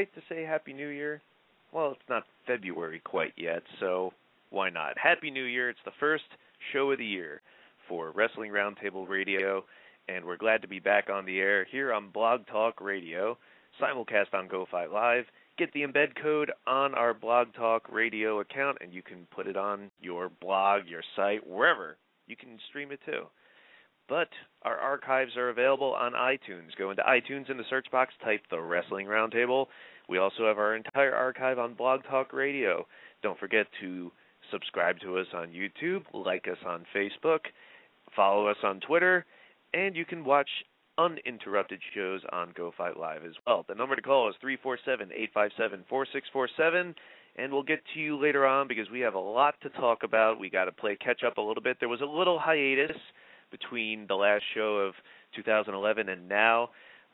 late to say Happy New Year? Well, it's not February quite yet, so why not? Happy New Year. It's the first show of the year for Wrestling Roundtable Radio, and we're glad to be back on the air here on Blog Talk Radio, simulcast on GoFi Live. Get the embed code on our Blog Talk Radio account, and you can put it on your blog, your site, wherever. You can stream it too. But our archives are available on iTunes. Go into iTunes in the search box, type the Wrestling Roundtable. We also have our entire archive on Blog Talk Radio. Don't forget to subscribe to us on YouTube, like us on Facebook, follow us on Twitter, and you can watch uninterrupted shows on GoFight Live as well. The number to call is 347-857-4647, and we'll get to you later on because we have a lot to talk about. We got to play catch up a little bit. There was a little hiatus between the last show of 2011 and now. A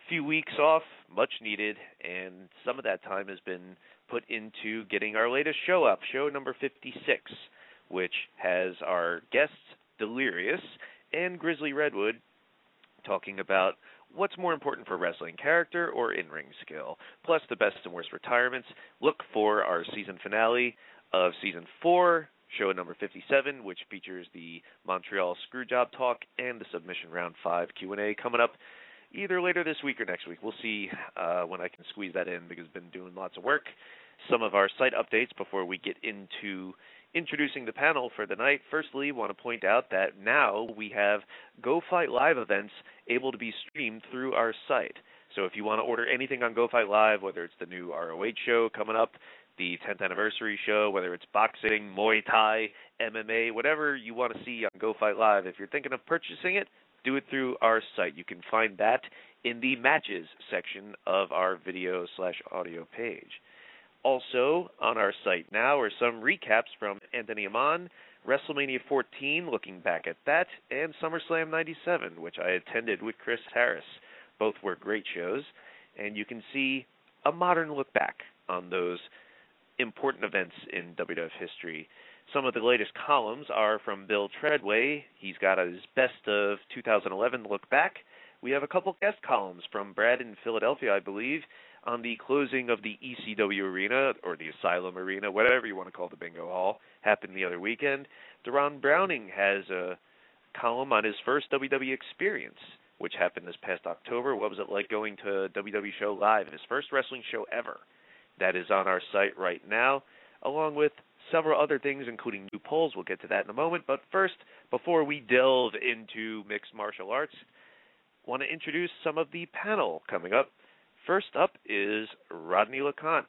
few weeks off, much needed, and some of that time has been put into getting our latest show up, show number 56, which has our guests, Delirious and Grizzly Redwood, talking about what's more important for wrestling, character or in-ring skill, plus the best and worst retirements. Look for our season finale of Season 4, show number 57, which features the Montreal Screwjob Talk and the Submission Round 5 Q&A coming up either later this week or next week. We'll see when I can squeeze that in because I've been doing lots of work. Some of our site updates before we get into introducing the panel for the night. Firstly, want to point out that now we have GoFight Live events able to be streamed through our site. So if you want to order anything on GoFight Live, whether it's the new ROH show coming up, the 10th anniversary show, whether it's boxing, Muay Thai, MMA, whatever you want to see on GoFight Live, if you're thinking of purchasing it, do it through our site. You can find that in the matches section of our video/audio page. Also on our site now are some recaps from Anthony Amon, WrestleMania 14, looking back at that, and SummerSlam 97, which I attended with Chris Harris. Both were great shows, and you can see a modern look back on those important events in WWF history. Some of the latest columns are from Bill Treadway. He's got his best of 2011 look back. We have a couple guest columns from Brad in Philadelphia, I believe, on the closing of the ECW Arena, or the Asylum Arena, whatever you want to call the bingo hall, happened the other weekend. Deron Browning has a column on his first WWE experience, which happened this past October. What was it like going to WWE Show Live, his first wrestling show ever? That is on our site right now, along with several other things, including new polls. We'll get to that in a moment. But first, before we delve into mixed martial arts, I want to introduce some of the panel coming up. First up is Rodney LeConte.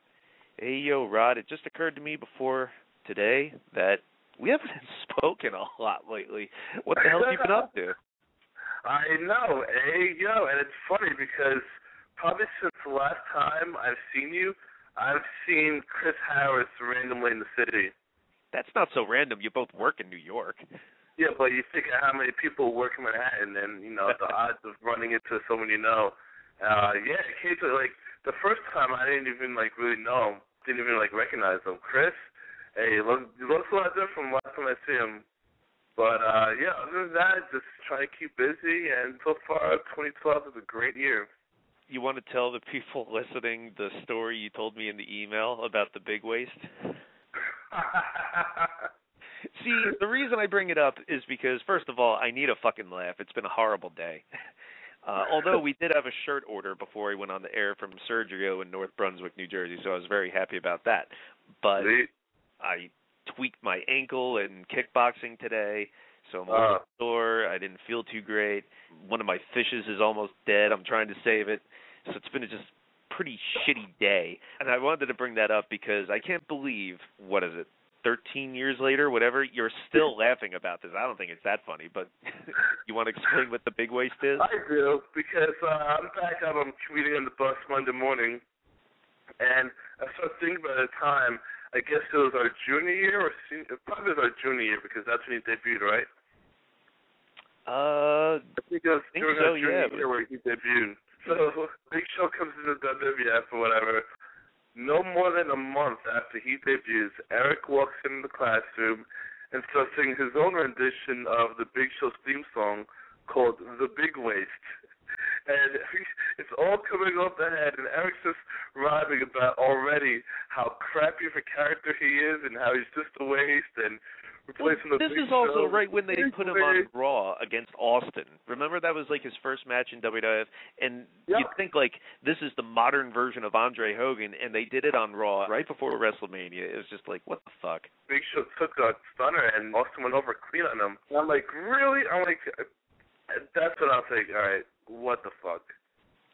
Hey, yo, Rod, it just occurred to me before today that we haven't spoken a lot lately. What the hell have you been up to? I know, hey, yo, and it's funny because probably since the last time I've seen you, I've seen Chris Harris randomly in the city. That's not so random. You both work in New York. Yeah, but you figure how many people work in Manhattan and, you know, the odds of running into someone you know. Yeah, occasionally, like, the first time I didn't even, like, really know him. Didn't even, like, recognize him. Chris, hey, he looks a lot different from last time I see him. But, yeah, other than that, just trying to keep busy, and so far, 2012 is a great year. You want to tell the people listening the story you told me in the email about the big waist? See, the reason I bring it up is because, first of all, I need a fucking laugh. It's been a horrible day. Although we did have a shirt order before I went on the air from Sergio in North Brunswick, New Jersey, so I was very happy about that. But I tweaked my ankle in kickboxing today, so I'm a little sore. I didn't feel too great. One of my fishes is almost dead. I'm trying to save it. So it's been a just pretty shitty day. And I wanted to bring that up because I can't believe, 13 years later, whatever, you're still laughing about this. I don't think it's that funny, but you want to explain what the big waist is? I do, because I'm back up. I'm commuting on the bus Monday morning, and I started thinking about the time. I guess it was our junior year, or senior, probably was our junior year, because that's when he debuted, right? I think it was during our junior year where he debuted. So Big Show comes into WWF or whatever. No more than a month after he debuts, Eric walks in the classroom and starts singing his own rendition of the Big Show's theme song called The Big Waist. And it's all coming off the head, and Eric's just rhyming about already how crappy of a character he is and how he's just a waste and replacing the This Big is also Show. right when they put him on Raw against Austin. Remember, that was like his first match in WWF, and you'd think like this is the modern version of Andre Hogan, and they did it on Raw right before WrestleMania. It was just like, what the fuck? Big Show took a stunner, and Austin went over clean on him. And I'm like, really? I'm like, that's what I'm thinking. All right, what the fuck?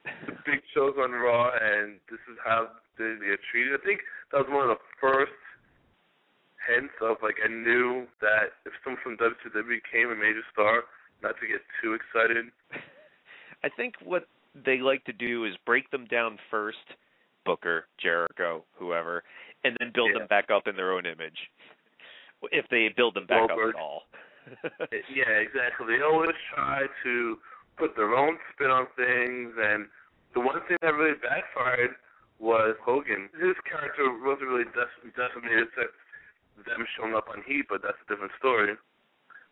The Big Show's on Raw, and this is how they get treated. I think that was one of the first hints of, like, I knew that if someone from WCW became a major star, not to get too excited. I think what they like to do is break them down first, Booker, Jericho, whoever, and then build them back up in their own image, if they build them back up at all. Yeah, exactly. They always try to put their own spin on things, and the one thing that really backfired was Hogan. His character wasn't really decimated except them showing up on Heat, but that's a different story.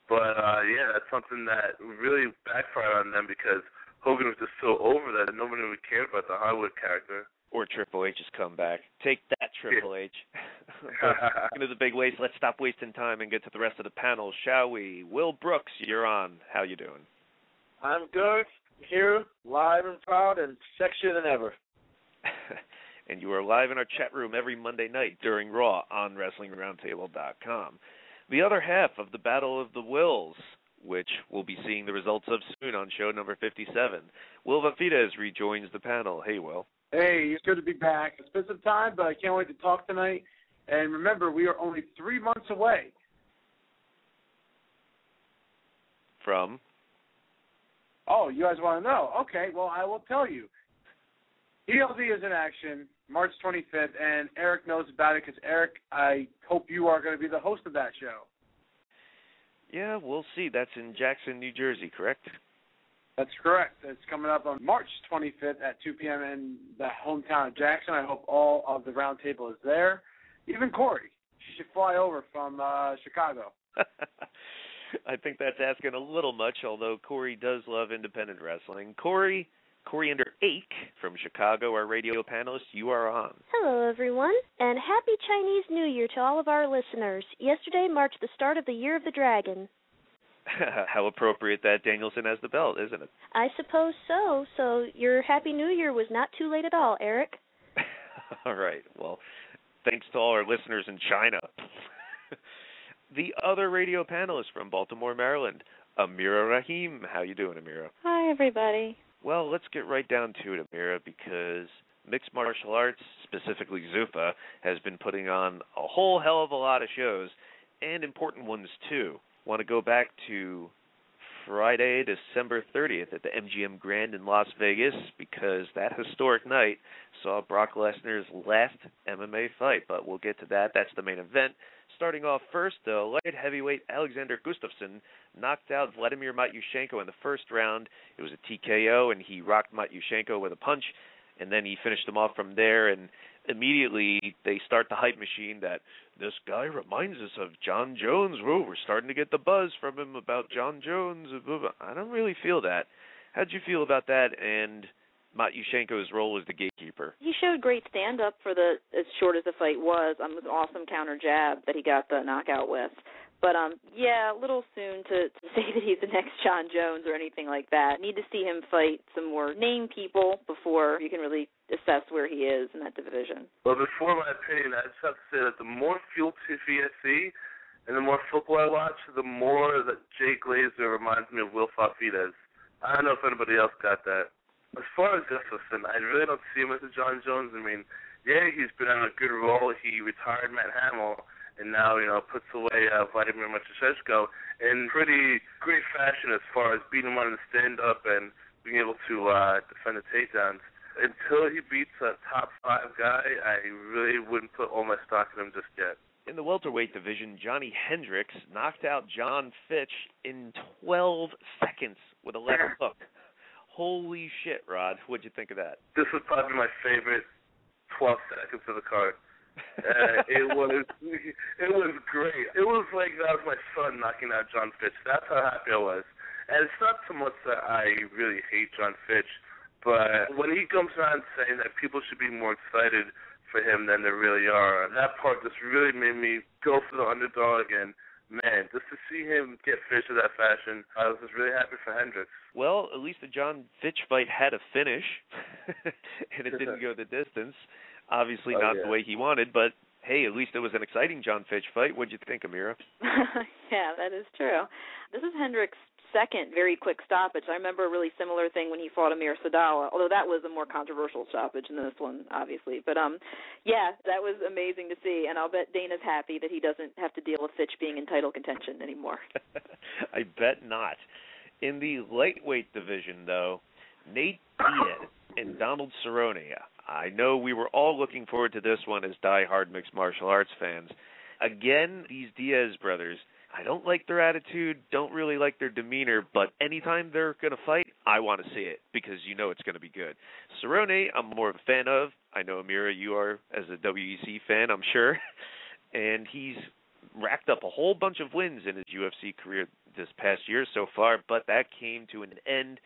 But, yeah, that's something that really backfired on them because Hogan was just so over that nobody would care about the Hollywood character. Or Triple H's comeback. Take that, Triple H. Into the big waste. Let's stop wasting time and get to the rest of the panel, shall we? Will Brooks, you're on. How you doing? I'm good. Here, live and proud, and sexier than ever. And you are live in our chat room every Monday night during Raw on WrestlingRoundtable.com. The other half of the Battle of the Wills, which we'll be seeing the results of soon on show number 57. Will Vafides rejoins the panel. Hey, Will. Hey, it's good to be back. It's been some time, but I can't wait to talk tonight. And remember, we are only 3 months away. From? Oh, you guys want to know? Okay, well, I will tell you. ELD is in action March 25th, and Eric knows about it because, Eric, I hope you are going to be the host of that show. Yeah, we'll see. That's in Jackson, New Jersey, correct? That's correct. It's coming up on March 25th at 2 p.m. in the hometown of Jackson. I hope all of the roundtable is there. Even Corey. She should fly over from Chicago. I think that's asking a little much, although Corey does love independent wrestling. Corey Under Ake from Chicago, our radio panelist, you are on. Hello, everyone, and Happy Chinese New Year to all of our listeners. Yesterday marked the start of the Year of the Dragon. How appropriate that Danielson has the belt, isn't it? I suppose so. So your Happy New Year was not too late at all, Eric. All right. Well, thanks to all our listeners in China. The other radio panelist from Baltimore, Maryland, Amira Rahim. How you doing, Amira? Hi, everybody. Well, let's get right down to it, Amira, because mixed martial arts, specifically Zuffa, has been putting on a whole hell of a lot of shows, and important ones, too. Want to go back to Friday, December 30th at the MGM Grand in Las Vegas, because that historic night saw Brock Lesnar's last MMA fight, but we'll get to that. That's the main event. Starting off first, the light heavyweight Alexander Gustafsson knocked out Vladimir Matyushenko in the first round. It was a TKO, and he rocked Matyushenko with a punch, and then he finished him off from there, and immediately they start the hype machine that this guy reminds us of John Jones. Whoa, we're starting to get the buzz from him about John Jones. I don't really feel that. How'd you feel about that and Matyushenko's role as the gatekeeper? He showed great stand-up for as short as the fight was. An awesome counter jab that he got the knockout with. But, yeah, a little soon to say that he's the next John Jones or anything like that. Need to see him fight some more name people before you can really assess where he is in that division. Well, before my opinion, I just have to say that the more Fuel TV I see and the more football I watch, the more that Jay Glazer reminds me of Will Fafides. I don't know if anybody else got that. As far as Gustafsson, I really don't see him as a John Jones. I mean, yeah, he's been on a good roll. He retired Matt Hamill, and now, puts away Vladimir Matyushenko in pretty great fashion as far as beating him on the stand-up and being able to defend the takedowns. Until he beats a top 5 guy, I really wouldn't put all my stock in him just yet. In the welterweight division, Johnny Hendricks knocked out John Fitch in 12 seconds with a left hook. Holy shit, Rod. What'd you think of that? This was probably my favorite 12 seconds of the card. It was great. It was like that was my son knocking out John Fitch. That's how happy I was. And it's not so much that I really hate John Fitch But when he comes around saying that people should be more excited for him than there really are, that part just really made me go for the underdog. And man, just to see him get finished in that fashion, I was just really happy for Hendricks. Well, at least the John Fitch fight had a finish, and it didn't go the distance. Obviously not the way he wanted, but hey, at least it was an exciting John Fitch fight. What'd you think, Amira? Yeah, that is true. This is Hendricks' second very quick stoppage. I remember a really similar thing when he fought Amir Sadala, although that was a more controversial stoppage than this one, obviously. But, yeah, that was amazing to see, and I'll bet Dana's happy that he doesn't have to deal with Fitch being in title contention anymore. I bet not. In the lightweight division, though, Nate Diaz and Donald Cerrone. I know we were all looking forward to this one as die-hard mixed martial arts fans. Again, these Diaz brothers, I don't like their attitude, don't really like their demeanor, but anytime they're going to fight, I want to see it because you know it's going to be good. Cerrone, I'm more of a fan of. I know, Amira, you are as a WEC fan, I'm sure. And he's racked up a whole bunch of wins in his UFC career this past year so far, but that came to an end.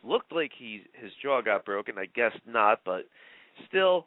Looked like his jaw got broken. I guess not, but still,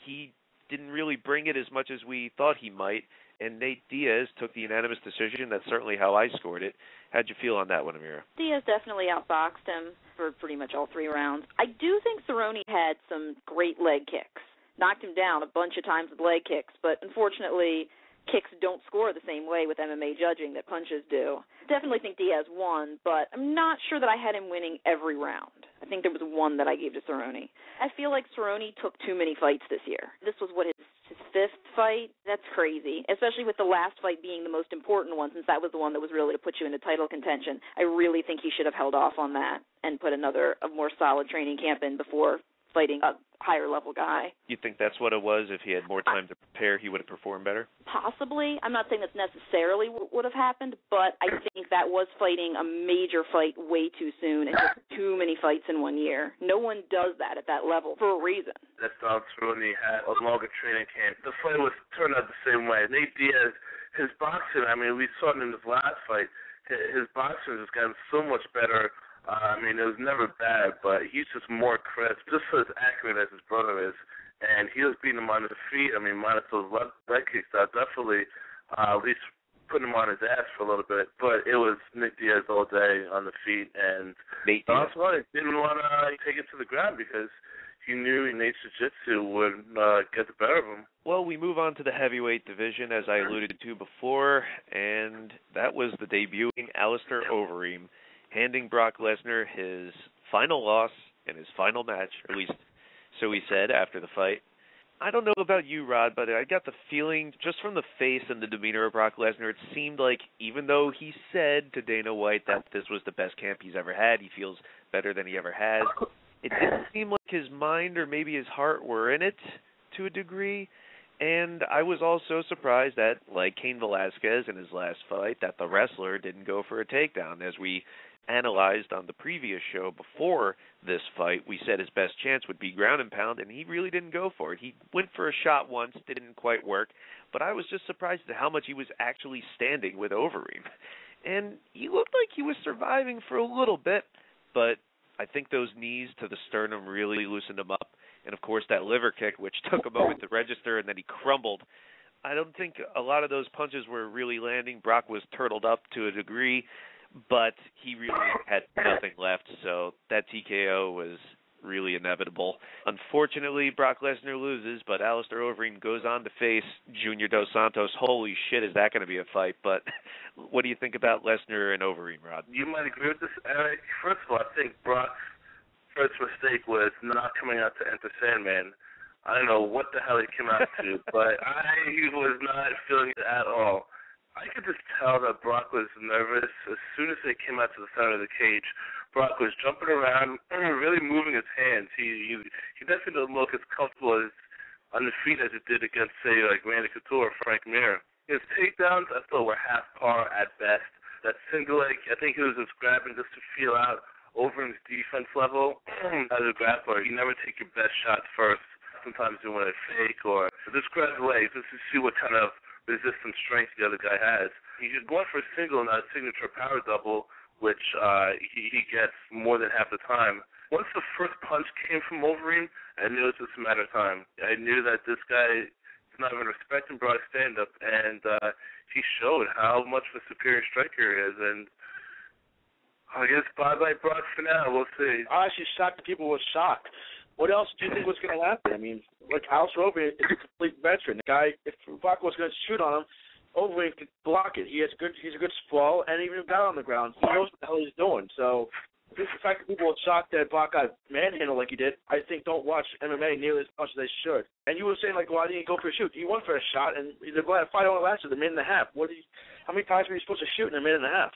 he didn't really bring it as much as we thought he might. And Nate Diaz took the unanimous decision. That's certainly how I scored it. How'd you feel on that one, Amira? Diaz definitely outboxed him for pretty much all three rounds. I do think Cerrone had some great leg kicks. Knocked him down a bunch of times with leg kicks, but unfortunately, kicks don't score the same way with MMA judging that punches do. Definitely think Diaz won, but I'm not sure that I had him winning every round. I think there was one that I gave to Cerrone. I feel like Cerrone took too many fights this year. This was his fifth fight. That's crazy, especially with the last fight being the most important one, since that was the one that was really to put you into title contention. I really think he should have held off on that and put a more solid training camp in before fighting a higher-level guy. You think that's what it was? If he had more time to prepare, he would have performed better? Possibly. I'm not saying that's necessarily what would have happened, but I think that was fighting a major fight way too soon and just too many fights in 1 year. No one does that at that level for a reason. That Donald Cerrone had a longer training camp. The fight turned out the same way. Nate Diaz, his boxing, I mean, we saw it in his last fight. His boxing has gotten so much better. I mean, it was never bad, but he's just more crisp, just as accurate as his brother is. And he was beating him on his feet. I mean, minus those leg kicks, that definitely at least putting him on his ass for a little bit. But it was Nick Diaz all day on the feet. And Donald Cerrone didn't want to take it to the ground because he knew Nate's jiu-jitsu would get the better of him. Well, we move on to the heavyweight division, as I alluded to before, and that was the debuting Alistair Overeem, handing Brock Lesnar his final loss in his final match, or at least so he said after the fight. I don't know about you, Rod, but I got the feeling just from the face and the demeanor of Brock Lesnar, it seemed like even though he said to Dana White that this was the best camp he's ever had, he feels better than he ever has, it didn't seem like his mind or maybe his heart were in it to a degree. And I was also surprised that, like Cain Velasquez in his last fight, that the wrestler didn't go for a takedown. As we analyzed on the previous show before this fight, we said his best chance would be ground and pound, and he really didn't go for it. He went for a shot once, didn't quite work, but I was just surprised at how much he was actually standing with Overeem. And he looked like he was surviving for a little bit, but I think those knees to the sternum really loosened him up. And, of course, that liver kick, which took a moment to register, and then he crumbled. I don't think a lot of those punches were really landing. Brock was turtled up to a degree, but he really had nothing left, so that TKO was really inevitable. Unfortunately, Brock Lesnar loses, but Alistair Overeem goes on to face Junior Dos Santos. Holy shit, is that going to be a fight? But what do you think about Lesnar and Overeem, Rod? You might agree with this, Eric. First of all, I think Brock's first mistake was not coming out to Enter Sandman. I don't know what the hell he came out to, but he was not feeling it at all. I could just tell that Brock was nervous. As soon as they came out to the center of the cage, Brock was jumping around, really moving his hands. He definitely didn't look as comfortable as on the feet as it did against, say, like Randy Couture or Frank Mir. His takedowns, I thought, were half par at best. That single leg, I think he was just grabbing just to feel out Overeem's defense level. As a grappler, you never take your best shots first. Sometimes you want to fake or just grab the legs just to see what kind of resistance strength the other guy has. He's going for a single, not a signature power double, which he gets more than half the time. once the first punch came from Wolverine, I knew it was just a matter of time. I knew that this guy is not even respecting Brock's stand-up, and he showed how much of a superior striker he is, and I guess bye-bye Brock for now. We'll see. I actually shocked. People were shocked. What else do you think was going to happen? I mean, like, Alistair Overeem is a complete veteran. The guy, if Brock was going to shoot on him, Overeem could block it. He's a good sprawl, and even got on the ground. He knows what the hell he's doing. So the fact that people were shocked that Brock got manhandled like he did, I think don't watch MMA nearly as much as they should. And you were saying, like, why didn't he go for a shoot? He went for a shot, and the fight only lasted a minute and a half. How many times were you supposed to shoot in a minute and a half?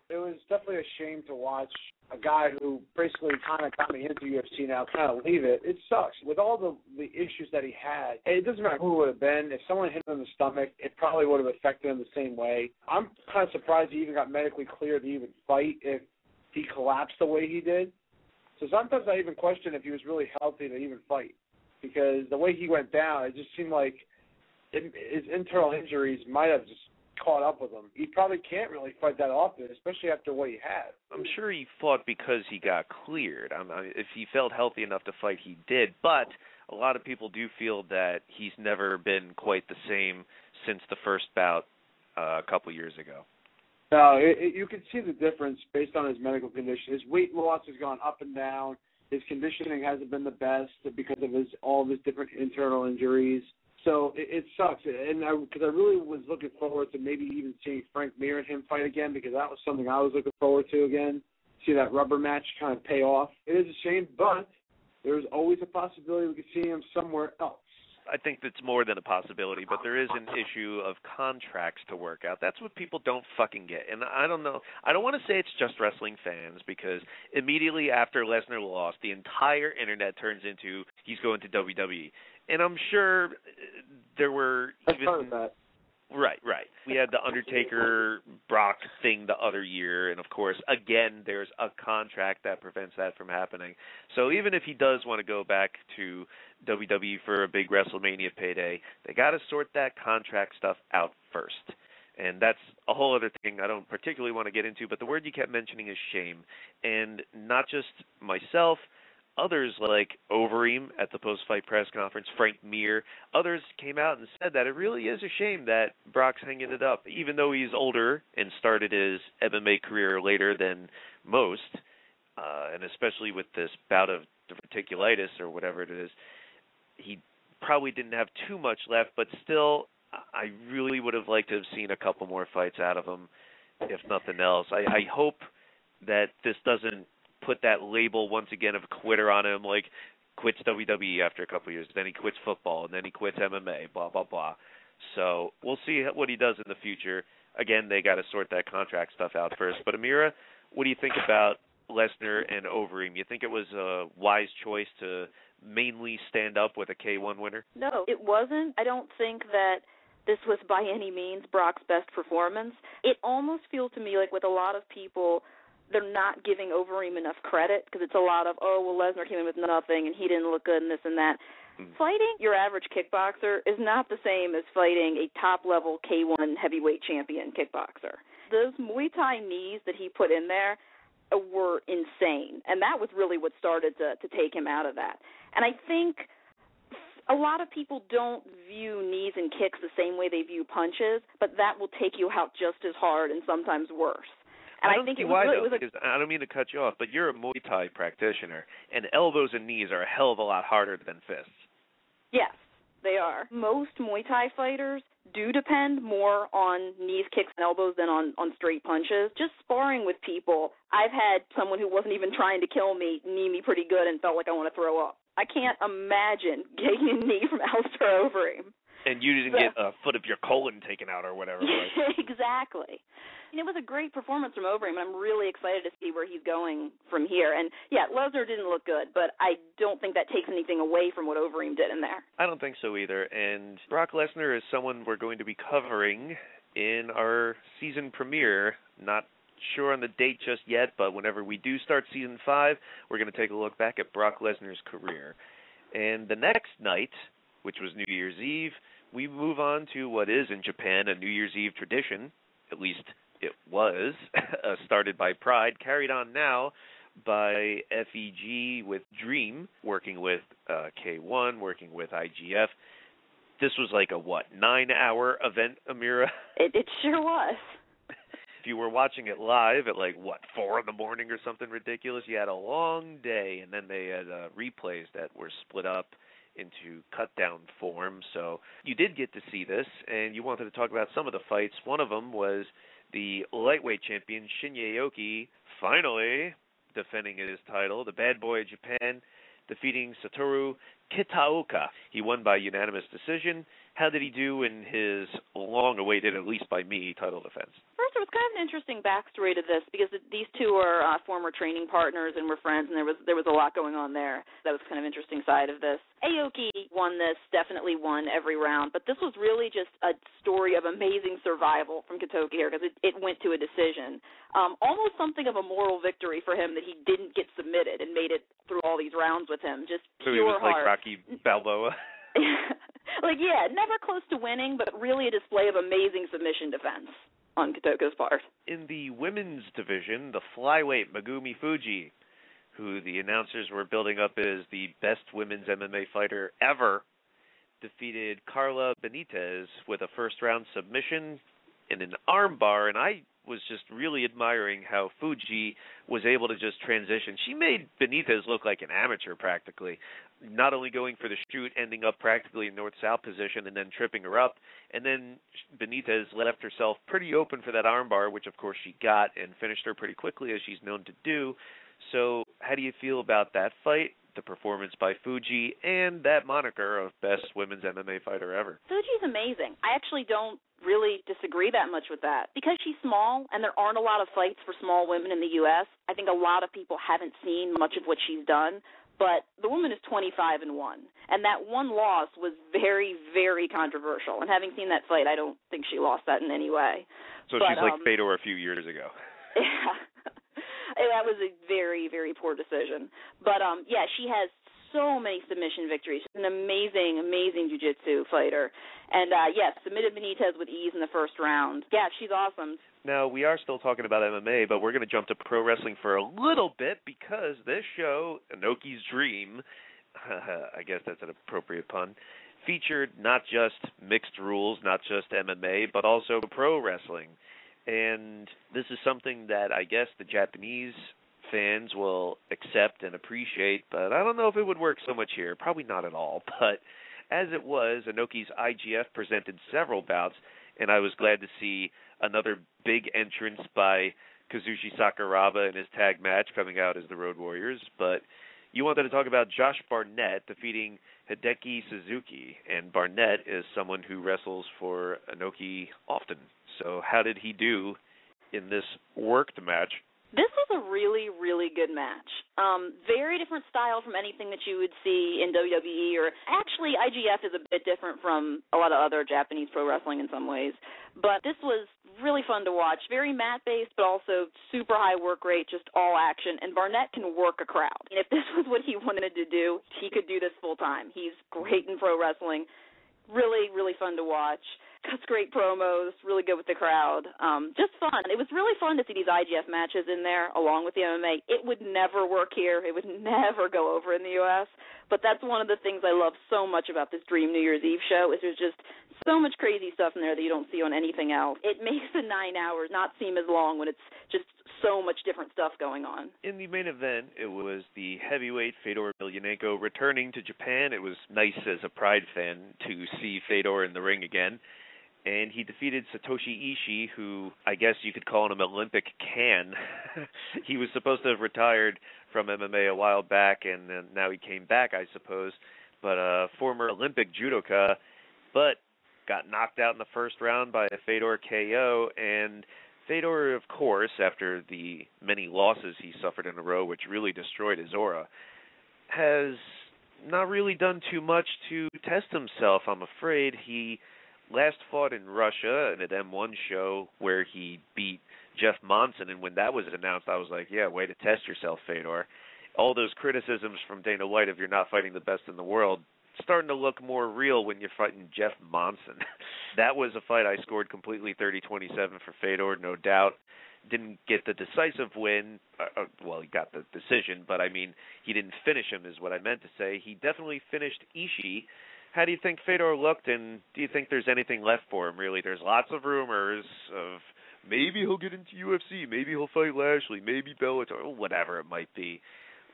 It was definitely a shame to watch a guy who basically kind of got me into UFC now kind of leave it. It sucks. With all the issues that he had, it doesn't matter who it would have been. If someone hit him in the stomach, it probably would have affected him the same way. I'm kind of surprised he even got medically cleared to even fight if he collapsed the way he did. So sometimes I even question if he was really healthy to even fight, because the way he went down, it just seemed like his internal injuries might have just caught up with him. He probably can't really fight that often, especially after what he had. I'm sure he fought because he got cleared. If he felt healthy enough to fight, he did. But a lot of people do feel that he's never been quite the same since the first bout a couple years ago. No, you can see the difference based on his medical condition. His weight loss has gone up and down. His conditioning hasn't been the best because of all of his different internal injuries. So it sucks, and because I really was looking forward to maybe even seeing Frank Mir and him fight again, because that was something I was looking forward to again, see that rubber match kind of pay off. It is a shame, but there's always a possibility we could see him somewhere else. I think that's more than a possibility, but there is an issue of contracts to work out. That's what people don't fucking get. And I don't know. I don't want to say it's just wrestling fans, because immediately after Lesnar lost, the entire internet turns into he's going to WWE. And I'm sure there were even... Right. We had the Undertaker-Brock thing the other year, and of course, again, there's a contract that prevents that from happening. So even if he does want to go back to WWE for a big WrestleMania payday, they got to sort that contract stuff out first. And that's a whole other thing I don't particularly want to get into, but the word you kept mentioning is shame. And not just myself, others like Overeem at the post-fight press conference, Frank Mir, others came out and said that it really is a shame that Brock's hanging it up. Even though he's older and started his MMA career later than most, and especially with this bout of diverticulitis or whatever it is, he probably didn't have too much left, but still, I really would have liked to have seen a couple more fights out of him, if nothing else. I hope that this doesn't put that label once again of quitter on him, like quits WWE after a couple of years, then he quits football, and then he quits MMA, blah, blah, blah. So we'll see what he does in the future. Again, they got to sort that contract stuff out first. But Amira, what do you think about Lesnar and Overeem? You think it was a wise choice to mainly stand up with a K1 winner? No, it wasn't. I don't think that this was by any means Brock's best performance. It almost feels to me like with a lot of people, they're not giving Overeem enough credit, because it's a lot of, Lesnar came in with nothing and he didn't look good and this and that. Fighting your average kickboxer is not the same as fighting a top-level K1 heavyweight champion kickboxer. Those Muay Thai knees that he put in there were insane, and that was really what started to take him out of that. And I think a lot of people don't view knees and kicks the same way they view punches, but that will take you out just as hard and sometimes worse. And I think because I don't mean to cut you off, but you're a Muay Thai practitioner, and elbows and knees are a hell of a lot harder than fists. Yes, they are. Most Muay Thai fighters do depend more on knees, kicks, and elbows than on straight punches. Just sparring with people, I've had someone who wasn't even trying to kill me knee me pretty good and felt like I want to throw up. I can't imagine getting a knee from Alistair Overeem. And you didn't get a foot of your colon taken out or whatever. Right? Exactly. And it was a great performance from Overeem, and I'm really excited to see where he's going from here. And, Lesnar didn't look good, but I don't think that takes anything away from what Overeem did in there. I don't think so either. And Brock Lesnar is someone we're going to be covering in our season premiere. Not sure on the date just yet, but whenever we do start season 5, we're going to take a look back at Brock Lesnar's career. And the next night, which was New Year's Eve, we move on to what is in Japan a New Year's Eve tradition, at least it was, started by Pride, carried on now by FEG with Dream, working with K1, working with IGF. This was like a, 9-hour event, Amira? It sure was. If you were watching it live at 4 in the morning or something ridiculous, you had a long day, and then they had replays that were split up into cut-down form. So you did get to see this, and you wanted to talk about some of the fights. One of them was the lightweight champion, Shinya Aoki, finally defending his title, the bad boy of Japan, defeating Satoru Kitaoka. He won by unanimous decision. How did he do in his long-awaited, at least by me, title defense? First, there was kind of an interesting backstory to this because these two are former training partners and were friends, and there was a lot going on there. That was kind of an interesting side of this. Aoki won this, definitely won every round, but this was really just a story of amazing survival from Kitaoka here because it went to a decision. Almost something of a moral victory for him that he didn't get submitted and made it through all these rounds with him. Just so pure he was heart. like Rocky Balboa. Never close to winning, but really a display of amazing submission defense on Kitaoka's part. In the women's division, the flyweight Megumi Fuji, who the announcers were building up as the best women's MMA fighter ever, defeated Carla Benitez with a first-round submission in an armbar, and I was just really admiring how Fuji was able to just transition. She made Benitez look like an amateur practically, not only going for the shoot, ending up practically in north-south position and then tripping her up, and then Benitez left herself pretty open for that armbar, which of course she got and finished her pretty quickly as she's known to do. So how do you feel about that fight, the performance by Fuji, and that moniker of best women's MMA fighter ever? Fuji's amazing. I actually don't really disagree that much with that. Because she's small and there aren't a lot of fights for small women in the U.S., I think a lot of people haven't seen much of what she's done. But the woman is 25-1, and that one loss was very, very controversial. And having seen that fight, I don't think she lost that in any way. So she's like Fedor a few years ago. Yeah. That was a very, very poor decision. But, she has so many submission victories. She's an amazing, amazing jiu-jitsu fighter. And, submitted Benitez with ease in the first round. Yeah, she's awesome. Now, we are still talking about MMA, but we're going to jump to pro wrestling for a little bit because this show, Inoki's Dream, I guess that's an appropriate pun, featured not just mixed rules, not just MMA, but also pro wrestling. And this is something that I guess the Japanese fans will accept and appreciate, but I don't know if it would work so much here. Probably not at all. But as it was, Inoki's IGF presented several bouts, and I was glad to see another big entrance by Kazushi Sakuraba in his tag match coming out as the Road Warriors. But you wanted to talk about Josh Barnett defeating Hideki Suzuki, and Barnett is someone who wrestles for Inoki often. So how did he do in this worked match? This was a really, really good match. Very different style from anything that you would see in WWE, or actually IGF is a bit different from a lot of other Japanese pro wrestling in some ways. But this was really fun to watch. Very mat-based, but also super high work rate, just all action. And Barnett can work a crowd. And if this was what he wanted to do, he could do this full time. He's great in pro wrestling. Really, really fun to watch. Cuts great promos, really good with the crowd. Just fun. It was really fun to see these IGF matches in there along with the MMA. It would never work here. It would never go over in the U.S., but that's one of the things I love so much about this Dream New Year's Eve show is there's just so much crazy stuff in there that you don't see on anything else. It makes the 9 hours not seem as long when it's just so much different stuff going on. In the main event, it was the heavyweight Fedor Emelianenko returning to Japan. It was nice as a Pride fan to see Fedor in the ring again. And he defeated Satoshi Ishii, who I guess you could call him an Olympic can. He was supposed to have retired from MMA a while back, and now he came back, I suppose. But a former Olympic judoka, but got knocked out in the first round by a Fedor KO. And Fedor, of course, after the many losses he suffered in a row, which really destroyed his aura, has not really done too much to test himself, I'm afraid. He last fought in Russia in an M1 show where he beat Jeff Monson, and when that was announced, I was like, yeah, way to test yourself, Fedor. All those criticisms from Dana White of you're not fighting the best in the world, starting to look more real when you're fighting Jeff Monson. That was a fight I scored completely 30-27 for Fedor, no doubt. didn't get the decisive win. Well, he got the decision, but I mean, he didn't finish him is what I meant to say. He definitely finished Ishii. How do you think Fedor looked, and do you think there's anything left for him, really? There's lots of rumors of maybe he'll get into UFC, maybe he'll fight Lashley, maybe Bellator, whatever it might be.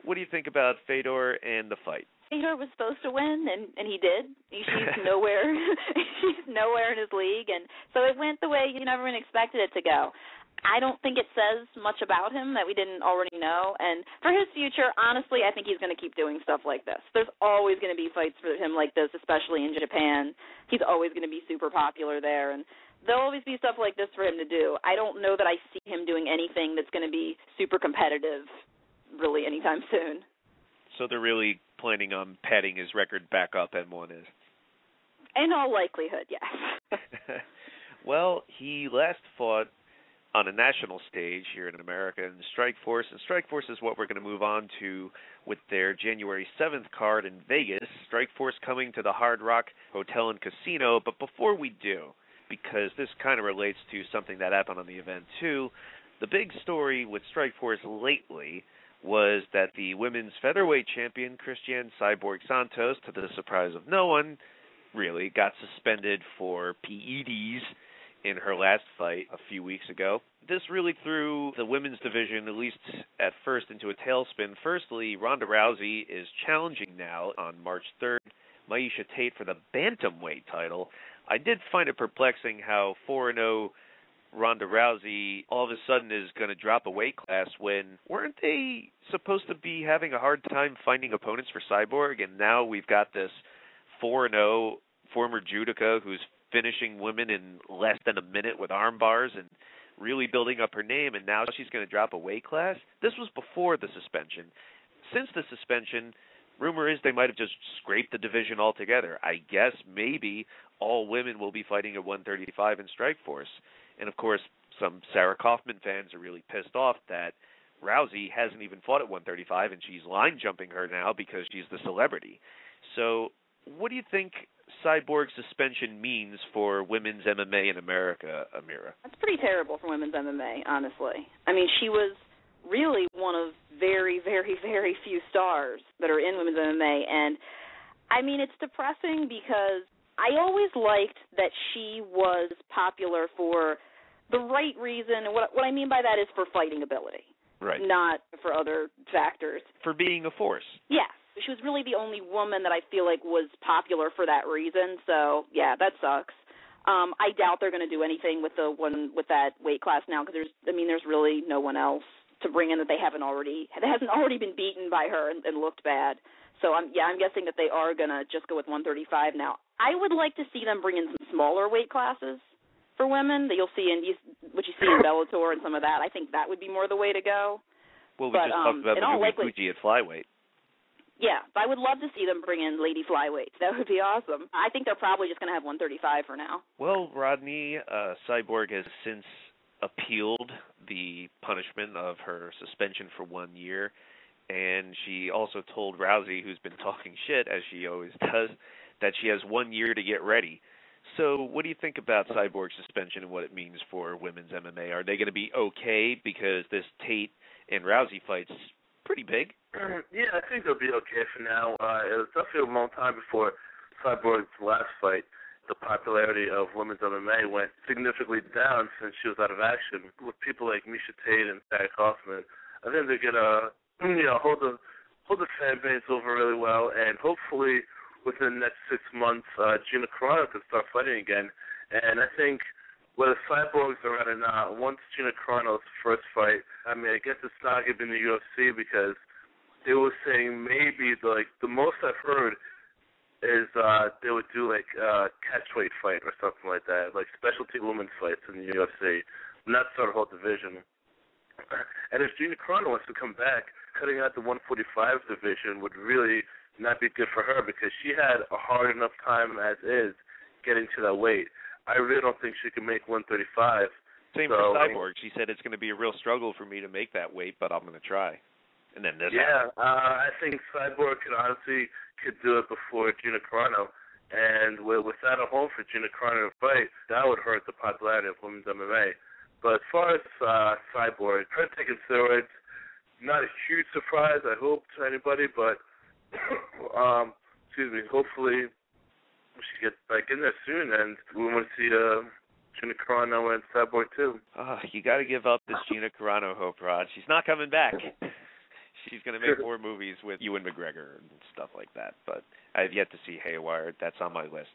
What do you think about Fedor and the fight? Fedor was supposed to win, and he did. Ishii's nowhere. Ishii's nowhere in his league, and so it went the way everyone expected it to go. I don't think it says much about him that we didn't already know. And for his future, honestly, I think he's going to keep doing stuff like this. There's always going to be fights for him like this, especially in Japan. He's always going to be super popular there, and there'll always be stuff like this for him to do. I don't know that I see him doing anything that's going to be super competitive really anytime soon. So they're really planning on padding his record back up, M1 is? In all likelihood, yes. Well, he last fought on a national stage here in America in Strikeforce, and Strikeforce is what we're going to move on to with their January 7th card in Vegas. Strikeforce coming to the Hard Rock Hotel and Casino, but before we do, because this kind of relates to something that happened on the event too, the big story with Strikeforce lately was that the women's featherweight champion, Christiane Cyborg Santos, to the surprise of no one, really, got suspended for PEDs in her last fight a few weeks ago. This really threw the women's division, at least at first, into a tailspin. Firstly, Ronda Rousey is challenging now on March 3rd Miesha Tate for the bantamweight title. I did find it perplexing how 4-0 Ronda Rousey all of a sudden is going to drop a weight class when weren't they supposed to be having a hard time finding opponents for Cyborg, and now we've got this 4-0 former judoka who's finishing women in less than a minute with arm bars and really building up her name, and now she's going to drop a weight class? This was before the suspension. Since the suspension, rumor is they might have just scraped the division altogether. I guess maybe all women will be fighting at 135 in Strikeforce. And, of course, some Sarah Kaufman fans are really pissed off that Rousey hasn't even fought at 135, and she's line-jumping her now because she's the celebrity. So what do you think Cyborg's suspension means for women's MMA in America, Amira? That's pretty terrible for women's MMA, honestly. I mean, she was really one of very, very, very few stars that are in women's MMA. And, I mean, it's depressing because I always liked that she was popular for the right reason. And what I mean by that is for fighting ability, right? Not for other factors. For being a force. Yes. She was really the only woman that I feel like was popular for that reason. So, yeah, that sucks. I doubt they're going to do anything with the one with that weight class now because there's really no one else to bring in that hasn't already been beaten by her and looked bad. So I'm guessing that they are going to just go with 135 now. I would like to see them bring in some smaller weight classes for women that you'll see what you see in Bellator and some of that. I think that would be more the way to go. Well, we just talked about the Fuji at flyweight. Yeah, but I would love to see them bring in lady flyweights. That would be awesome. I think they're probably just going to have 135 for now. Well, Rodney, Cyborg has since appealed the punishment of her suspension for 1 year, and she also told Rousey, who's been talking shit, as she always does, that she has 1 year to get ready. So what do you think about Cyborg's suspension and what it means for women's MMA? Are they going to be okay because this Tate and Rousey fight's pretty big? Yeah, I think they'll be okay for now. It was definitely a long time before Cyborg's last fight. The popularity of women's MMA went significantly down since she was out of action. With people like Miesha Tate and Sarah Kaufman, I think they're gonna, hold the fan base over really well, and hopefully within the next 6 months, Gina Carano can start fighting again. And I think whether Cyborgs are out or not, once Gina Carano's first fight, I mean, I guess it's not going to be in the UFC because they were saying maybe the most I've heard is they would do catchweight fight or something like that, like specialty women's fights in the UFC, not start a whole division. And if Gina Carano wants to come back, cutting out the 145 division would really not be good for her because she had a hard enough time as is getting to that weight. I really don't think she can make 135. Same for Cyborg. She said it's going to be a real struggle for me to make that weight, but I'm going to try. And then this happened. I think Cyborg could do it before Gina Carano. And without a home for Gina Carano to fight, that would hurt the popularity of women's MMA. But as far as Cyborg, her taking steroids, not a huge surprise, I hope, to anybody, but hopefully she gets back in there soon, and we want to see Gina Carano and Cyborg too. You got to give up this Gina Carano hope, Rod. She's not coming back. She's going to make more movies with Ewan McGregor and stuff like that, but I have yet to see Haywire. That's on my list.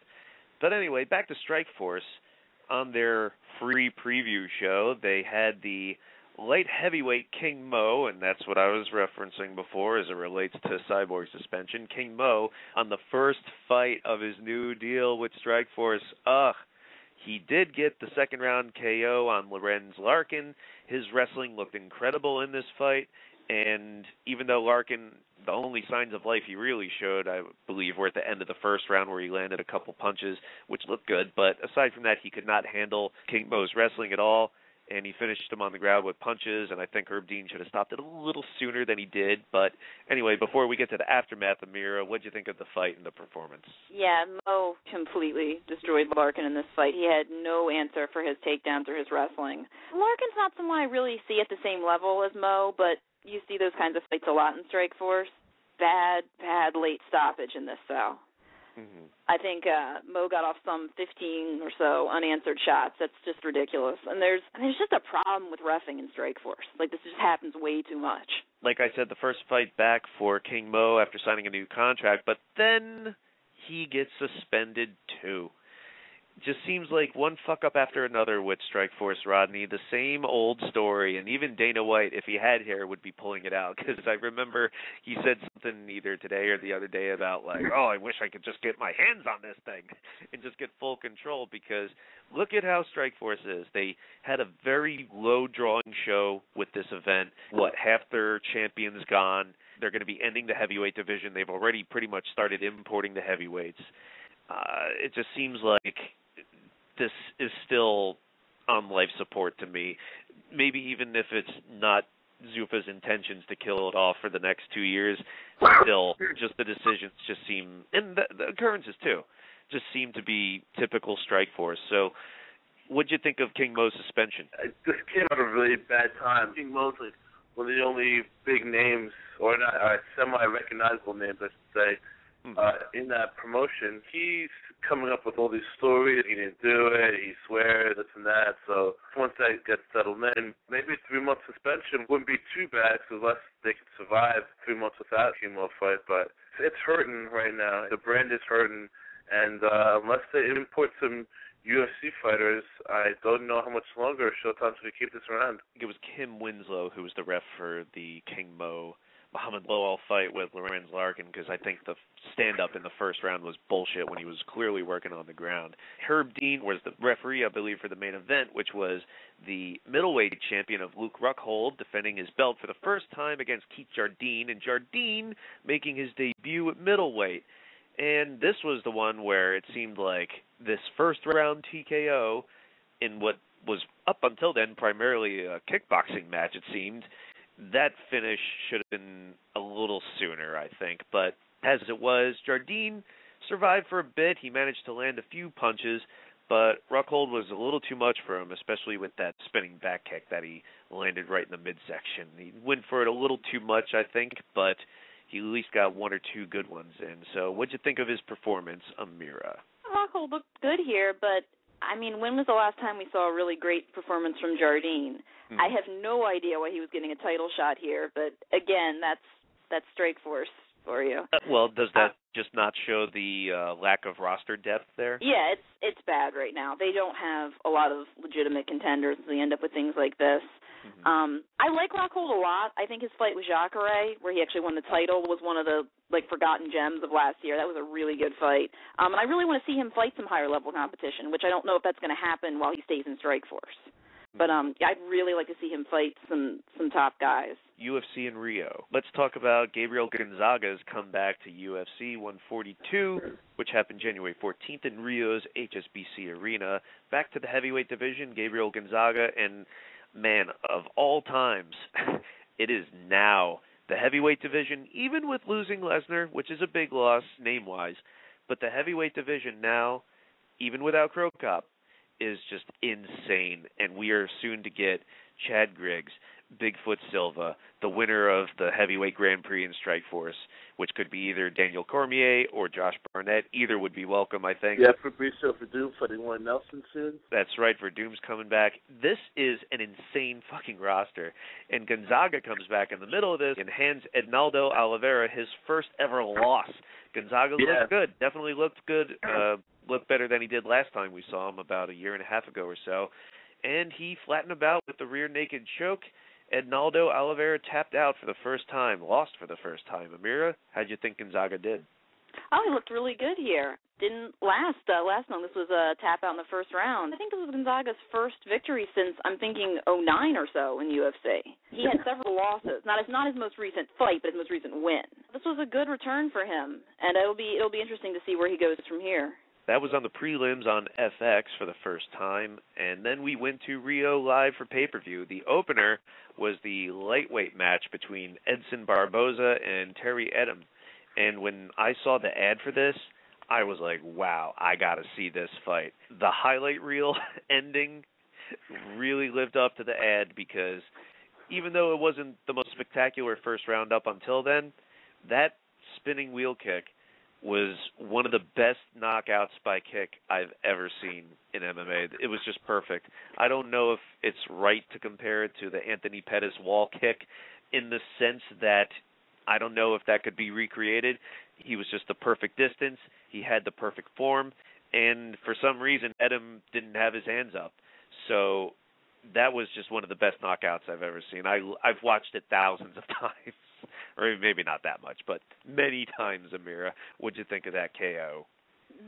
But anyway, back to Strikeforce. On their free preview show, they had the light heavyweight King Mo, and that's what I was referencing before as it relates to Cyborg suspension. King Mo, on the first fight of his new deal with Strikeforce, he did get the second round KO on Lorenz Larkin. His wrestling looked incredible in this fight, and even though Larkin, the only signs of life he really showed, I believe, were at the end of the first round where he landed a couple punches, which looked good, but aside from that, he could not handle King Mo's wrestling at all, and he finished him on the ground with punches, and I think Herb Dean should have stopped it a little sooner than he did. But anyway, before we get to the aftermath, Amira, what did you think of the fight and the performance? Yeah, Mo completely destroyed Larkin in this fight. He had no answer for his takedowns or his wrestling. Larkin's not someone I really see at the same level as Mo, but you see those kinds of fights a lot in Strikeforce. Bad late stoppage in this, though. Mm-hmm. I think Mo got off some 15 or so unanswered shots. That's just ridiculous. And there's just a problem with reffing in Strikeforce. Like, this just happens way too much. Like I said, the first fight back for King Mo after signing a new contract, but then he gets suspended too. Just seems like one fuck-up after another with Strikeforce, Rodney. The same old story, and even Dana White, if he had hair, would be pulling it out, because I remember he said something either today or the other day about, like, I wish I could just get my hands on this thing and just get full control, because look at how Strikeforce is. They had a very low-drawing show with this event. Half their champions gone. They're going to be ending the heavyweight division. They've already pretty much started importing the heavyweights. It just seems like this is still on life support to me. Maybe even if it's not Zuffa's intentions to kill it off for the next 2 years, still, just the decisions just seem, and the occurrences too, just seem to be typical Strikeforce. So, what'd you think of King Mo's suspension? This came at a really bad time. King Mo's like one of the only big names, or not semi-recognizable names, I should say, in that promotion. He's coming up with all these stories. He didn't do it. He swears, this and that. So once that gets settled in, maybe a 3-month suspension wouldn't be too bad, unless they could survive 3 months without a chemo fight. But it's hurting right now. The brand is hurting, and unless they import some UFC fighters, I don't know how much longer Showtime's going to keep this around. It was Kim Winslow who was the ref for the King Mo Muhammad Lowell fight with Lorenz Larkin, because I think the stand-up in the first round was bullshit when he was clearly working on the ground. Herb Dean was the referee, I believe, for the main event, which was the middleweight champion of Luke Rockhold, defending his belt for the first time against Keith Jardine, and Jardine making his debut at middleweight. And this was the one where it seemed like this first-round TKO in what was up until then primarily a kickboxing match, it seemed, that finish should have been a little sooner, I think. But as it was, Jardine survived for a bit. He managed to land a few punches, but Rockhold was a little too much for him, especially with that spinning back kick that he landed right in the midsection. He went for it a little too much, I think, but he at least got 1 or 2 good ones in. So what'd you think of his performance, Amira? Rockhold looked good here, but I mean, when was the last time we saw a really great performance from Jardine? I have no idea why he was getting a title shot here, but again, that's Strikeforce for you. Well, does that just not show the lack of roster depth there? Yeah, it's bad right now. They don't have a lot of legitimate contenders, so they end up with things like this. I like Rockhold a lot. I think his fight with Jacare, where he actually won the title, was one of the forgotten gems of last year. That was a really good fight. And I really want to see him fight some higher level competition, which I don't know if that's going to happen while he stays in Strikeforce. But I'd really like to see him fight some top guys. UFC in Rio. Let's talk about Gabriel Gonzaga's comeback to UFC 142, which happened January 14th in Rio's HSBC Arena. Back to the heavyweight division, Gabriel Gonzaga, and man, of all times, it is now the heavyweight division, even with losing Lesnar, which is a big loss name-wise, but the heavyweight division now, even without Crow Cop, is just insane, and we are soon to get Chad Griggs, Bigfoot Silva, the winner of the heavyweight Grand Prix in Strikeforce, which could be either Daniel Cormier or Josh Barnett. Either would be welcome, I think. Yeah, Fabricio Verdum fighting Warren Nelson soon. That's right, Verdum's coming back. This is an insane fucking roster. And Gonzaga comes back in the middle of this and hands Ednaldo Oliveira his first ever loss. Gonzaga looked good, definitely looked good, looked better than he did last time we saw him about a year and a half ago or so. And he flattened about with the rear naked choke. Ednaldo Oliveira tapped out for the first time, lost for the first time. Amira, how'd you think Gonzaga did? Oh, he looked really good here. Didn't last long. This was a tap out in the first round. I think this was Gonzaga's first victory since, I'm thinking, 2009 or so in UFC. He had several losses. Not his most recent fight, but his most recent win. This was a good return for him, and it'll be interesting to see where he goes from here. That was on the prelims on FX for the first time, and then we went to Rio live for pay-per-view. The opener was the lightweight match between Edson Barboza and Terry Edom. And when I saw the ad for this, I was like, wow, I got to see this fight. The highlight reel ending really lived up to the ad because even though it wasn't the most spectacular first round up until then, that spinning wheel kick was one of the best knockouts by kick I've ever seen in MMA. It was just perfect. I don't know if it's right to compare it to the Anthony Pettis wall kick in the sense that I don't know if that could be recreated. He was just the perfect distance. He had the perfect form. And for some reason, Edom didn't have his hands up. So that was just one of the best knockouts I've ever seen. I've watched it thousands of times. Or maybe not that much, but many times, Amira. What'd you think of that KO?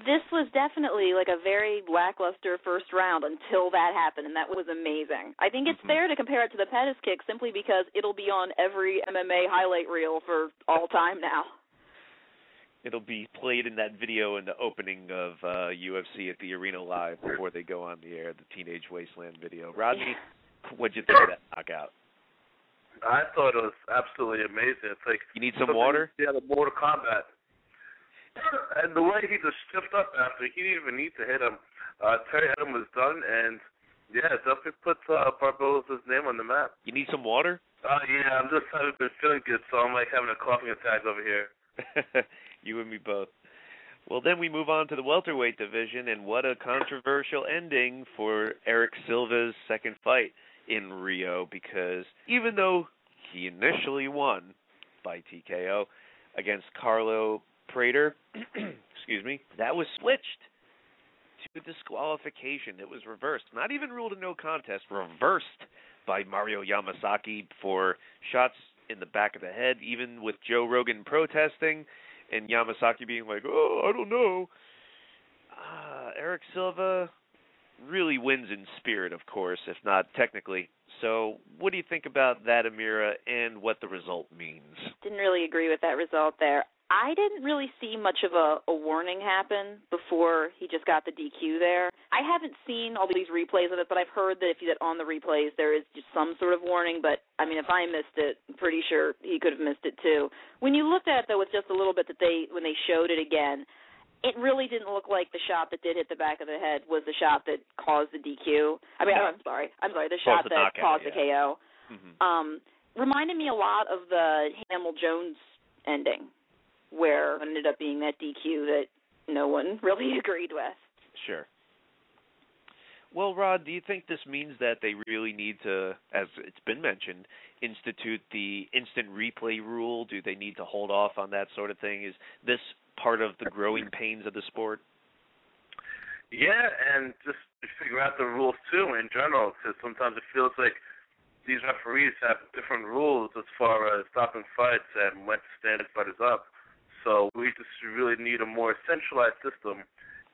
This was definitely like a very lackluster first round until that happened, and that was amazing. I think it's fair to compare it to the Pettis kick simply because it'll be on every MMA highlight reel for all time now. It'll be played in that video in the opening of UFC at the Arena Live before they go on the air, the Teenage Wasteland video. Rodney, what'd you think of that knockout? I thought it was absolutely amazing. It's like you need some water? Yeah, the Mortal Kombat. And the way he just stiffed up after, he didn't even need to hit him. Terry Edom was done, and yeah, definitely puts Barboza's name on the map. You need some water? Yeah, I haven't been feeling good, so I'm like having a coughing attack over here. You and me both. Well, then we move on to the welterweight division, and what a controversial ending for Eric Silva's second fight in Rio, because even though he initially won by TKO against Carlo Prater, excuse me, that was switched to disqualification. It was reversed. Not even ruled a no contest, reversed by Mario Yamasaki for shots in the back of the head, even with Joe Rogan protesting and Yamasaki being like, oh, I don't know. Eric Silva really wins in spirit, of course, if not technically. So what do you think about that, Amira, and what the result means? Didn't really agree with that result there. I didn't really see much of a warning happen before he just got the DQ there. I haven't seen all these replays of it, but I've heard that if you get on the replays, there is just some sort of warning. But, I mean, if I missed it, I'm pretty sure he could have missed it too. When you looked at it, though, with just a little bit that when they showed it again, it really didn't look like the shot that did hit the back of the head was the shot that caused the DQ. I mean, I'm sorry, the shot that caused the KO. Mm-hmm. Reminded me a lot of the Hamill Jones ending, where it ended up being that DQ that no one really agreed with. Sure. Well, Rod, do you think this means that they really need to, as it's been mentioned, institute the instant replay rule? Do they need to hold off on that sort of thing? Is this part of the growing pains of the sport? Yeah, and just to figure out the rules, too, in general, because sometimes it feels like these referees have different rules as far as stopping fights and when to stand fighters up. So we just really need a more centralized system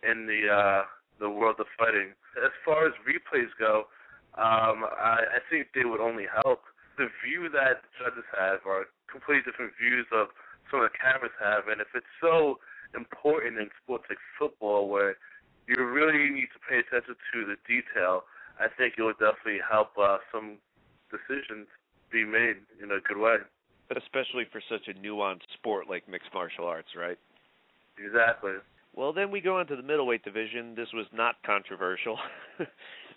in the world of fighting. As far as replays go, I think they would only help. The view that judges have are completely different views of some of the cameras have, and if it's so important in sports like football where you really need to pay attention to the detail, I think it would definitely help some decisions be made in a good way. But especially for such a nuanced sport like mixed martial arts, right? Exactly. Well, then we go on to the middleweight division. This was not controversial.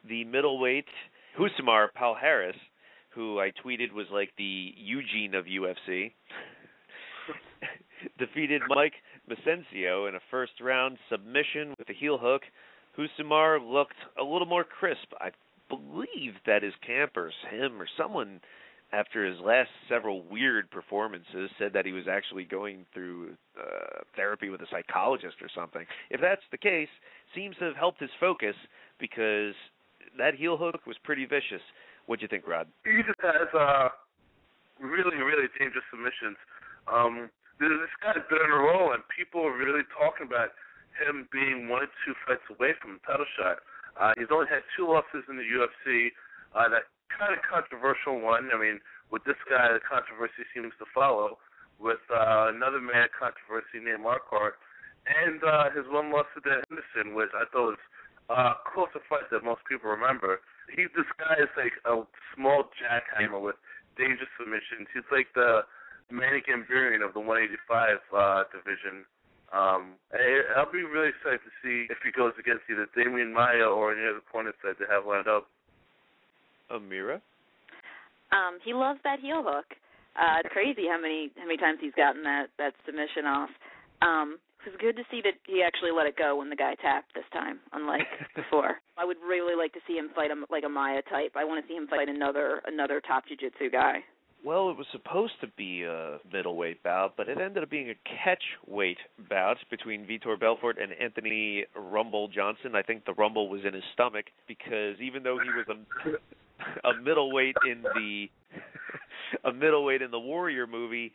The middleweight, Husamar Palhares, who I tweeted was like the Eugene of UFC, defeaed Mike Masencio in a first-round submission with a heel hook. Husamar looked a little more crisp. I believe that his campers, him or someone, after his last several weird performances, said that he was actually going through therapy with a psychologist or something. If that's the case, seems to have helped his focus because that heel hook was pretty vicious. What'd you think, Rod? He just has really, really dangerous submissions. This guy's been in a roll, and people are really talking about him being 1 or 2 fights away from a title shot. He's only had 2 losses in the UFC. That kind of controversial one. I mean, with this guy, the controversy seems to follow. With another man, controversy named Marquardt, and his one loss to Dan Henderson, which I thought was a closer fight than most people remember. This guy is like a small jackhammer with dangerous submissions. He's like the Manny Gambarian of the 185 division. I'll be really excited to see if he goes against either Damian Maia or any other opponents that they have lined up. Amira? He loves that heel hook. It's crazy how many times he's gotten that submission off. It was good to see that he actually let it go when the guy tapped this time, unlike before. I would really like to see him fight like a Maia type. I want to see him fight another top jiu-jitsu guy. Well, it was supposed to be a middleweight bout, but it ended up being a catchweight bout between Vitor Belfort and Anthony Rumble Johnson. I think the rumble was in his stomach because even though he was a middleweight in the Warrior movie,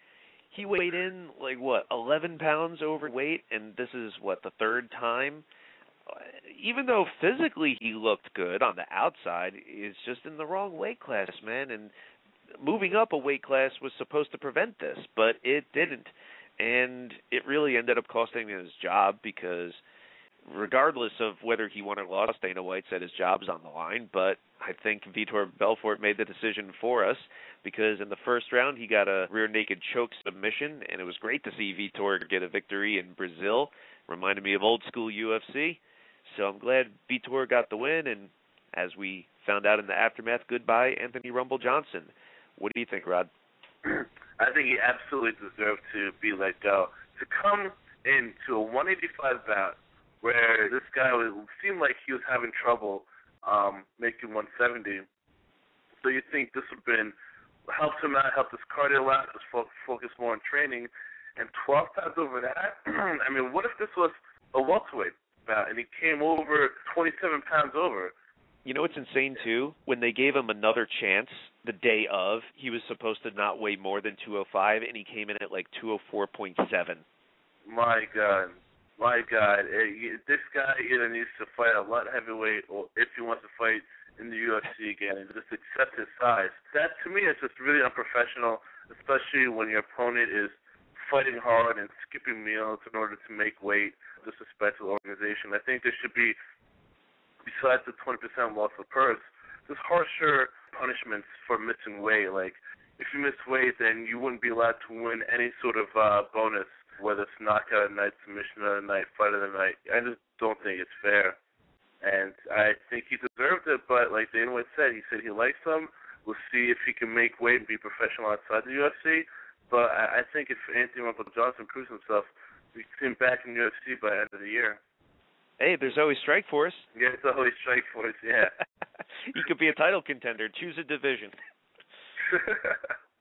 he weighed in 11 pounds overweight, and this is the 3rd time. Even though physically he looked good on the outside, it's just in the wrong weight class, man. And moving up a weight class was supposed to prevent this, but it didn't. And it really ended up costing him his job because regardless of whether he won or lost, Dana White said his job's on the line. But I think Vitor Belfort made the decision for us because in the first round he got a rear naked choke submission, and it was great to see Vitor get a victory in Brazil. Reminded me of old school UFC. So I'm glad Vitor got the win, and as we found out in the aftermath, goodbye Anthony Rumble Johnson. What do you think, Rod? I think he absolutely deserved to be let go. To come into a 185 bout where this guy seemed like he was having trouble making 170. So you think this would have helped him out, helped his cardio out, just focus more on training, and 12 pounds over that? I mean, what if this was a welterweight bout and he came over 27 pounds over? You know what's insane, too? When they gave him another chance the day of, he was supposed to not weigh more than 205, and he came in at 204.7. My God. This guy either needs to fight a lot heavyweight or if he wants to fight in the UFC again and just accept his size. That, to me, is just really unprofessional, especially when your opponent is fighting hard and skipping meals in order to make weight, disrespect to the organization. I think there should be, besides the 20% loss of purse, just harsher punishments for missing weight. Like, if you miss weight, then you wouldn't be allowed to win any sort of bonus, whether it's knockout of the night, submission of the night, fight of the night. I just don't think it's fair. And I think he deserved it, but like Dana White said, he likes him. We'll see if he can make weight and be professional outside the UFC. But I think if Anthony Rumble Johnson proves himself, we can see him back in the UFC by the end of the year. Hey, there's always Strikeforce. Yeah, it's always Strikeforce, yeah. He could be a title contender. Choose a division.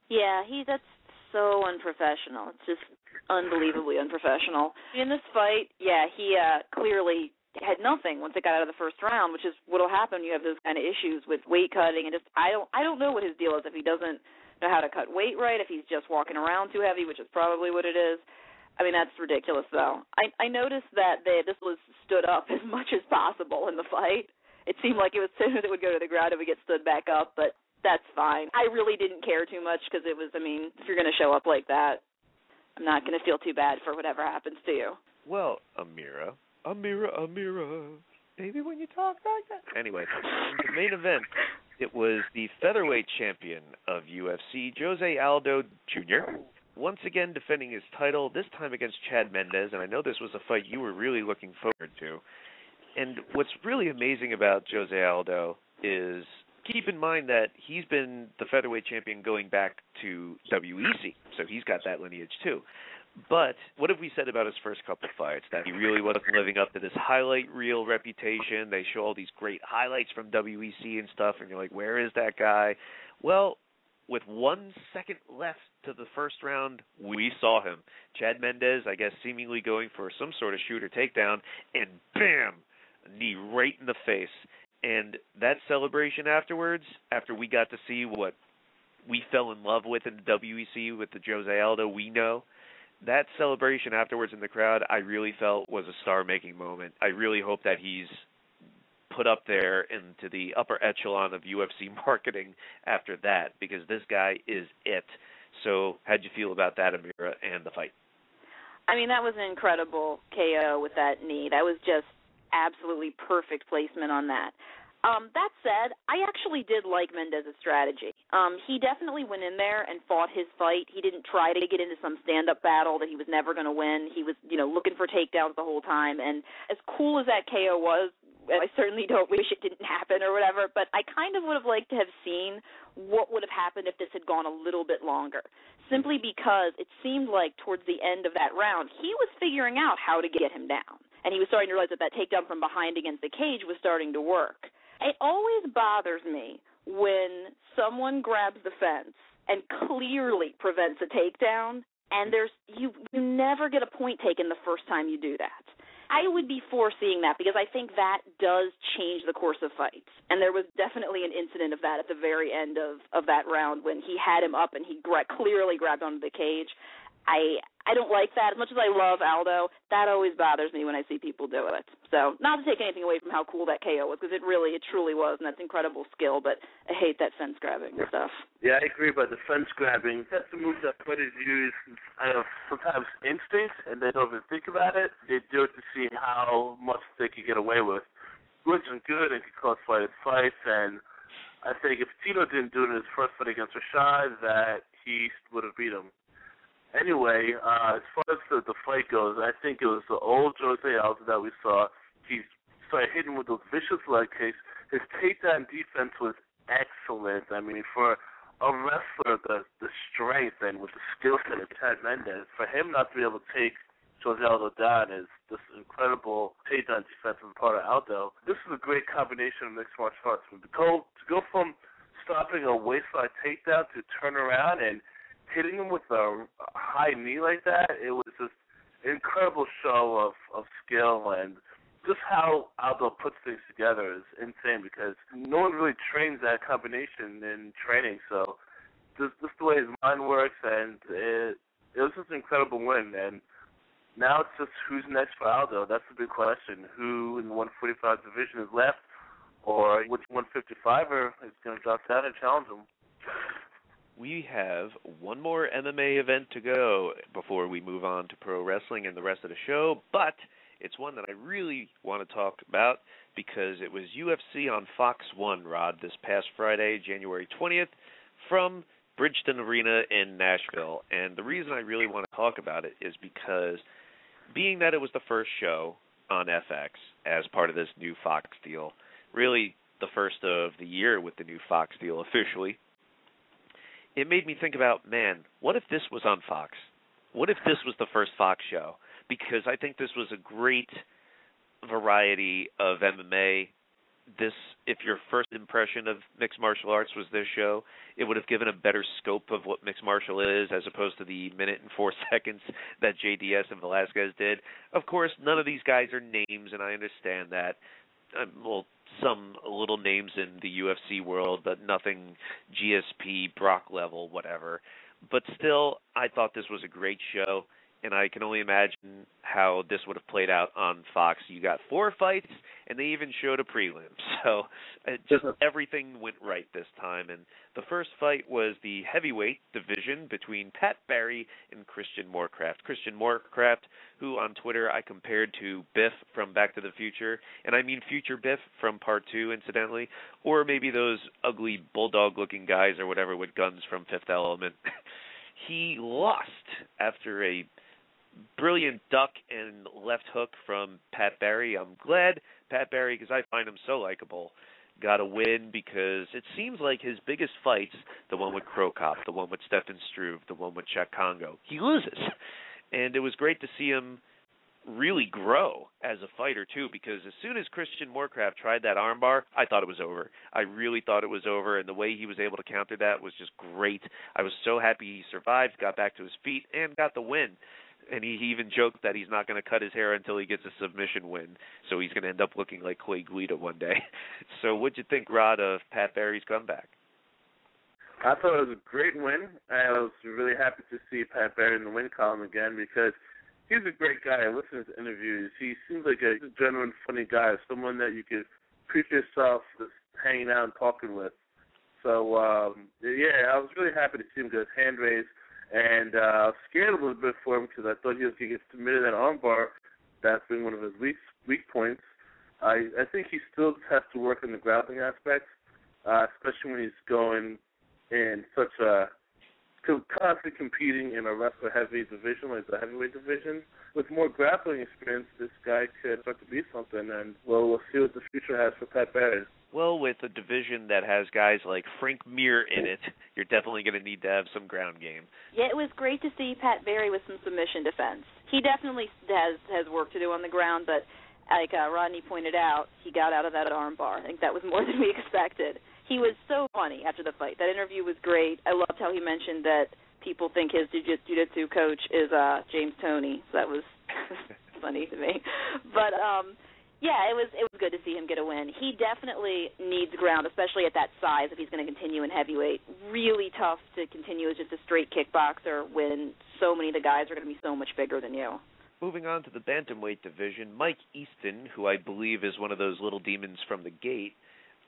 Yeah, that's so unprofessional. It's just unbelievably unprofessional. In this fight, yeah, he clearly had nothing once it got out of the first round, which is what'll happen when you have those kind of issues with weight cutting and just I don't know what his deal is, if he doesn't know how to cut weight right, if he's just walking around too heavy, which is probably what it is. I mean, that's ridiculous, though. I noticed that this was stood up as much as possible in the fight. It seemed like as soon as it would go to the ground, it would get stood back up, but that's fine. I really didn't care too much because it was, I mean, if you're going to show up like that, I'm not going to feel too bad for whatever happens to you. Well, Amira, baby, when you talk like that. Anyway, the main event, it was the featherweight champion of UFC, Jose Aldo Jr., once again defending his title, this time against Chad Mendes, and I know this was a fight you were really looking forward to. And what's really amazing about Jose Aldo is keep in mind that he's been the featherweight champion going back to WEC, so he's got that lineage too. But what have we said about his first couple fights? That he really wasn't living up to this highlight reel reputation. They show all these great highlights from WEC and stuff, and you're like, where is that guy? Well, with 1 second left to the first round, we saw him. Chad Mendes, I guess, seemingly going for some sort of shooter takedown, and bam! A knee right in the face. And that celebration afterwards, after we got to see what we fell in love with in the WEC with the Jose Aldo we know, that celebration afterwards in the crowd, I really felt was a star-making moment. I really hope that he's put up there into the upper echelon of UFC marketing after that, because this guy is it. So how'd you feel about that, Amira, and the fight? I mean, that was an incredible KO with that knee. That was just absolutely perfect placement on that. That said, I actually did like Mendez's strategy. He definitely went in there and fought his fight. He didn't try to get into some stand-up battle that he was never going to win. He was, looking for takedowns the whole time. And as cool as that KO was, I certainly don't wish it didn't happen or whatever, but I kind of would have liked to have seen what would have happened if this had gone a little bit longer, simply because it seemed like towards the end of that round, he was figuring out how to get him down. And he was starting to realize that takedown from behind against the cage was starting to work. It always bothers me when someone grabs the fence and clearly prevents a takedown, and you never get a point taken the first time you do that. I would be for seeing that, because I think that does change the course of fights. And there was definitely an incident of that at the very end of that round when he had him up and he clearly grabbed onto the cage. I don't like that. As much as I love Aldo, that always bothers me when I see people do it. So not to take anything away from how cool that KO was, because it truly was, and that's incredible skill, but I hate that fence grabbing stuff. Yeah, I agree about the fence grabbing. That's the move that fighters use out of sometimes instinct, and they don't even think about it. They do it to see how much they can get away with. Which is good and can cause fighters fights, and I think if Tito didn't do it in his first fight against Rashad, that he would have beat him. Anyway, as far as the fight goes, I think it was the old Jose Aldo that we saw. He started hitting with those vicious leg kicks. His takedown defense was excellent. I mean, for a wrestler, the strength and with the skill set of Chad Mendes, for him not to be able to take Jose Aldo down is this incredible takedown defense on the part of Aldo. This is a great combination of mixed martial arts. To go from stopping a waistline takedown to turn around and hitting him with a high knee like that, it was just an incredible show of skill, and just how Aldo puts things together is insane, because no one really trains that combination in training. So just the way his mind works, and it was just an incredible win. And now it's just who's next for Aldo. That's the big question. Who in the 145 division is left, or which 155er is going to drop down and challenge him? We have one more MMA event to go before we move on to pro wrestling and the rest of the show, but it's one that I really want to talk about because it was UFC on Fox 1, Rod, this past Friday, January 20th, from Bridgestone Arena in Nashville. And the reason I really want to talk about it is because being that it was the first show on FX as part of this new Fox deal, really the first of the year with the new Fox deal officially, it made me think about, man, what if this was on Fox? What if this was the first Fox show? Because I think this was a great variety of MMA. This, if your first impression of mixed martial arts was this show, it would have given a better scope of what mixed martial is as opposed to the minute and 4 seconds that JDS and Velasquez did. Of course, none of these guys are names, and I understand that. Well, some little names in the UFC world, but nothing GSP, Brock level, whatever. But still, I thought this was a great show, and I can only imagine how this would have played out on Fox. You got 4 fights, and they even showed a prelim. So just everything went right this time. And the first fight was the heavyweight division between Pat Barry and Christian Morecraft. Christian Morecraft, who on Twitter I compared to Biff from Back to the Future, and I mean future Biff from Part 2, incidentally, or maybe those ugly bulldog-looking guys or whatever with guns from Fifth Element. He lost after a brilliant duck and left hook from Pat Barry. I'm glad Pat Barry, because I find him so likable, got a win, because it seems like his biggest fights, the one with Crow Cop, the one with Stefan Struve, the one with Chuck Congo, he loses. And it was great to see him really grow as a fighter, too, because as soon as Christian Moorcraft tried that armbar, I thought it was over. I really thought it was over, and the way he was able to counter that was just great. I was so happy he survived, got back to his feet, and got the win. And he even joked that he's not going to cut his hair until he gets a submission win, so he's going to end up looking like Clay Guida one day. So what'd you think, Rod, of Pat Barry's comeback? I thought it was a great win. I was really happy to see Pat Barry in the win column again, because he's a great guy. I listen to his interviews. He seems like a genuine, funny guy, someone that you could picture yourself just hanging out and talking with. So, I was really happy to see him get his hand raised. And I was scared a little bit for him, because I thought he was going to get submitted that armbar. That's been one of his weak points. I think he still has to work on the grappling aspects, especially when he's going in such a constantly competing in a wrestler-heavy division like the heavyweight division. With more grappling experience, this guy could start to be something, and we'll see what the future has for Pat Barry. Well, with a division that has guys like Frank Mir in it, you're definitely going to need to have some ground game. Yeah, it was great to see Pat Barry with some submission defense. He definitely has work to do on the ground, but like Rodney pointed out, he got out of that armbar. I think that was more than we expected. He was so funny after the fight. That interview was great. I loved how he mentioned that people think his jiu-jitsu coach is James Toney. So that was funny to me. But yeah, it was good to see him get a win. He definitely needs ground, especially at that size, if he's going to continue in heavyweight. Really tough to continue as just a straight kickboxer when so many of the guys are going to be so much bigger than you. Moving on to the bantamweight division, Mike Easton, who I believe is one of those little demons from the gate,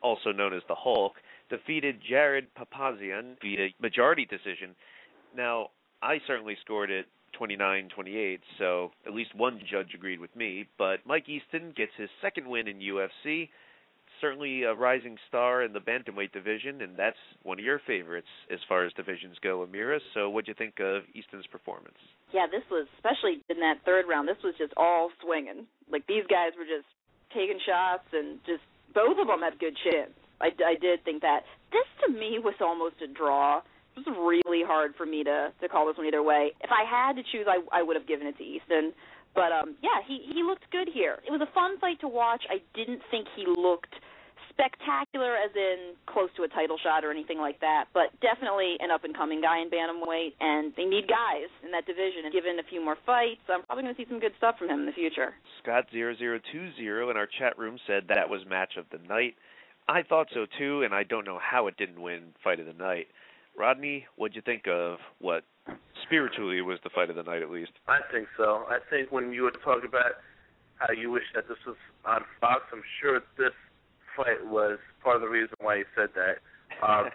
also known as the Hulk, defeated Jared Papazian via majority decision. Now, I certainly scored it 29-28, so at least one judge agreed with me, but Mike Easton gets his second win in UFC, certainly a rising star in the bantamweight division, and that's one of your favorites as far as divisions go, Amira. So what'd you think of Easton's performance? Yeah, this was, especially in that third round, this was just all swinging. Like, these guys were just taking shots, and just both of them had good chins. I did think that. This, to me, was almost a draw. It was really hard for me to call this one either way. If I had to choose, I would have given it to Easton. But, yeah, he looked good here. It was a fun fight to watch. I didn't think he looked spectacular, as in close to a title shot or anything like that, but definitely an up-and-coming guy in bantamweight, and they need guys in that division. And given a few more fights, I'm probably going to see some good stuff from him in the future. Scott0020 in our chat room said that was match of the night. I thought so, too, and I don't know how it didn't win fight of the night. Rodney, what'd you think of what spiritually was the fight of the night, at least? I think so. I think when you were talking about how you wish that this was on Fox, I'm sure this fight was part of the reason why he said that.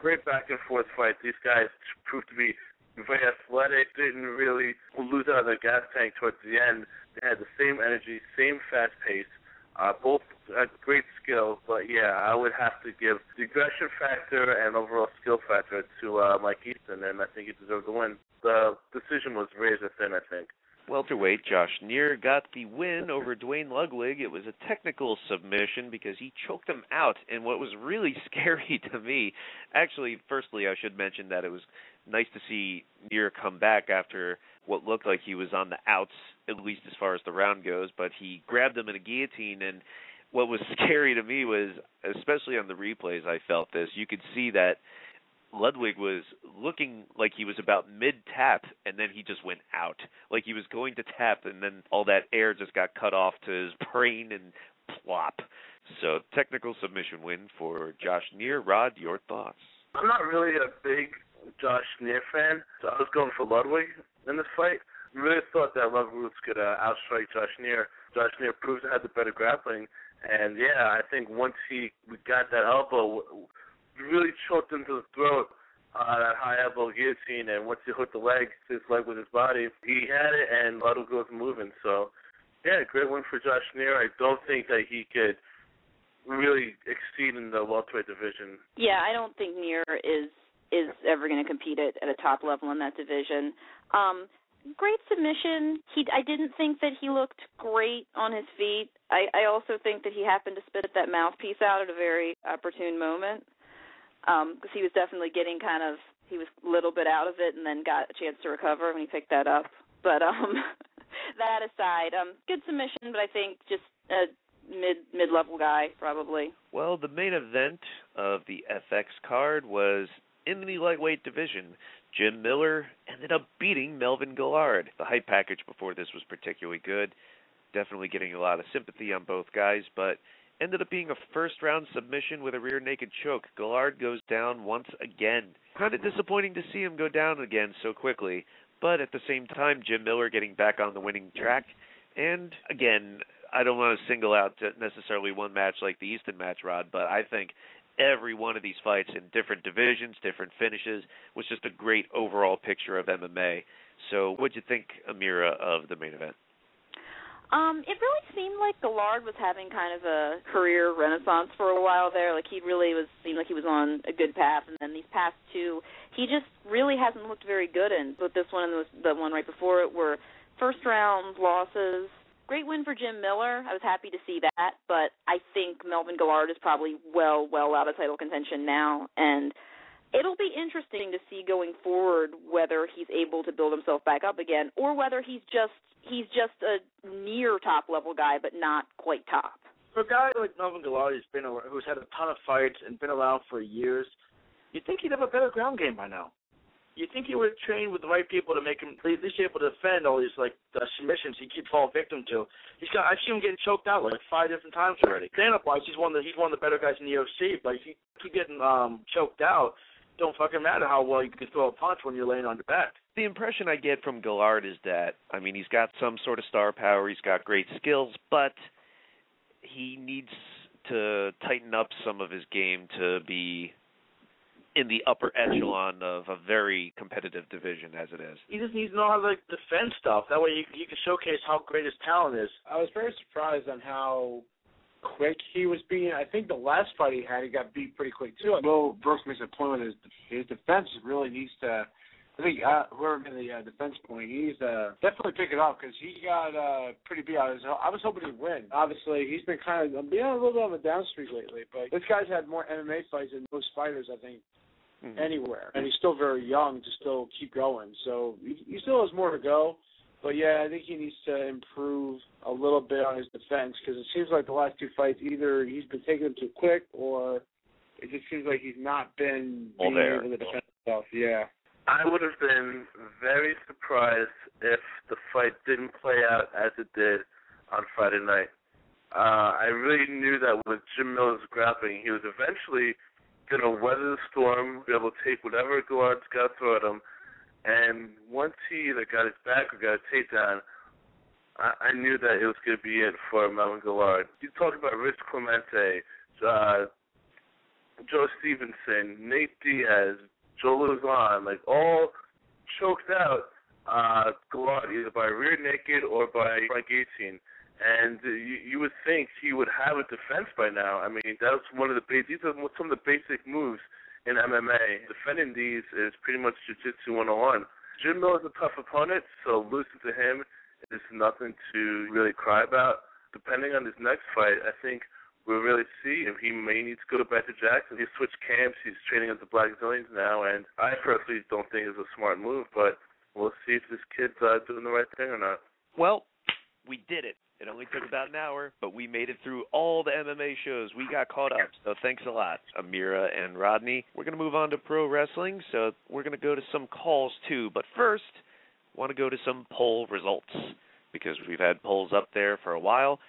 Great back and forth fight. These guys proved to be very athletic, didn't really lose out of their gas tank towards the end. They had the same energy, same fast pace, both had great skill, but yeah, I would have to give the aggression factor and overall skill factor to Mike Easton, and I think he deserved the win. The decision was razor thin, I think. Welterweight Josh Neer got the win over Dwayne Ludwig. It was a technical submission because he choked him out. And what was really scary to me, actually, firstly, I should mention that it was nice to see Neer come back after what looked like he was on the outs, at least as far as the round goes. But he grabbed him in a guillotine, and what was scary to me was, especially on the replays, I felt this. You could see that Ludwig was looking like he was about mid-tap, and then he just went out. Like he was going to tap, and then all that air just got cut off to his brain and plop. So, technical submission win for Josh Neer. Rod, your thoughts? I'm not really a big Josh Neer fan, so I was going for Ludwig in this fight. I really thought that Ludwig could outstrike Josh Neer. Josh Neer proved to have the better grappling, and yeah, I think once we got that elbow, really choked into the throat, that high elbow guillotine, and once he hooked his leg with his body, he had it, and Ludwig was moving. So, yeah, great win for Josh Neer. I don't think that he could really exceed in the welterweight division. Yeah, I don't think Neer is is ever going to compete at a top level in that division. Great submission. I didn't think that he looked great on his feet. I also think that he happened to spit that mouthpiece out at a very opportune moment, because he was definitely getting he was a little bit out of it and then got a chance to recover when he picked that up. But that aside, good submission, but I think just a mid-level guy, probably. Well, the main event of the FX card was in the lightweight division. Jim Miller ended up beating Melvin Guillard. The hype package before this was particularly good, definitely getting a lot of sympathy on both guys, but ended up being a first-round submission with a rear naked choke. Guillard goes down once again. Kind of disappointing to see him go down again so quickly, but at the same time, Jim Miller getting back on the winning track. And again, I don't want to single out necessarily one match like the Easton match, Rod, but I think every one of these fights in different divisions, different finishes, was just a great overall picture of MMA. So what'd you think, Amira, of the main event? It really seemed like Guillard was having kind of a career renaissance for a while there. Like, he really seemed like he was on a good path, and then these past two, he just really hasn't looked very good in. But this one and the one right before it were first-round losses. Great win for Jim Miller. I was happy to see that, but I think Melvin Guillard is probably well out of title contention now, and it'll be interesting to see going forward whether he's able to build himself back up again, or whether he's just a near top level guy, but not quite top. For a guy like Melvin Guillard who's had a ton of fights and been around for years, you'd think he'd have a better ground game by now. You think he would have trained with the right people to make him at least able to defend all these submissions he keeps falling victim to. I've seen him getting choked out like 5 different times already. Stand-up wise, he's one of the better guys in the UFC. But if you keep getting choked out, don't fucking matter how well you can throw a punch when you're laying on your back. The impression I get from Guillard is that, he's got some sort of star power, he's got great skills, but he needs to tighten up some of his game to be in the upper echelon of a very competitive division as it is. He just needs to know how to defend stuff. That way you can showcase how great his talent is. I was very surprised on how quick he was being. I think the last fight he had, he got beat pretty quick too. Will Brooks makes a point with his defense really needs to. I think whoever made the defense point, he needs to definitely pick it up because he got pretty beat out. I was hoping he'd win. Obviously, he's been kind of being a little bit on the down streak lately, but this guy's had more MMA fights than most fighters, I think. Anywhere, and he's still very young to still keep going, so he still has more to go, but yeah, I think he needs to improve a little bit on his defense, because it seems like the last 2 fights, either he's been taking them too quick, or it just seems like he's not been being able to defend himself. Yeah. I would have been very surprised if the fight didn't play out as it did on Friday night. I really knew that with Jim Miller's grappling, he was eventually going to weather the storm, be able to take whatever Guillard's got to throw at him, and once he either got his back or got a takedown, I knew that it was going to be it for Melvin Guillard. You talk about Rich Clemente, Joe Stevenson, Nate Diaz, Joe Luzon, all choked out Guillard either by rear naked or by front guillotine. And you would think he would have a defense by now. That was one of these are some of the basic moves in MMA. Defending these is pretty much jiu-jitsu 101. Jim Miller's a tough opponent, so losing to him is nothing to really cry about. Depending on his next fight, I think we'll really see if he may need to go back to Jackson. He's switched camps. He's training at the Black Zillions now, and I personally don't think it's a smart move, but we'll see if this kid's doing the right thing or not. Well, we did it. It only took about an hour, but we made it through all the MMA shows. We got caught up, so thanks a lot, Amira and Rodney. We're going to move on to pro wrestling, so we're going to go to some calls too. But first, I want to go to some poll results, because we've had polls up there for a while,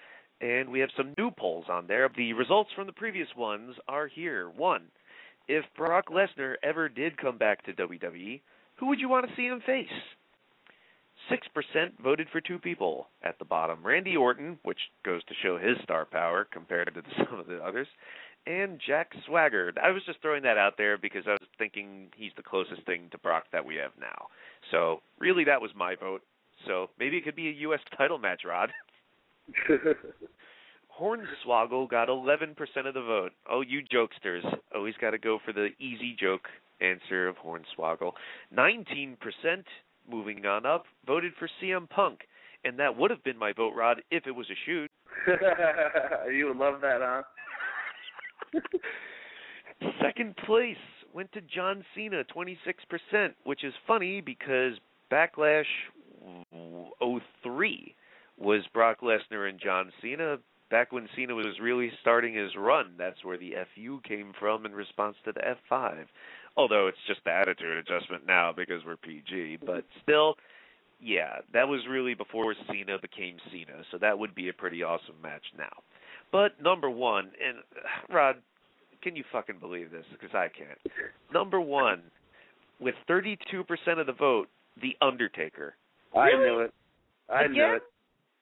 and we have some new polls on there. The results from the previous ones are here. 1, if Brock Lesnar ever did come back to WWE, who would you want to see him face? 6% voted for 2 people at the bottom. Randy Orton, which goes to show his star power compared to some of the others, and Jack Swagger. I was just throwing that out there because I was thinking he's the closest thing to Brock that we have now. So really that was my vote. So maybe it could be a U.S. title match, Rod. Hornswoggle got 11% of the vote. Oh, you jokesters. Always got to go for the easy joke. answer of Hornswoggle. 19%, moving on up, voted for CM Punk. And that would have been my vote, Rod, if it was a shoot. You would love that, huh? Second place went to John Cena, 26%, which is funny because Backlash 03 was Brock Lesnar and John Cena. Back when Cena was really starting his run, that's where the FU came from in response to the F5. Although it's just the attitude adjustment now because we're PG. But still, yeah, that was really before Cena became Cena. So that would be a pretty awesome match now. But number one, and Rod, can you fucking believe this? Because I can't. Number one, with 32% of the vote, The Undertaker. I knew it. I Again? knew it.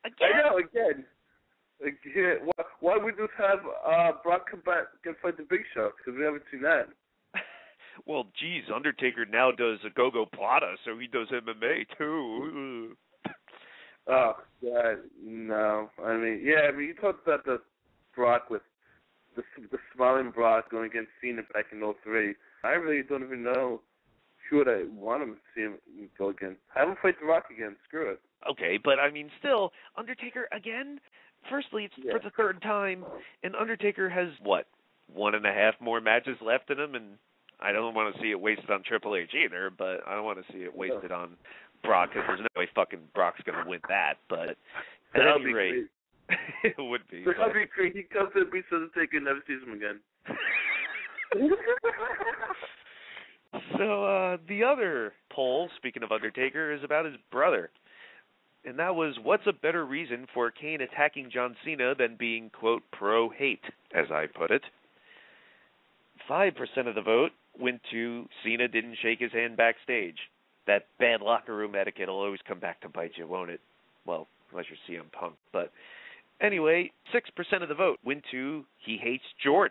Again? I know, again. Why would we just have Brock come back and fight the Big Show? Because we haven't seen that. Well, geez, Undertaker now does a Go-Go Plata, so he does MMA too. Oh, God, no. I mean, you talked about the Brock with the smiling Brock going against Cena back in 03. I really don't even know who would I want him to see him go again. Have him fight The Rock again. Screw it. Okay, but I mean, still, Undertaker again? Firstly, it's for the third time, and Undertaker has, 1.5 more matches left in him, and I don't want to see it wasted on Triple H either, but I don't want to see it wasted on Brock, because there's no way fucking Brock's going to win that, but at any rate, it would be. That would be great. He comes to beat Undertaker and never sees him again. So, the other poll, speaking of Undertaker, is about his brother. And that was, what's a better reason for Kane attacking John Cena than being, quote, pro-hate, as I put it. 5% of the vote went to Cena didn't shake his hand backstage. That bad locker room etiquette will always come back to bite you, won't it? Well, unless you're CM Punk. But anyway, 6% of the vote went to he hates jorts.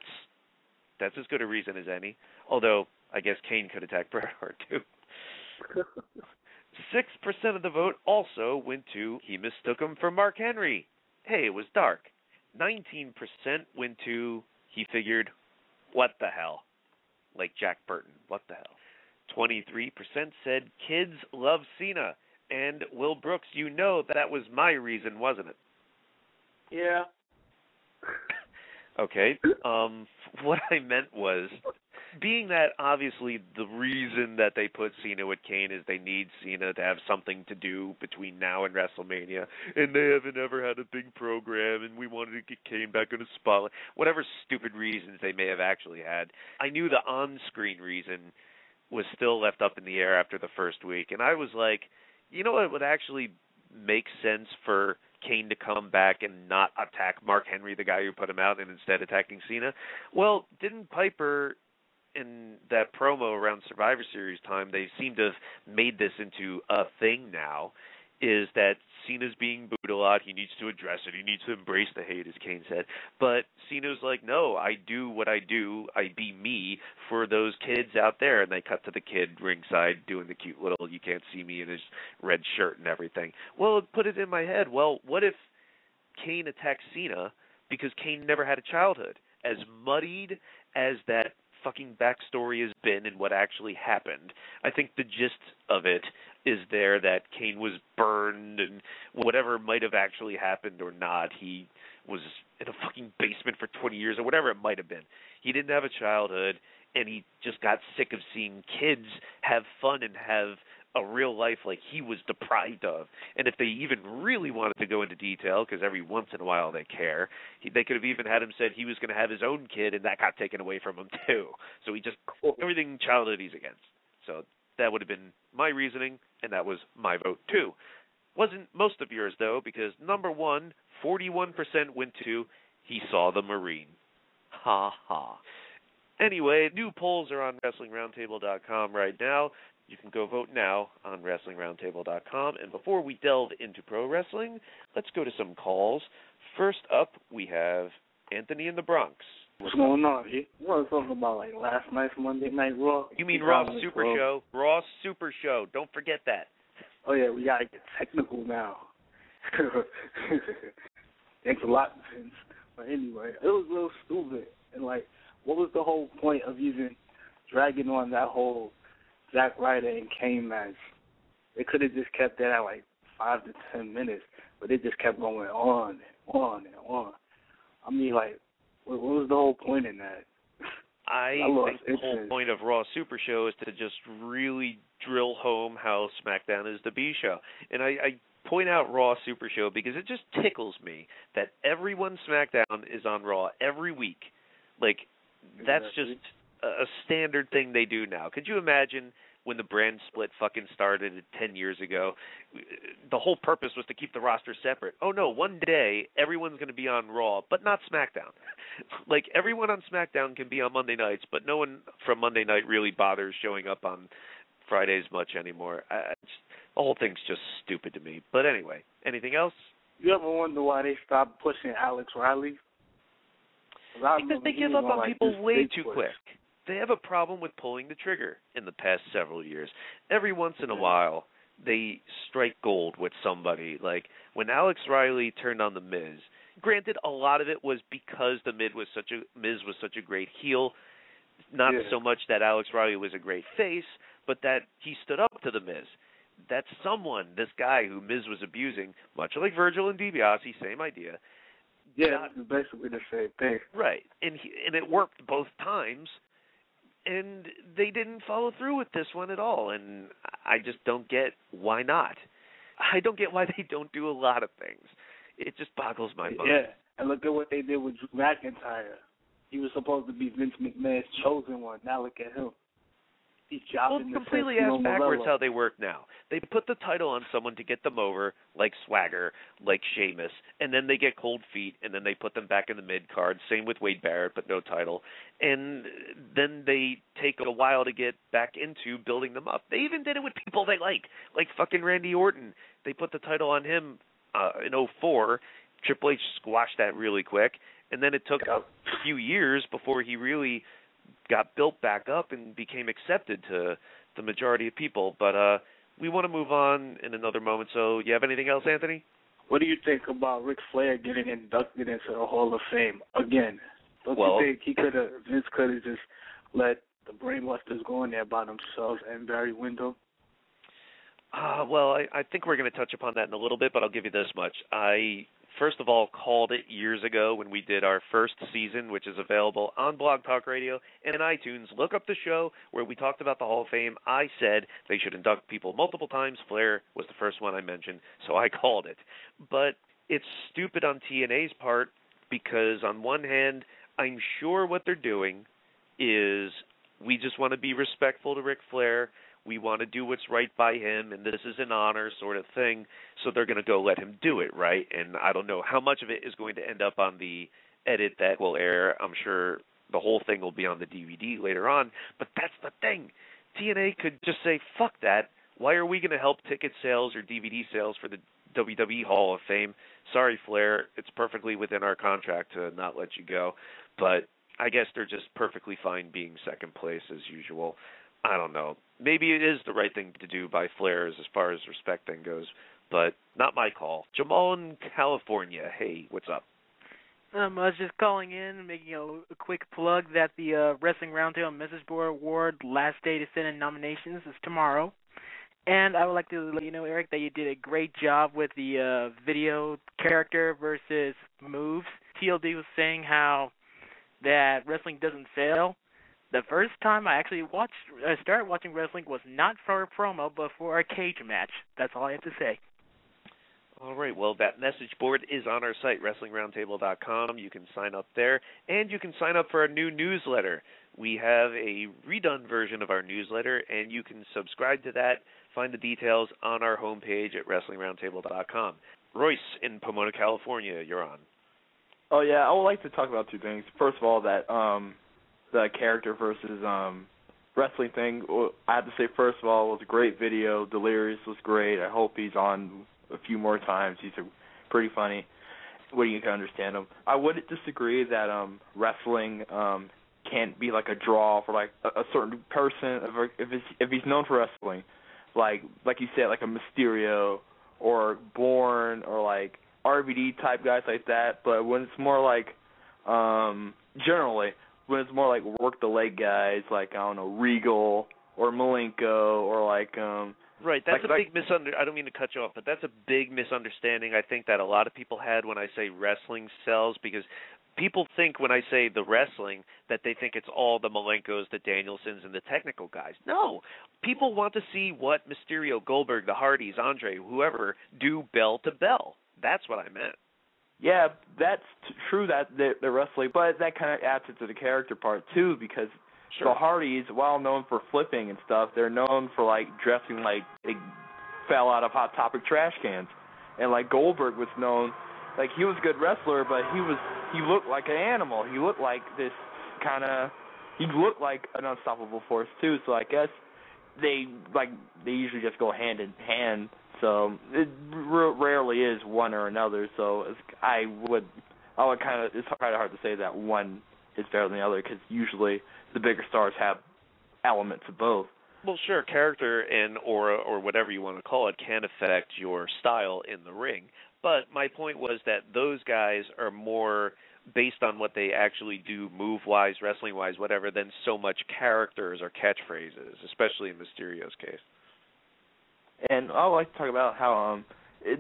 That's as good a reason as any. Although, I guess Kane could attack Bret Hart, too. 6% of the vote also went to he mistook him for Mark Henry. Hey, it was dark. 19% went to he figured, what the hell? Like Jack Burton, what the hell? 23% said kids love Cena. And Will Brooks, you know that was my reason, wasn't it? Yeah. Okay. What I meant was, being that obviously the reason that they put Cena with Kane is they need Cena to have something to do between now and WrestleMania, and they haven't ever had a big program, and we wanted to get Kane back in the spotlight. Whatever stupid reasons they may have actually had, I knew the on-screen reason was still left up in the air after the first week, and I was like, you know what would actually make sense for Kane to come back and not attack Mark Henry, the guy who put him out, and instead attacking Cena? Well, didn't Piper, in that promo around Survivor Series time, they seem to have made this into a thing now, is that Cena's being booed a lot. He needs to address it. He needs to embrace the hate, as Kane said. But Cena's like, no, I do what I do. I be me for those kids out there. And they cut to the kid ringside doing the cute little you can't see me in his red shirt and everything. Well, it put it in my head, well, what if Kane attacks Cena because Kane never had a childhood? As muddied as that fucking backstory has been and what actually happened, I think the gist of it is there that Kane was burned and whatever might have actually happened or not, he was in a fucking basement for 20 years or whatever it might have been. He didn't have a childhood and he just got sick of seeing kids have fun and have a real life like he was deprived of. And if they even really wanted to go into detail, because every once in a while they care, they could have even had him said he was going to have his own kid, and that got taken away from him too. So he just, everything childhood he's against. So that would have been my reasoning, and that was my vote too. Wasn't most of yours though, because number one, 41% went to he saw the Marine. Ha ha. Anyway, new polls are on WrestlingRoundtable.com right now. You can go vote now on WrestlingRoundtable.com. And before we delve into pro wrestling, let's go to some calls. First up, we have Anthony in the Bronx. What's going on here? I want to talk about like last night's Monday Night Raw. You mean Raw Super Show? Raw Super Show. Don't forget that. Oh yeah, we gotta get technical now. Thanks a lot, Vince. But anyway, it was a little stupid. And like, what was the whole point of even dragging on that whole Zack Ryder and Kane match. They could have just kept that at like 5 to 10 minutes, but it just kept going on and on and on. I mean, like, what was the whole point in that? I think the whole point of Raw Super Show is to just really drill home how SmackDown is the B show. And I point out Raw Super Show because it just tickles me that everyone SmackDown is on Raw every week. Like, that's just a standard thing they do now. Could you imagine when the brand split fucking started 10 years ago? The whole purpose was to keep the roster separate. Oh, no, one day everyone's going to be on Raw, but not SmackDown. Like, everyone on SmackDown can be on Monday nights, but no one from Monday night really bothers showing up on Fridays much anymore. The whole thing's just stupid to me. But anyway, anything else? You ever wonder why they stopped pushing Alex Riley? Because they give up on people way too quick. They have a problem with pulling the trigger in the past several years. Every once in a while, they strike gold with somebody. Like when Alex Riley turned on The Miz, granted, a lot of it was because the Miz was such a great heel, not so much that Alex Riley was a great face, but that he stood up to The Miz. That's this guy who Miz was abusing, much like Virgil and DiBiase, same idea. Yeah, it's basically the same thing. Right, and it worked both times, and they didn't follow through with this one at all, and I just don't get why not. I don't get why they don't do a lot of things. It just boggles my mind. Yeah, and look at what they did with Drew McIntyre. He was supposed to be Vince McMahon's chosen one. Now look at him. He's jobbing completely ass backwards how they work now. They put the title on someone to get them over, like Swagger, like Sheamus, and then they get cold feet, and then they put them back in the mid-card. Same with Wade Barrett, but no title. And then they take a while to get back into building them up. They even did it with people they like fucking Randy Orton. They put the title on him in 2004. Triple H squashed that really quick, and then it took a few years before he really got built back up and became accepted to the majority of people. But we want to move on in another moment. So you have anything else, Anthony? What do you think about Ric Flair getting inducted into the Hall of Fame again? Don't you think Vince could have just let the brainbusters go in there by themselves and Barry Windham? Well, I think we're going to touch upon that in a little bit, but I'll give you this much. I first of all called it years ago when we did our first season, which is available on Blog Talk Radio and in iTunes. Look up the show where we talked about the Hall of Fame. I said they should induct people multiple times. Flair was the first one I mentioned, so I called it. But it's stupid on TNA's part because on one hand, I'm sure what they're doing is we just want to be respectful to Ric Flair. We want to do what's right by him, and this is an honor sort of thing, so they're going to go let him do it, right? And I don't know how much of it is going to end up on the edit that will air. I'm sure the whole thing will be on the DVD later on, but that's the thing. TNA could just say, fuck that. Why are we going to help ticket sales or DVD sales for the WWE Hall of Fame? Sorry, Flair, it's perfectly within our contract to not let you go, but I guess they're just perfectly fine being second place as usual. I don't know. Maybe it is the right thing to do by Flair as far as respect thing goes, but not my call. Jamal in California. Hey, what's up? I was just calling in, making a quick plug that the Wrestling Roundtable Message Board Award last day to send in nominations is tomorrow. And I would like to let you know, Eric, that you did a great job with the video character versus moves. TLD was saying how that wrestling doesn't sell. The first time I actually started watching wrestling was not for a promo, but for a cage match. That's all I have to say. All right, well, that message board is on our site, WrestlingRoundtable.com. You can sign up there, and you can sign up for our new newsletter. We have a redone version of our newsletter, and you can subscribe to that. Find the details on our homepage at WrestlingRoundtable.com. Royce in Pomona, California, you're on. Oh, yeah, I would like to talk about two things. First of all, that the character versus wrestling thing. I have to say, first of all, it was a great video. Delirious was great. I hope he's on a few more times. He's pretty funny. What do you can understand him? I wouldn't disagree that wrestling can't be like a draw for like a certain person if he's known for wrestling, like you said, like a Mysterio or Bourne or like RVD type guys like that. But when it's more like generally when it's more like work the leg guys, like, I don't know, Regal or Malenko or like Right, that's a big I don't mean to cut you off, but that's a big misunderstanding I think that a lot of people had when I say wrestling sells, because people think when I say the wrestling that they think it's all the Malenkos, the Danielsons, and the technical guys. No, people want to see what Mysterio, Goldberg, the Hardys, Andre, whoever do bell to bell. That's what I meant. Yeah, that's true that they're wrestling, but that kind of adds it to the character part too, because the Hardys, while known for flipping and stuff, they're known for like dressing like they fell out of Hot Topic trash cans, and like Goldberg was known, like he was a good wrestler, but he looked like an animal. He looked like this he looked like an unstoppable force too. So I guess they usually just go hand in hand. So it rarely is one or another. So it's kind of hard to say that one is better than the other, because usually the bigger stars have elements of both. Well, sure, character and aura or whatever you want to call it can affect your style in the ring. But my point was that those guys are more based on what they actually do move-wise, wrestling-wise, whatever, than so much characters or catchphrases, especially in Mysterio's case. And I would like to talk about how,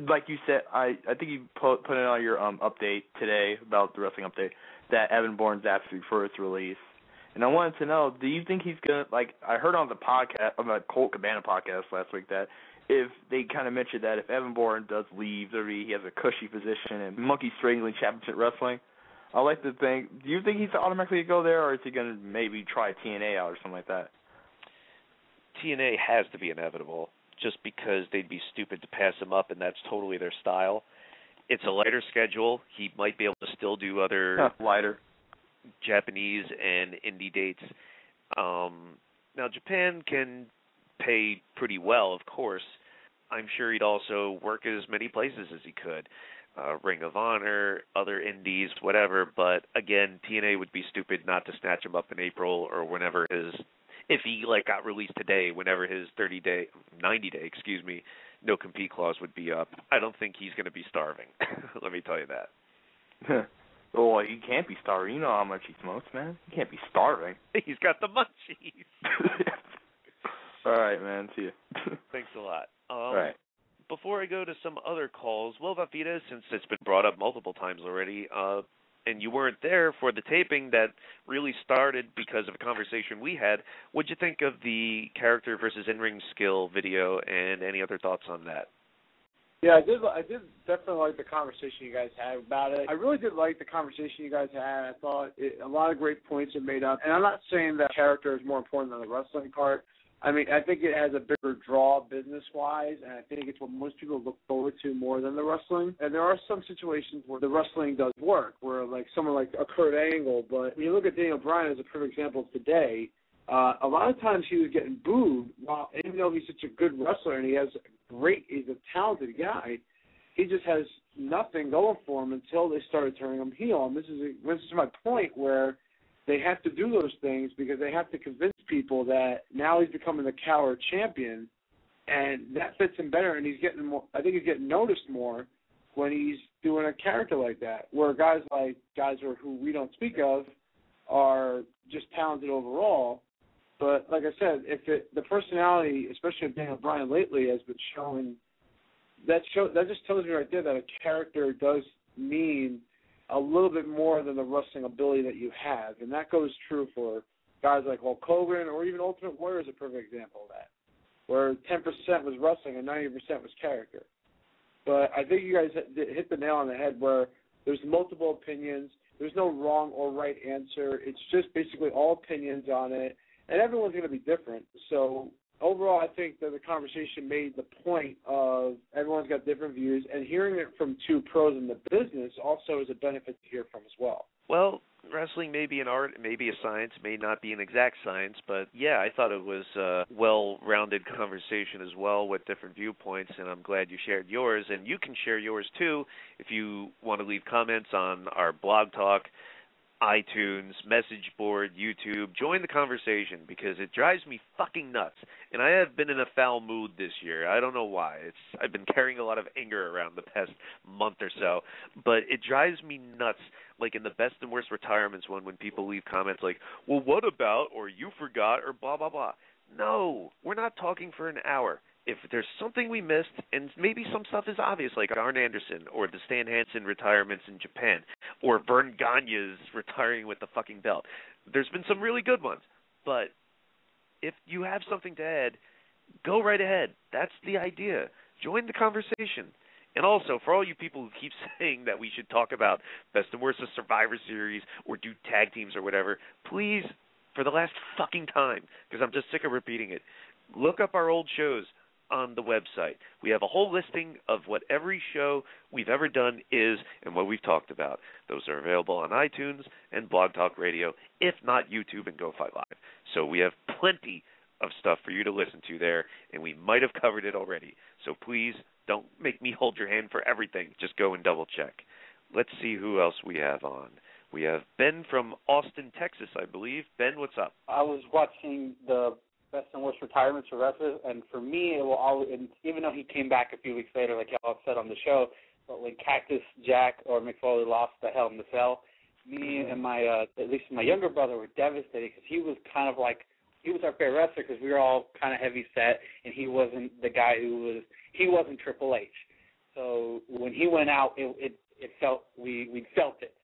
like you said, I think you put it on your update today about the wrestling update, that Evan Bourne's asking for its release. And I wanted to know, do you think he's going to, like, I heard on the podcast, on the Colt Cabana podcast last week, that if they kind of mentioned that if Evan Bourne does leave, he has a cushy position in Monkey Strangling Championship Wrestling. I'd like to think, do you think he's automatically going to go there, or is he going to maybe try TNA out or something like that? TNA has to be inevitable, just because they'd be stupid to pass him up, and that's totally their style. It's a lighter schedule. He might be able to still do other lighter Japanese and indie dates. Now, Japan can pay pretty well, of course. I'm sure he'd also work as many places as he could. Ring of Honor, other indies, whatever. But, again, TNA would be stupid not to snatch him up in April or whenever if he got released today, whenever his 90-day, no compete clause would be up. I don't think he's going to be starving. Let me tell you that. Well, he can't be starving. You know how much he smokes, man. He can't be starving. He's got the munchies. All right, man. See you. Thanks a lot. All right. Before I go to some other calls, Will Vafita, since it's been brought up multiple times already, and you weren't there for the taping that really started because of a conversation we had, what'd you think of the character versus in-ring skill video, and any other thoughts on that? Yeah, I did definitely like the conversation you guys had about it. I really did like the conversation you guys had. I thought a lot of great points are made up. And I'm not saying that character is more important than the wrestling part. I mean, I think it has a bigger draw business-wise, and I think it's what most people look forward to more than the wrestling. And there are some situations where the wrestling does work, where like someone like a Kurt Angle. But when you look at Daniel Bryan as a perfect example of today, a lot of times he was getting booed, even though he's such a good wrestler and he's a talented guy, he just has nothing going for him until they started turning him heel. And this is my point, where they have to do those things because they have to convince people that now he's becoming the coward champion, and that fits him better. And he's getting more. I think he's getting noticed more when he's doing a character like that, where guys who we don't speak of are just talented overall. But like I said, the personality, especially of Daniel Bryan lately, has been showing. That just tells me right there that a character does mean a little bit more than the wrestling ability that you have, and that goes true for guys like Hulk Hogan, or even Ultimate Warrior is a perfect example of that, where 10% was wrestling and 90% was character. But I think you guys hit the nail on the head, where there's multiple opinions. There's no wrong or right answer. It's just basically all opinions on it. And everyone's going to be different. So overall, I think that the conversation made the point of everyone's got different views, and hearing it from two pros in the business also is a benefit to hear from as well. Well, wrestling may be an art, may be a science, may not be an exact science, but yeah, I thought it was a well-rounded conversation as well with different viewpoints, and I'm glad you shared yours. And you can share yours too if you want to leave comments on our blog talk. iTunes, message board, YouTube. Join the conversation because it drives me fucking nuts. And I have been in a foul mood this year. I don't know why. I've been carrying a lot of anger around the past month or so. But it drives me nuts, like in the best and worst retirements one, when people leave comments like, well, what about, or you forgot, or blah, blah, blah. No, we're not talking for an hour. If there's something we missed, and maybe some stuff is obvious, like Arn Anderson or the Stan Hansen retirements in Japan, or Vern Gagne's retiring with the fucking belt. There's been some really good ones. But if you have something to add, go right ahead. That's the idea. Join the conversation. And also, for all you people who keep saying that we should talk about Best and Worst of Survivor Series or do tag teams or whatever, please, for the last fucking time, because I'm just sick of repeating it, look up our old shows on the website. We have a whole listing of what every show we've ever done is and what we've talked about. Those are available on iTunes and Blog Talk Radio, if not YouTube and Go5 Live. So we have plenty of stuff for you to listen to there, and we might have covered it already. So please don't make me hold your hand for everything. Just go and double check. Let's see who else we have on. We have Ben from Austin, Texas, I believe. Ben, what's up? I was watching the Best and Worst retirements for wrestlers, and for me, it will always, and even though he came back a few weeks later, like y'all said on the show, but when Cactus Jack or Mick Foley lost the Hell in the Cell, me and my, at least my younger brother, were devastated because he was kind of like, he was our favorite wrestler because we were all kind of heavy set, and he wasn't the guy he wasn't Triple H. So when he went out, it felt, we felt it.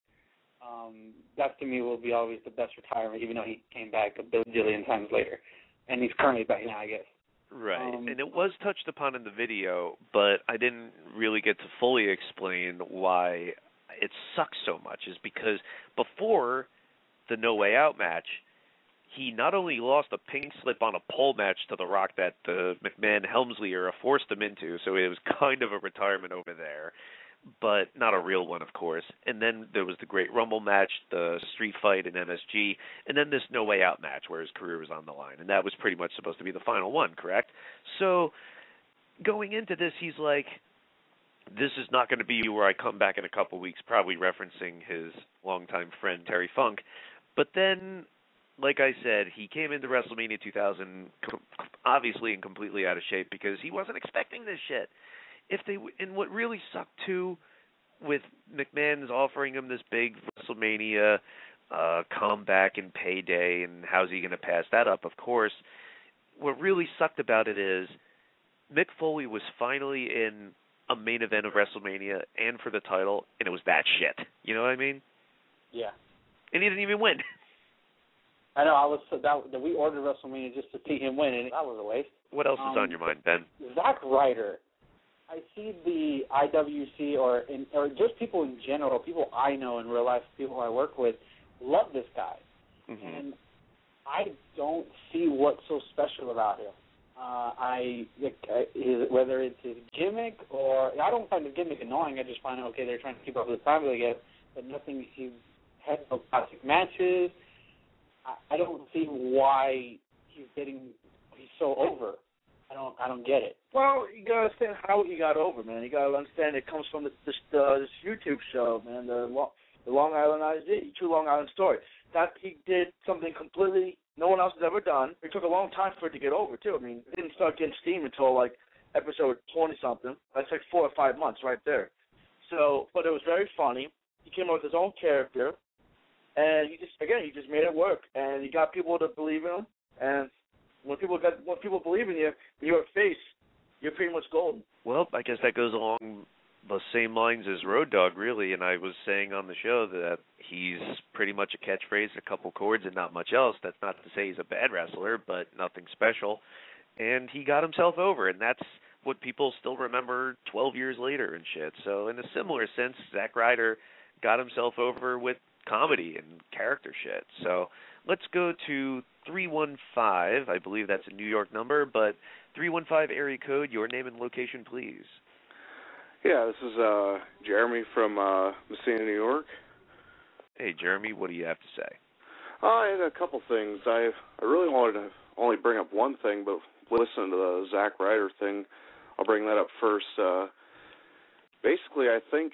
That to me will be always the best retirement, even though he came back a bajillion times later. And he's currently back now, I guess. Right. And it was touched upon in the video, but I didn't really get to fully explain why it sucks so much, is because before the No Way Out match, he not only lost a pink slip on a pole match to The Rock that the McMahon-Helmsley era forced him into, so it was kind of a retirement over there, but not a real one, of course. And then there was the Great Rumble match, the street fight in MSG, and then this No Way Out match where his career was on the line. And that was pretty much supposed to be the final one, correct? So going into this, he's like, this is not going to be where I come back in a couple weeks, probably referencing his longtime friend Terry Funk. But then, like I said, he came into WrestleMania 2000 obviously and completely out of shape because he wasn't expecting this shit. And what really sucked too, with McMahon's offering him this big WrestleMania comeback and payday, and how's he going to pass that up? Of course, what really sucked about it is Mick Foley was finally in a main event of WrestleMania and for the title, and it was that shit. You know what I mean? Yeah. And he didn't even win. I know. We ordered WrestleMania just to see him win, and that was a waste. What else is on your mind, Ben? Zack Ryder. I see the IWC or just people in general, people I know in real life, people I work with, love this guy. Mm-hmm. And I don't see what's so special about him. Whether it's his gimmick or I don't find the gimmick annoying. I just find okay, they're trying to keep up with the time they get, but nothing. He's had no classic matches. I don't see why he's so over. I don't get it. Well, you gotta understand how he got over, man. You gotta understand it comes from this YouTube show, man, the Long Island ID, True Long Island Story. That he did something completely no one else has ever done. It took a long time for it to get over too. I mean, it didn't start getting steam until like episode 20-something. That's like 4 or 5 months right there. So, but it was very funny. He came up with his own character, and he just made it work, and he got people to believe in him, and when people believe in you, your face, you're pretty much golden. Well, I guess that goes along the same lines as Road Dogg, really. And I was saying on the show that he's pretty much a catchphrase, a couple chords, and not much else. That's not to say he's a bad wrestler, but nothing special. And he got himself over, and that's what people still remember 12 years later and shit. So in a similar sense, Zack Ryder got himself over with comedy and character shit. So let's go to 315. I believe that's a New York number, but 315 area code, your name and location, please. Yeah, this is Jeremy from Messina, New York. Hey, Jeremy, what do you have to say? I had a couple things. I really wanted to only bring up one thing, but listening to the Zack Ryder thing, I'll bring that up first. Basically, I think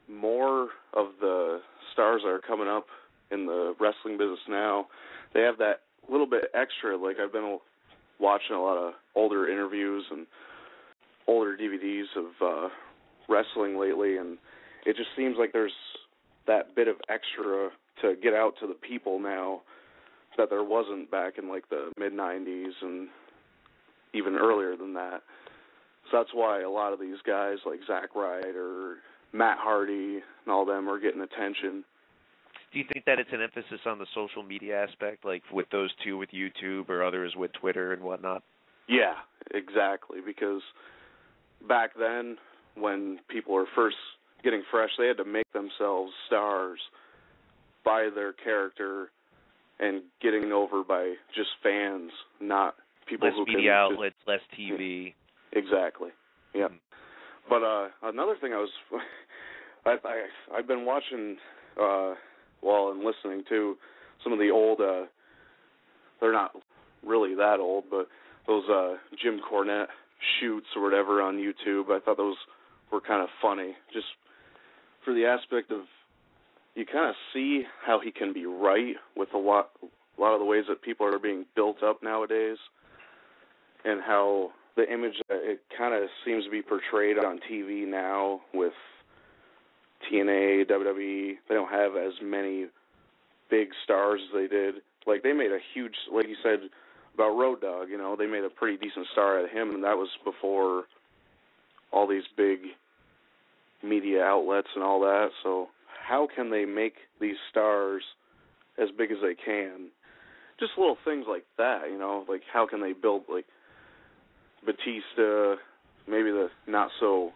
more of the stars that are coming up in the wrestling business now, they have that little bit extra. Like, I've been watching a lot of older interviews and older DVDs of wrestling lately, and it just seems like there's that bit of extra to get out to the people now that there wasn't back in like the mid-90s and even earlier than that. So that's why a lot of these guys like Zack Ryder, Matt Hardy, and all them are getting attention. Do you think that it's an emphasis on the social media aspect, like with those two with YouTube or others with Twitter and whatnot? Yeah, exactly, because back then when people were first getting fresh, they had to make themselves stars by their character and getting over by just fans, not people less who can... Less media outlets, less TV. Exactly, yeah. But another thing I've been watching... and listening to some of the old, they're not really that old, but those Jim Cornette shoots or whatever on YouTube. I thought those were kind of funny, just for the aspect of you kind of see how he can be right with a lot of the ways that people are being built up nowadays, and how the image that it kind of seems to be portrayed on TV now with TNA, WWE, they don't have as many big stars as they did. Like, they made a huge, like you said about Road Dogg, you know, they made a pretty decent star out of him, and that was before all these big media outlets and all that. So how can they make these stars as big as they can? Just little things like that, you know, like how can they build, like, Batista, maybe the not so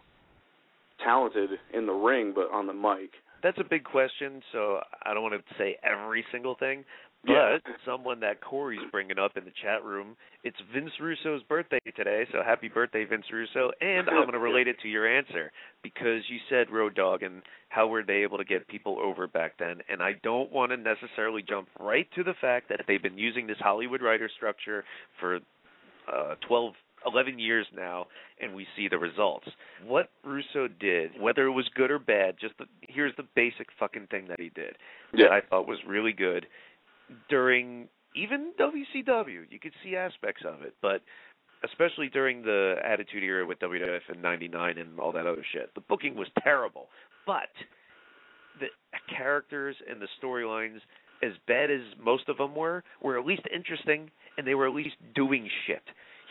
talented in the ring, but on the mic? That's a big question, so I don't want to say every single thing, but someone that Corey's bringing up in the chat room, it's Vince Russo's birthday today, so happy birthday, Vince Russo, and I'm going to relate it to your answer, because you said Road Dogg and how were they able to get people over back then, and I don't want to necessarily jump right to the fact that they've been using this Hollywood writer structure for 11 years now, and we see the results. What Russo did, whether it was good or bad, here's the basic fucking thing that he did that I thought was really good. During even WCW, you could see aspects of it, but especially during the Attitude Era with WWF in 99 and all that other shit, the booking was terrible. But the characters and the storylines, as bad as most of them were at least interesting, and they were at least doing shit.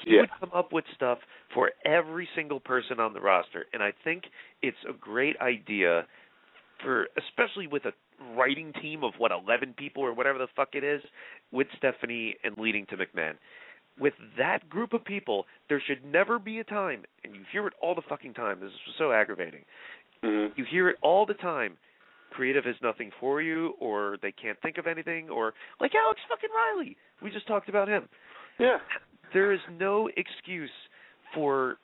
He would come up with stuff for every single person on the roster, and I think it's a great idea for, especially with a writing team of 11 people or whatever the fuck it is, with Stephanie and leading to McMahon. With that group of people, there should never be a time, and you hear it all the fucking time. This is so aggravating. Mm-hmm. You hear it all the time. Creative has nothing for you, or they can't think of anything, or like Alex fucking Riley. We just talked about him. Yeah. There is no excuse for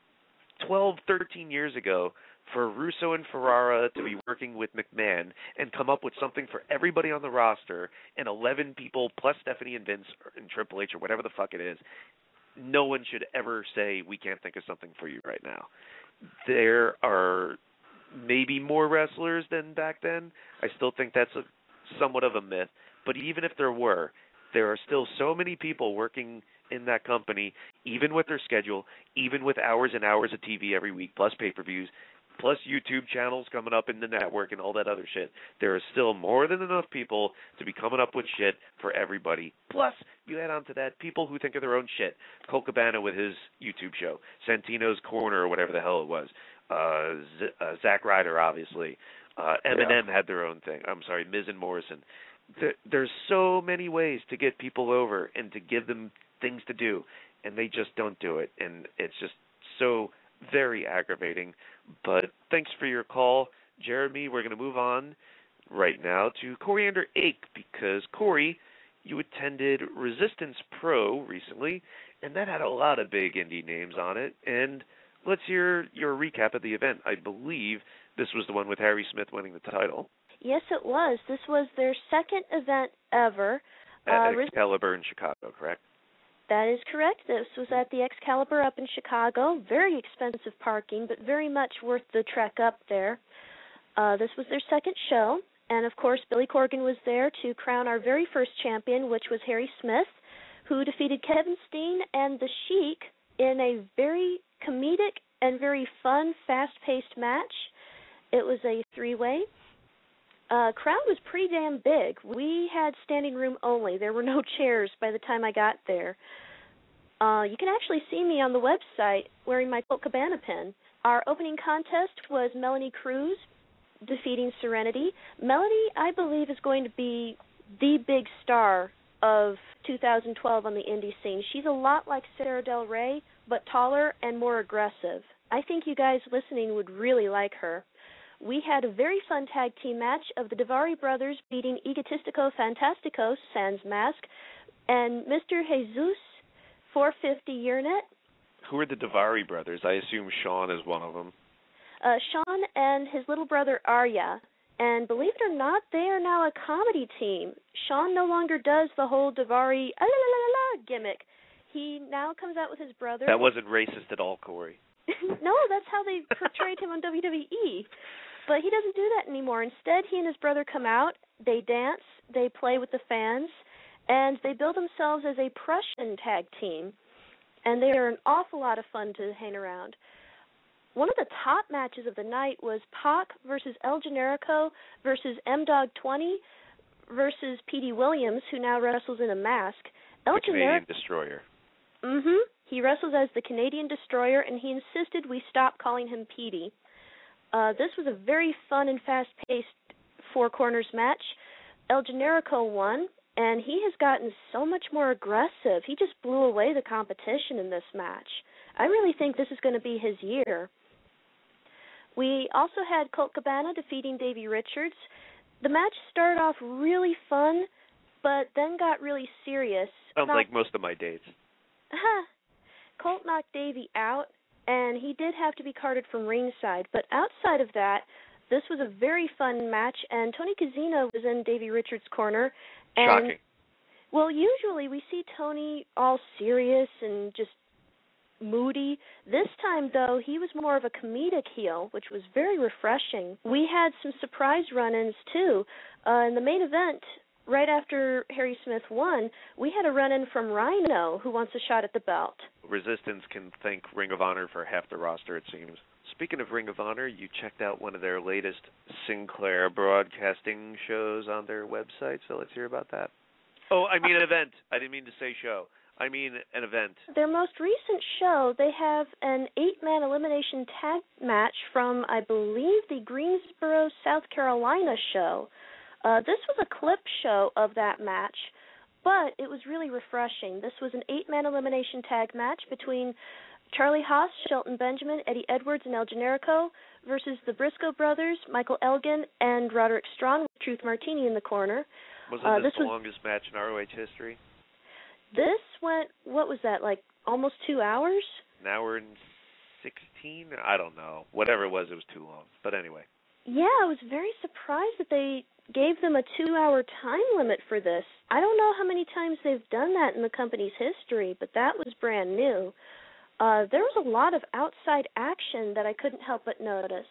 12, 13 years ago for Russo and Ferrara to be working with McMahon and come up with something for everybody on the roster and 11 people plus Stephanie and Vince and Triple H or whatever the fuck it is. No one should ever say, we can't think of something for you right now. There are maybe more wrestlers than back then. I still think that's somewhat of a myth. But even if there were, there are still so many people working in that company, even with their schedule, even with hours and hours of TV every week, plus pay-per-views, plus YouTube channels coming up in the network and all that other shit. There is still more than enough people to be coming up with shit for everybody. Plus, you add on to that people who think of their own shit. Colt Cabana with his YouTube show, Santino's Corner or whatever the hell it was, Zack Ryder, obviously. Eminem had their own thing. I'm sorry, Miz and Morrison. There's so many ways to get people over and to give them things to do, and they just don't do it, and it's just so very aggravating. But thanks for your call, Jeremy. We're going to move on right now to Coriander Ache, because Corey, you attended Resistance Pro recently, and that had a lot of big indie names on it, and let's hear your recap of the event. I believe this was the one with Harry Smith winning the title. Yes, it was. This was their second event ever. At Excalibur in Chicago, correct? That is correct. This was at the Excalibur up in Chicago. Very expensive parking, but very much worth the trek up there. This was their second show, And, of course, Billy Corgan was there to crown our very first champion, which was Harry Smith, who defeated Kevin Steen and The Sheik in a very comedic and very fun, fast-paced match. It was a three-way. Crowd was pretty damn big. We had standing room only. There were no chairs by the time I got there. You can actually see me on the website wearing my Colt Cabana pin. Our opening contest was Melanie Cruz defeating Serenity. Melanie, I believe, is going to be the big star of 2012 on the indie scene. She's a lot like Sarah Del Rey, but taller and more aggressive. I think you guys listening would really like her. We had a very fun tag team match of the Daivari brothers beating Egotistico Fantastico, sans mask, and Mr. Jesus 450 Yearnet. Who are the Daivari brothers? I assume Sean is one of them. Sean and his little brother Arya. And believe it or not, they are now a comedy team. Sean no longer does the whole Daivari gimmick. He now comes out with his brother. That wasn't racist at all, Corey. No, that's how they portrayed him on WWE. But he doesn't do that anymore. Instead, he and his brother come out, they dance, they play with the fans, and they build themselves as a Prussian tag team. And they are an awful lot of fun to hang around. One of the top matches of the night was Pac versus El Generico versus M-Dog 20 versus Petey Williams, who now wrestles in a mask. The Canadian Destroyer. Mm-hmm. He wrestles as the Canadian Destroyer, and he insisted we stop calling him Petey. This was a very fun and fast-paced four corners match. El Generico won, and he has gotten so much more aggressive. He just blew away the competition in this match. I really think this is going to be his year. We also had Colt Cabana defeating Davey Richards. The match started off really fun, but then got really serious. Sounds like most of my dates. Colt knocked Davey out, and he did have to be carted from ringside. But outside of that, this was a very fun match, and Tony Casino was in Davey Richards' corner. And, shocking. Well, usually we see Tony all serious and just moody. This time, though, he was more of a comedic heel, which was very refreshing. We had some surprise run-ins, too. In the main event, right after Harry Smith won, we had a run-in from Rhino, who wants a shot at the belt. Resistance can thank Ring of Honor for half the roster, it seems. Speaking of Ring of Honor, you checked out one of their latest Sinclair broadcasting shows on their website, so let's hear about that. Oh, I mean an event. I didn't mean to say show. I mean an event. Their most recent show, they have an 8-man elimination tag match from, I believe, the Greensboro, South Carolina show. This was a clip show of that match, but it was really refreshing. This was an 8-man elimination tag match between Charlie Haas, Shelton Benjamin, Eddie Edwards, and El Generico versus the Briscoe brothers, Michael Elgin, and Roderick Strong, with Truth Martini in the corner. Wasn't this the longest match in ROH history? This went, what was that, like almost 2 hours? An hour and 16? I don't know. Whatever it was too long. But anyway. Yeah, I was very surprised that they gave them a 2-hour time limit for this. I don't know how many times they've done that in the company's history, but that was brand new. There was a lot of outside action that I couldn't help but notice.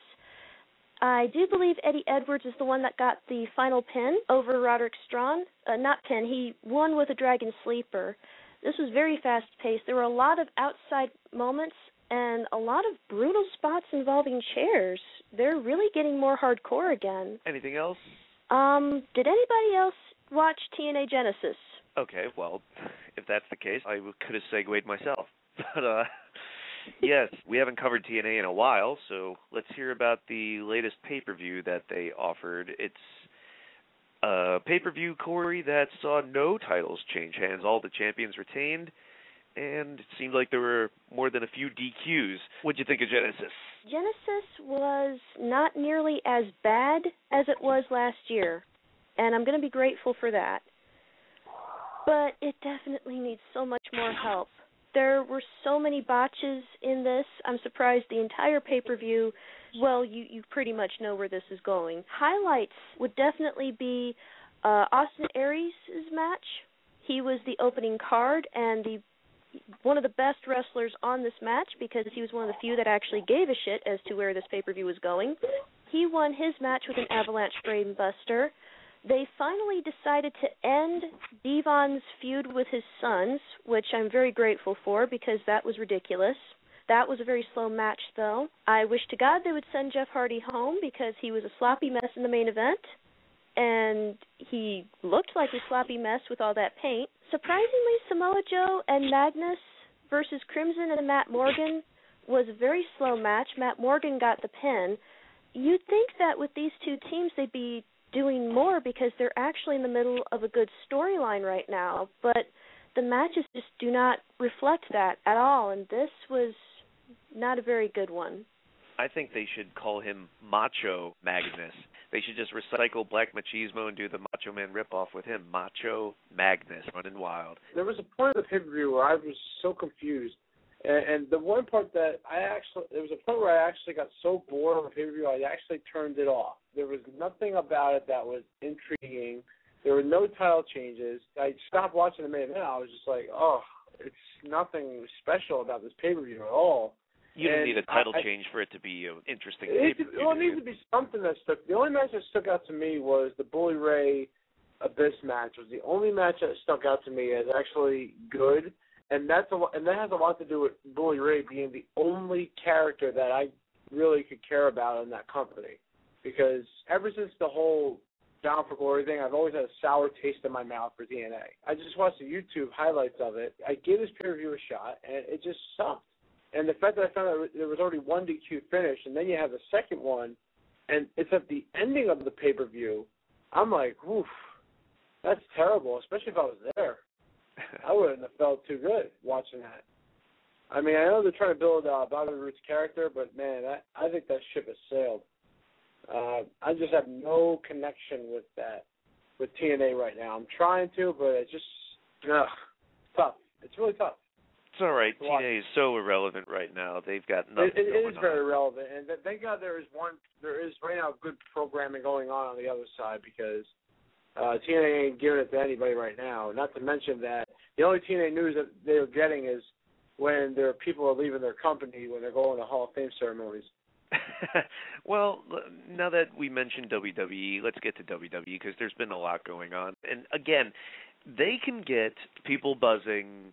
I do believe Eddie Edwards is the one that got the final pin over Roderick Strong. Not pin, he won with a Dragon Sleeper. This was very fast-paced. There were a lot of outside moments and a lot of brutal spots involving chairs. They're really getting more hardcore again. Anything else? Did anybody else watch TNA Genesis? Okay, well, if that's the case, I could have segued myself. But, yes, we haven't covered TNA in a while, so let's hear about the latest pay-per-view that they offered. It's a pay-per-view, Corey, that saw no titles change hands. All the champions retained, and it seemed like there were more than a few DQs. What'd you think of Genesis? Genesis was not nearly as bad as it was last year, and I'm going to be grateful for that. But it definitely needs so much more help. There were so many botches in this. I'm surprised the entire pay-per-view, well, you pretty much know where this is going. Highlights would definitely be Austin Aries' match. He was the opening card and one of the best wrestlers on this match because he was one of the few that actually gave a shit as to where this pay-per-view was going. He won his match with an avalanche brainbuster. They finally decided to end Devon's feud with his sons, which I'm very grateful for because that was ridiculous. That was a very slow match, though. I wish to God they would send Jeff Hardy home because he was a sloppy mess in the main event, and he looked like a sloppy mess with all that paint. Surprisingly, Samoa Joe and Magnus versus Crimson and Matt Morgan was a very slow match. Matt Morgan got the pin. You'd think that with these two teams they'd be doing more because they're actually in the middle of a good storyline right now, but the matches just do not reflect that at all, and this was not a very good one. I think they should call him Macho Magnus. They should just recycle Black Machismo and do the Macho Man ripoff with him. Macho Magnus, running wild. There was a point of the pay-per-view where I was so confused. And the one part that there was a point where I actually got so bored of the pay-per-view, I actually turned it off. There was nothing about it that was intriguing. There were no title changes. I stopped watching the main event. I was just like, oh, it's nothing special about this pay-per-view at all. You don't need a title change for it to be interesting. It needs to be something that stuck. The only match that stuck out to me was the Bully Ray Abyss match. Was the only match that stuck out to me as actually good, and that has a lot to do with Bully Ray being the only character that I really could care about in that company. Because ever since the whole Down for Glory thing, I've always had a sour taste in my mouth for TNA. I just watched the YouTube highlights of it. I gave this pay-per-view a shot, and it just sucked. And the fact that I found out there was already one DQ finish, and then you have the second one, and it's at the ending of the pay-per-view, I'm like, oof, that's terrible, especially if I was there. I wouldn't have felt too good watching that. I mean, I know they're trying to build Bobby Roode's character, but, man, I think that ship has sailed. I just have no connection with TNA right now. I'm trying to, but it's just tough. It's really tough. It's all right. TNA is so irrelevant right now. They've got nothing going on. It is very relevant, and thank God there is right now good programming going on the other side because TNA ain't giving it to anybody right now. Not to mention that the only TNA news that they're getting is when their people are leaving their company when they're going to Hall of Fame ceremonies. Well, now that we mentioned WWE, let's get to WWE because there's been a lot going on. And again, they can get people buzzing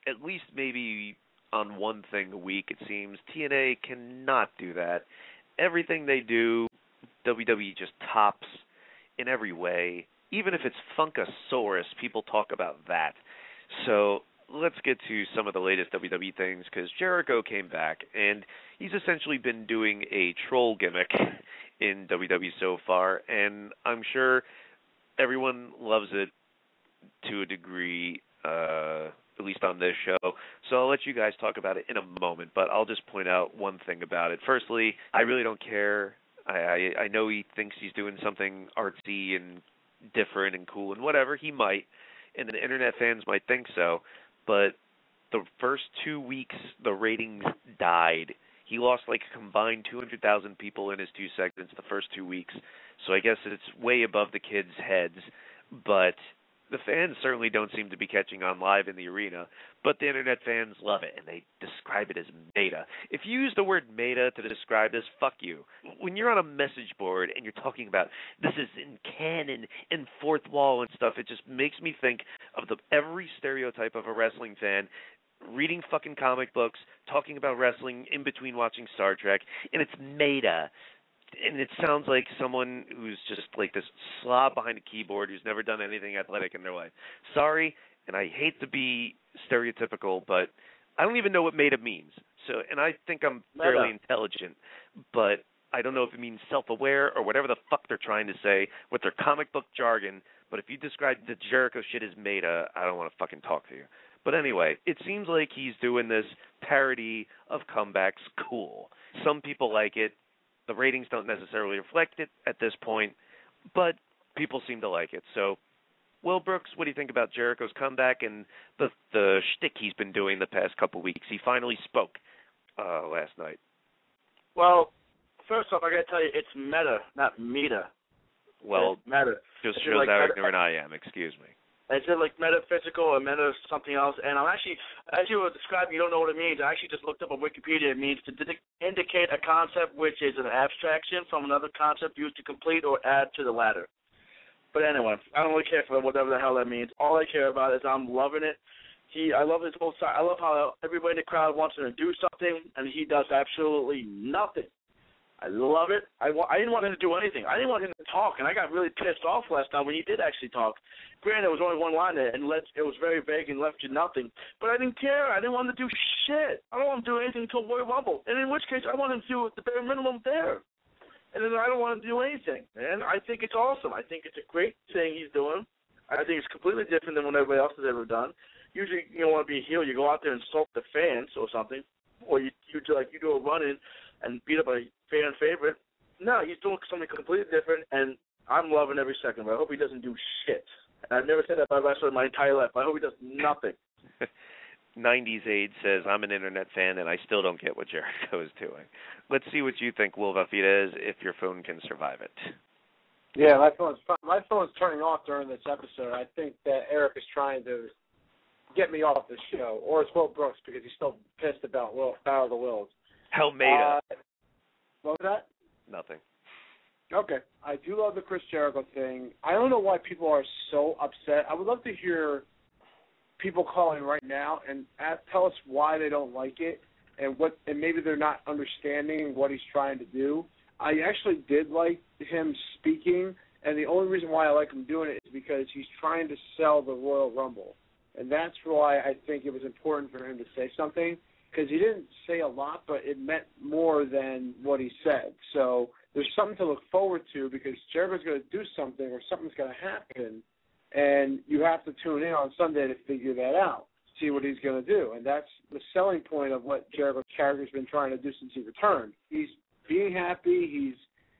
at least maybe on one thing a week, it seems. TNA cannot do that. Everything they do, WWE just tops in every way. Even if it's Funkasaurus, people talk about that. So let's get to some of the latest WWE things because Jericho came back, and he's essentially been doing a troll gimmick in WWE so far, and I'm sure everyone loves it to a degree, at least on this show. So I'll let you guys talk about it in a moment, but I'll just point out one thing about it. Firstly, I really don't care. I know he thinks he's doing something artsy and different and cool and whatever. He might, and the internet fans might think so, but the first 2 weeks, the ratings died. He lost like a combined 200,000 people in his 2 segments the first 2 weeks. So I guess it's way above the kids' heads, but the fans certainly don't seem to be catching on live in the arena, but the internet fans love it, and they describe it as meta. If you use the word meta to describe this, fuck you. When you're on a message board and you're talking about this is in canon and fourth wall and stuff, it just makes me think of every stereotype of a wrestling fan reading fucking comic books, talking about wrestling in between watching Star Trek, and it's meta. And it sounds like someone who's just like this slob behind a keyboard who's never done anything athletic in their life. Sorry, and I hate to be stereotypical, but I don't even know what meta means. So, and I think I'm fairly intelligent, but I don't know if it means self-aware or whatever the fuck they're trying to say with their comic book jargon. But if you describe the Jericho shit as meta, I don't want to fucking talk to you. But anyway, it seems like he's doing this parody of comebacks cool. Some people like it. The ratings don't necessarily reflect it at this point, but people seem to like it. So, Will Brooks, what do you think about Jericho's comeback and the shtick he's been doing the past couple weeks? He finally spoke last night. Well, first off, I got to tell you, it's meta, not meta. Well, it's meta. Just shows how ignorant I am. Excuse me. Is it like metaphysical or meta something else? And I'm actually, as you were describing, you don't know what it means. I actually just looked up on Wikipedia. It means to indicate a concept which is an abstraction from another concept used to complete or add to the latter. But anyway, I don't really care for whatever the hell that means. All I care about is I'm loving it. I love his whole side. I love how everybody in the crowd wants him to do something, and he does absolutely nothing. I love it. I didn't want him to do anything. I didn't want him to talk, and I got really pissed off last time when he did actually talk. Granted, it was only one line, and it was very vague and left you nothing. But I didn't care. I didn't want him to do shit. I don't want him to do anything until Royal Rumble. And in which case, I want him to do the bare minimum there. And then I don't want him to do anything. And I think it's awesome. I think it's a great thing he's doing. I think it's completely different than what everybody else has ever done. Usually, you don't want to be a heel. You go out there and insult the fans or something, or you do a run-in and beat up a fan favorite. No, he's doing something completely different, and I'm loving every second of it. I hope he doesn't do shit. And I've never said that about a wrestler in my entire life. I hope he does nothing. 90s Aid says, I'm an internet fan, and I still don't get what Jericho is doing. Let's see what you think, Wolva Fidesz, if your phone can survive it. Yeah, my phone's turning off during this episode. I think that Eric is trying to get me off the show, or it's Will Brooks because he's still pissed about Battle of the Wills. Helmeda. What was that? Nothing. Okay. I do love the Chris Jericho thing. I don't know why people are so upset. I would love to hear people calling right now and tell us why they don't like it and maybe they're not understanding what he's trying to do. I actually did like him speaking, and the only reason why I like him doing it is because he's trying to sell the Royal Rumble. And that's why I think it was important for him to say something, because he didn't say a lot, but it meant more than what he said. So there's something to look forward to, because Jericho's going to do something or something's going to happen, and you have to tune in on Sunday to figure that out, see what he's going to do. And that's the selling point of what Jericho's character's been trying to do since he returned. He's being happy, he's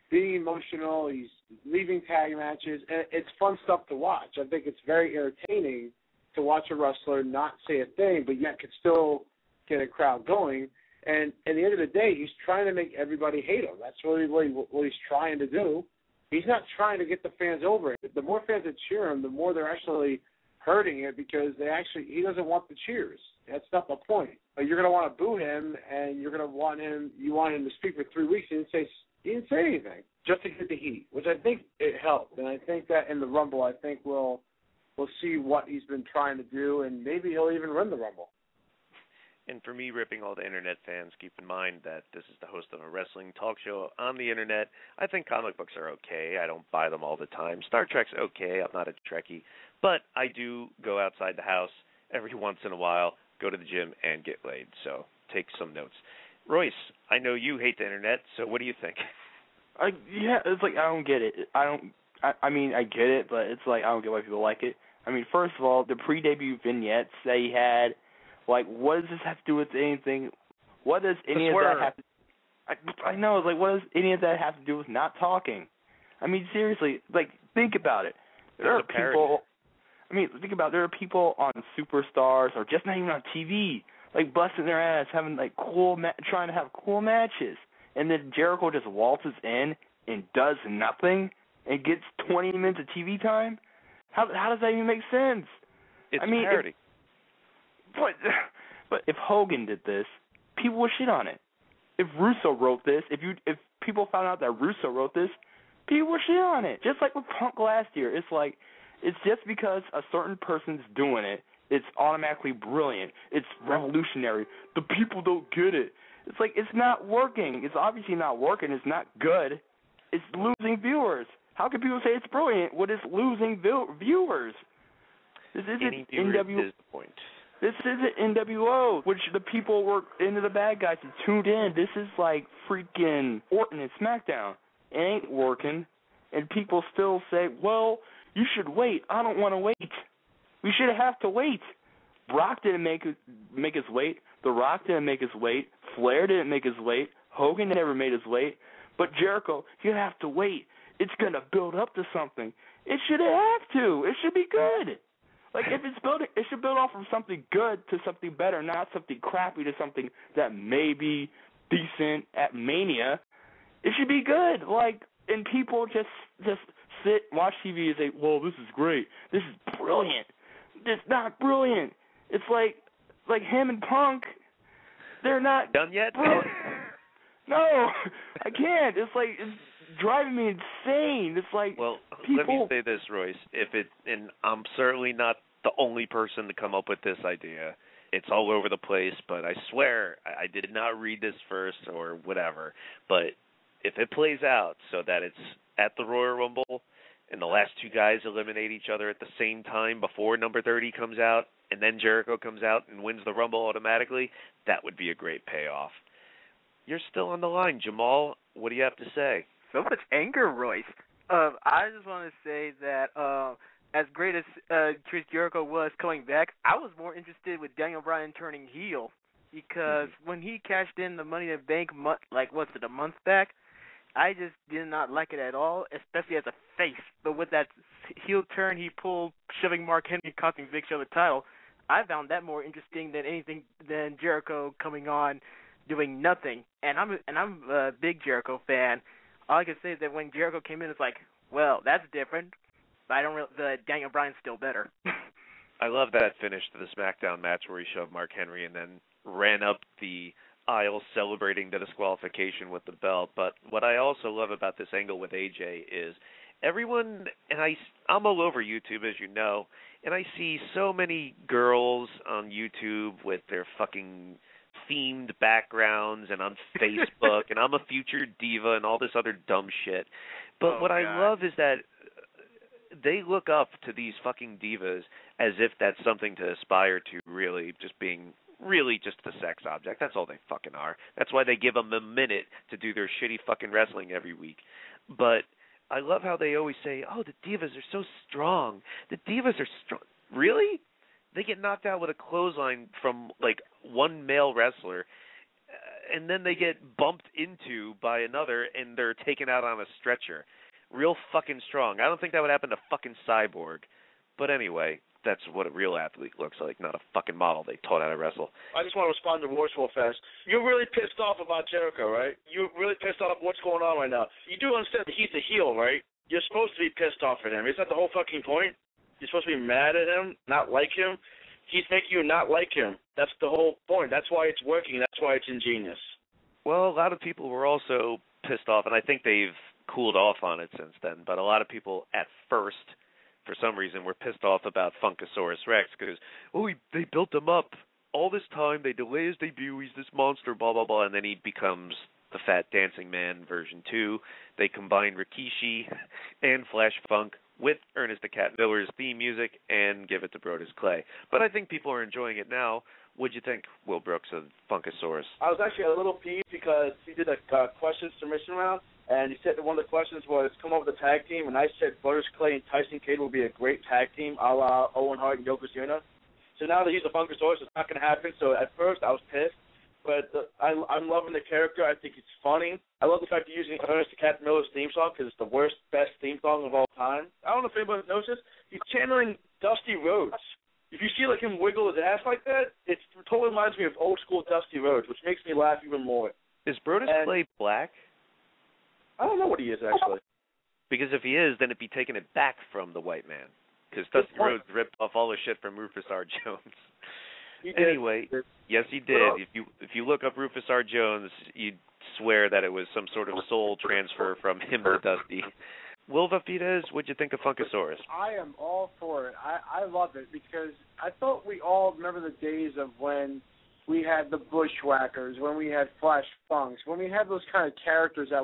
being emotional, he's leaving tag matches, and it's fun stuff to watch. I think it's very entertaining to watch a wrestler not say a thing, but yet could still get a crowd going. And at the end of the day, he's trying to make everybody hate him. That's really what he's trying to do. He's not trying to get the fans over it. The more fans that cheer him, the more they're actually hurting it, because he doesn't want the cheers. That's not the point. But you're going to want to boo him, and you want him to speak for 3 weeks, and he didn't say anything, just to get the heat, which I think it helped. And I think that in the Rumble, I think we'll see what he's been trying to do, and maybe he'll even win the Rumble. And for me, ripping all the internet fans, keep in mind that this is the host of a wrestling talk show on the internet. I think comic books are okay. I don't buy them all the time. Star Trek's okay. I'm not a Trekkie. But I do go outside the house every once in a while, go to the gym, and get laid. So take some notes. Royce, I know you hate the internet, so what do you think? Yeah, it's like I don't get it. I mean, I get it, but it's like I don't get why people like it. I mean, first of all, the pre-debut vignettes that he had, like, what does this have to do with anything? What does any of that have to I know, like, what does any of that have to do with not talking? I mean, seriously, like, think about it. There are people on Superstars or just not even on TV, like, busting their ass, having, like, trying to have cool matches. And then Jericho just waltzes in and does nothing and gets 20 minutes of TV time? How does that even make sense? It's parody. But if Hogan did this, people would shit on it. If Russo wrote this, if people found out that Russo wrote this, people would shit on it. Just like with Punk last year. It's like, it's just because a certain person's doing it, it's automatically brilliant. It's revolutionary. The people don't get it. It's like, it's not working. It's obviously not working. It's not good. It's losing viewers. How can people say it's brilliant when it's losing viewers? This isn't This isn't NWO, which the people were into the bad guys and tuned in. This is like freaking Orton and SmackDown. It ain't working. And people still say, well, you should wait. I don't want to wait. We should have to wait. Brock didn't make us wait. The Rock didn't make us wait. Flair didn't make us wait. Hogan never made us wait. But Jericho, you have to wait. It's going to build up to something. It should have to. It should be good. Like, if it's building, it should build off from something good to something better, not something crappy to something that may be decent at Mania. It should be good. Like, and people just sit, watch TV, and say, "Well, this is great. This is brilliant." It's not brilliant. It's like him and Punk. They're not done yet. No, I can't. It's driving me insane. It's like, well, people... let me say this, Royce. And I'm certainly not the only person to come up with this idea. It's all over the place, but I swear I did not read this first or whatever. But if it plays out so that it's at the Royal Rumble and the last two guys eliminate each other at the same time before number 30 comes out, and then Jericho comes out and wins the Rumble automatically, that would be a great payoff. You're still on the line, Jamal. What do you have to say? So much anger, Royce. I just want to say that as great as Chris Jericho was coming back, I was more interested with Daniel Bryan turning heel, because when he cashed in the Money in the Bank, a month back, I just did not like it at all, especially as a face. But with that heel turn he pulled, shoving Mark Henry, costing Big Show the title, I found that more interesting than Jericho coming on doing nothing. And I'm a big Jericho fan. All I can say is that when Jericho came in, it's like, well, that's different. But the Daniel Bryan's still better. I love that finish to the SmackDown match where he shoved Mark Henry and then ran up the aisle celebrating the disqualification with the belt. But what I also love about this angle with AJ is everyone, and I'm all over YouTube, as you know, and I see so many girls on YouTube with their fucking themed backgrounds and on Facebook, and I'm a future diva and all this other dumb shit. But what I love is that they look up to these fucking divas as if that's something to aspire to, really just being really just a sex object. That's all they fucking are. That's why they give them a minute to do their shitty fucking wrestling every week. But I love how they always say, oh, the divas are so strong. The divas are strong. Really? They get knocked out with a clothesline from, one male wrestler, and then they get bumped into by another, and they're taken out on a stretcher. Real fucking strong. I don't think that would happen to fucking Cyborg. But anyway, that's what a real athlete looks like, not a fucking model they taught how to wrestle. I just want to respond to Royce real fast. You're really pissed off about Jericho, right? You're really pissed off what's going on right now. You do understand that he's a heel, right? You're supposed to be pissed off at him. Isn't that the whole fucking point? You're supposed to be mad at him, not like him. He's making you not like him. That's the whole point. That's why it's working. That's why it's ingenious. Well, a lot of people were also pissed off, and I think they've cooled off on it since then, but a lot of people at first, for some reason, were pissed off about Funkasaurus Rex because, they built him up all this time, they delay his debut, he's this monster, blah, blah, blah, and then he becomes the Fat Dancing Man version 2. They combine Rikishi and Flash Funk with Ernest the Cat Miller's theme music and give it to Brodus Clay. But I think people are enjoying it now. What'd you think, Will Brooks, of Funkasaurus? I was actually a little peeved because he did a question submission round, and he said that one of the questions was come up with a tag team, and I said Brodus Clay and Tyson Kidd will be a great tag team, a la Owen Hart and Yokozuna. So now that he's a Funkasaurus, it's not going to happen. So at first I was pissed, but I'm loving the character. I think it's funny. I love the fact they're using Ernest the Cat Miller's theme song because it's the best theme song of all time. I don't know if anybody knows this. He's channeling Dusty Rhodes. If you see him wiggle his ass like that, it totally reminds me of old school Dusty Rhodes, which makes me laugh even more. Is Brodus Clay black? I don't know what he is, actually. Because if he is, then it'd be taking it back from the white man. Because Dusty Rhodes ripped off all the shit from Rufus R. Jones. Anyway, yes, he did. If you look up Rufus R. Jones, you'd swear that it was some sort of soul transfer from him to Dusty. Will Vafides, what'd you think of Funkasaurus? I am all for it. I love it because I thought we all remember the days of when we had the Bushwhackers, when we had Flash Funks, when we had those kind of characters that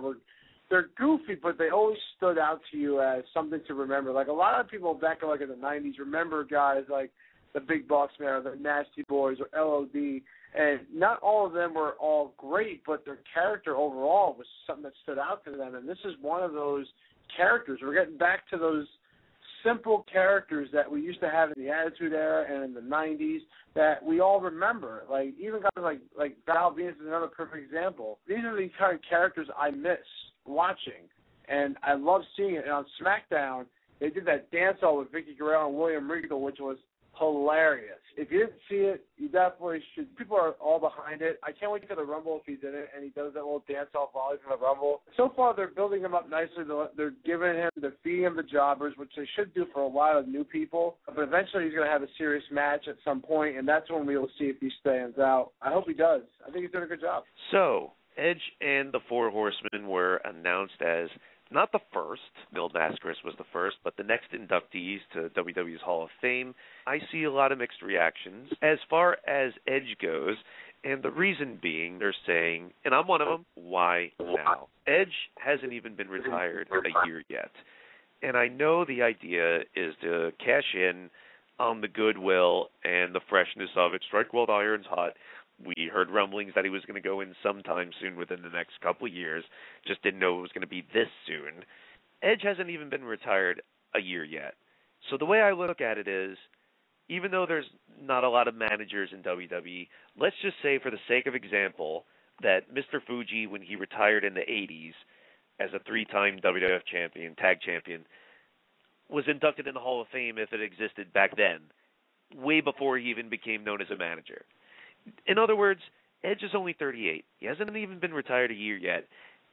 they're goofy, but they always stood out to you as something to remember. Like a lot of people back in the 90s remember guys like the Big Boss Man or the Nasty Boys or LOD, and not all of them were all great, but their character overall was something that stood out to them, and this is one of those characters. We're getting back to those simple characters that we used to have in the Attitude Era and in the 90s that we all remember. Like even guys like Val Venus is another perfect example. These are the kind of characters I miss watching, and I love seeing it. And on SmackDown, they did that dance-all with Vicky Guerrero and William Regal, which was hilarious. If you didn't see it, you definitely should. People are all behind it. I can't wait for the Rumble if he's in it and he does that little dance-off volley from the Rumble. So far, they're building him up nicely. They're feeding him the jobbers, which they should do for a lot of new people. But eventually, he's going to have a serious match at some point, and that's when we will see if he stands out. I hope he does. I think he's doing a good job. So, Edge and the Four Horsemen were announced as not the first, Mil Mascaras was the first, but the next inductees to WWE's Hall of Fame. I see a lot of mixed reactions as far as Edge goes, and the reason being they're saying, and I'm one of them, why now? Edge hasn't even been retired a year yet. And I know the idea is to cash in on the goodwill and the freshness of it. Strike while the iron's hot. We heard rumblings that he was going to go in sometime soon within the next couple of years. Just didn't know it was going to be this soon. Edge hasn't even been retired a year yet. So the way I look at it is, even though there's not a lot of managers in WWE, let's just say for the sake of example that Mr. Fuji, when he retired in the 80s as a 3-time WWF champion, tag champion, was inducted in the Hall of Fame if it existed back then, way before he even became known as a manager. In other words, Edge is only 38. He hasn't even been retired a year yet,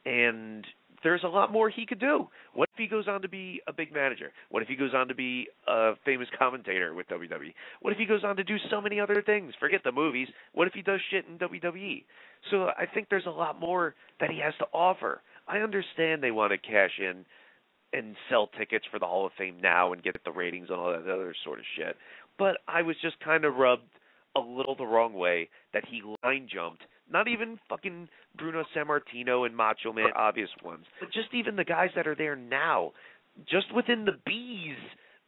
and there's a lot more he could do. What if he goes on to be a big manager? What if he goes on to be a famous commentator with WWE? What if he goes on to do so many other things? Forget the movies. What if he does shit in WWE? So I think there's a lot more that he has to offer. I understand they want to cash in and sell tickets for the Hall of Fame now and get the ratings and all that other sort of shit, but I was just kind of rubbed a little the wrong way that he line jumped. Not even fucking Bruno Sammartino and Macho Man, obvious ones, but just even the guys that are there now. Just within the Bees,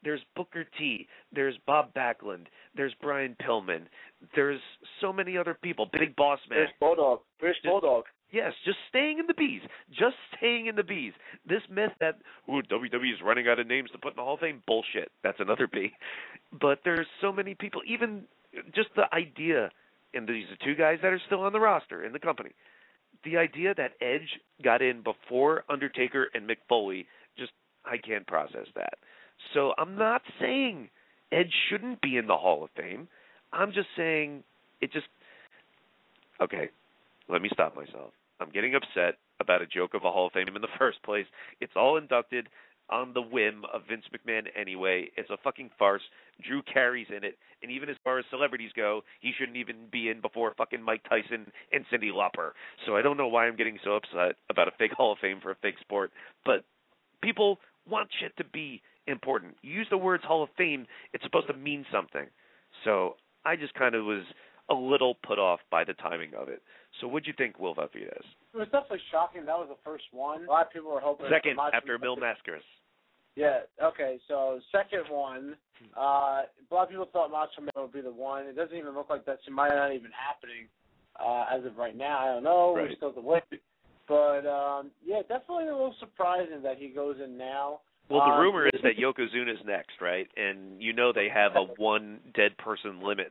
there's Booker T, there's Bob Backlund, there's Brian Pillman, there's so many other people. Big Boss Man. British Bulldog. Yes, just staying in the Bees. Just staying in the Bees. This myth that WWE is running out of names to put in the Hall of Fame, bullshit. That's another B. But there's so many people, even just the idea, and these are two guys that are still on the roster in the company, the idea that Edge got in before Undertaker and Mick Foley, just, I can't process that. So I'm not saying Edge shouldn't be in the Hall of Fame. I'm just saying it just, okay, let me stop myself. I'm getting upset about a joke of a Hall of Fame in the first place. It's all inducted on the whim of Vince McMahon anyway. It's a fucking farce. Drew Carey's in it, and even as far as celebrities go, he shouldn't even be in before fucking Mike Tyson and Cyndi Lauper. So I don't know why I'm getting so upset about a fake Hall of Fame for a fake sport, but people want shit to be important. You use the words Hall of Fame, it's supposed to mean something. So I just kind of was a little put off by the timing of it. So what'd you think, Will Vafides? It was definitely shocking. That was the first one. A lot of people were hoping. Second, after Mil Mascaras. Yeah, okay, so second one, a lot of people thought Macho Man would be the one. It doesn't even look like that's might not even happening as of right now. I don't know. Right. We're still to wait. But, yeah, definitely a little surprising that he goes in now. Well, the rumor is that Yokozuna's next, right? And you know they have a one dead person limit.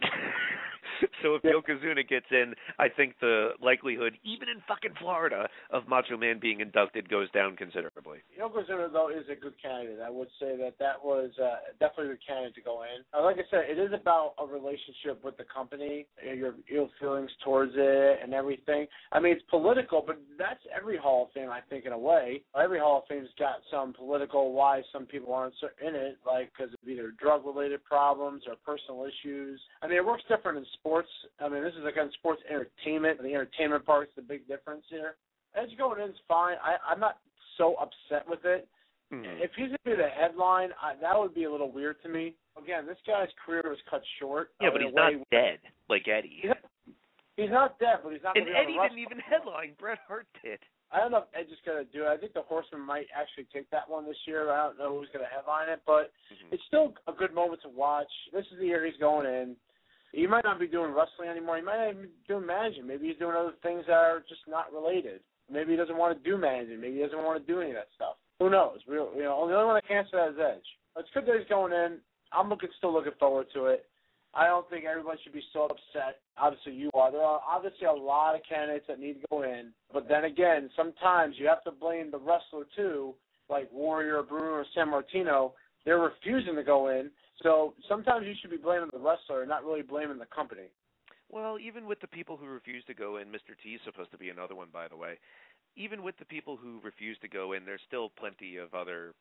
So if Yokozuna gets in, I think the likelihood, even in fucking Florida, of Macho Man being inducted goes down considerably. Yokozuna, though, is a good candidate. I would say that was definitely a good candidate to go in. Like I said, it is about a relationship with the company, your ill feelings towards it and everything. I mean, it's political, but that's every Hall of Fame, I think, in a way. Every Hall of Fame's got some political why some people aren't in it, like because of either drug-related problems or personal issues. I mean, it works different in sports. I mean, this is again sports entertainment. The entertainment part's the big difference here. Edge going in is fine. I'm not so upset with it. Mm-hmm. If he's going to be the headline, that would be a little weird to me. Again, this guy's career was cut short. Yeah, but he's not dead like Eddie. He's not dead, but he's not. And Eddie didn't even headline. Bret Hart did. I don't know if Edge is going to do it. I think the Horsemen might actually take that one this year. I don't know who's going to headline it, but it's still a good moment to watch. This is the year he's going in. He might not be doing wrestling anymore. He might not even be doing managing. Maybe he's doing other things that are just not related. Maybe he doesn't want to do managing. Maybe he doesn't want to do any of that stuff. Who knows? The only one that can answer that is Edge. It's good that he's going in. I'm still looking forward to it. I don't think everybody should be so upset. Obviously, you are. There are obviously a lot of candidates that need to go in. But then again, sometimes you have to blame the wrestler, too, like Warrior, Bruno, or Sammartino. They're refusing to go in. So sometimes you should be blaming the wrestler and not really blaming the company. Well, even with the people who refuse to go in, Mr. T is supposed to be another one, by the way. Even with the people who refuse to go in, there's still plenty of other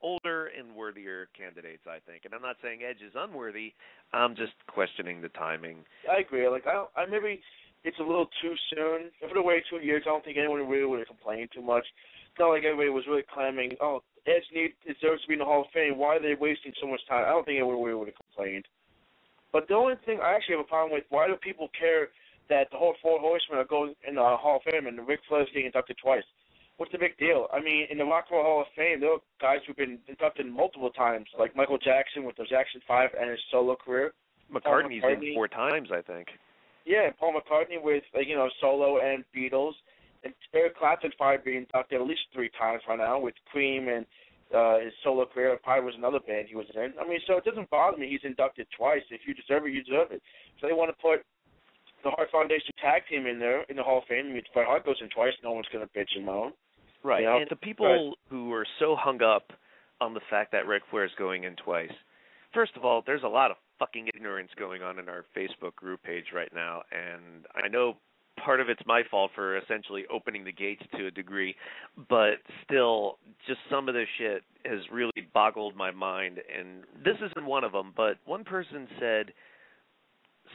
older and worthier candidates, I think. And I'm not saying Edge is unworthy. I'm just questioning the timing. I agree. Like, I maybe it's a little too soon. If it were 2 years, I don't think anyone really would have complained too much. It's not like everybody was really clamming, oh, Edge deserves to be in the Hall of Fame. Why are they wasting so much time? I don't think anyone really would have complained. But the only thing I actually have a problem with, why do people care that the whole four horsemen are going in the Hall of Fame and Ric Flair's getting inducted twice? What's the big deal? I mean, in the Rockhold Hall of Fame, there are guys who've been inducted multiple times, like Michael Jackson with those Jackson 5 and his solo career. McCartney's in 4 times, I think. Yeah, Paul McCartney with, solo and Beatles. And Eric Clapton's probably being inducted at least 3 times right now with Cream and his solo career. Probably was another band he was in. I mean, so it doesn't bother me he's inducted twice. If you deserve it, you deserve it. So they want to put the Hart Foundation tag team in there in the Hall of Fame. I mean, if Bret Hart goes in twice, no one's going to bitch and moan. Right, you know? And the people who are so hung up on the fact that Ric Flair is going in twice, first of all, there's a lot of fucking ignorance going on in our Facebook group page right now, and I know part of it's my fault for essentially opening the gates to a degree, but still, just some of this shit has really boggled my mind, and this isn't one of them, but one person said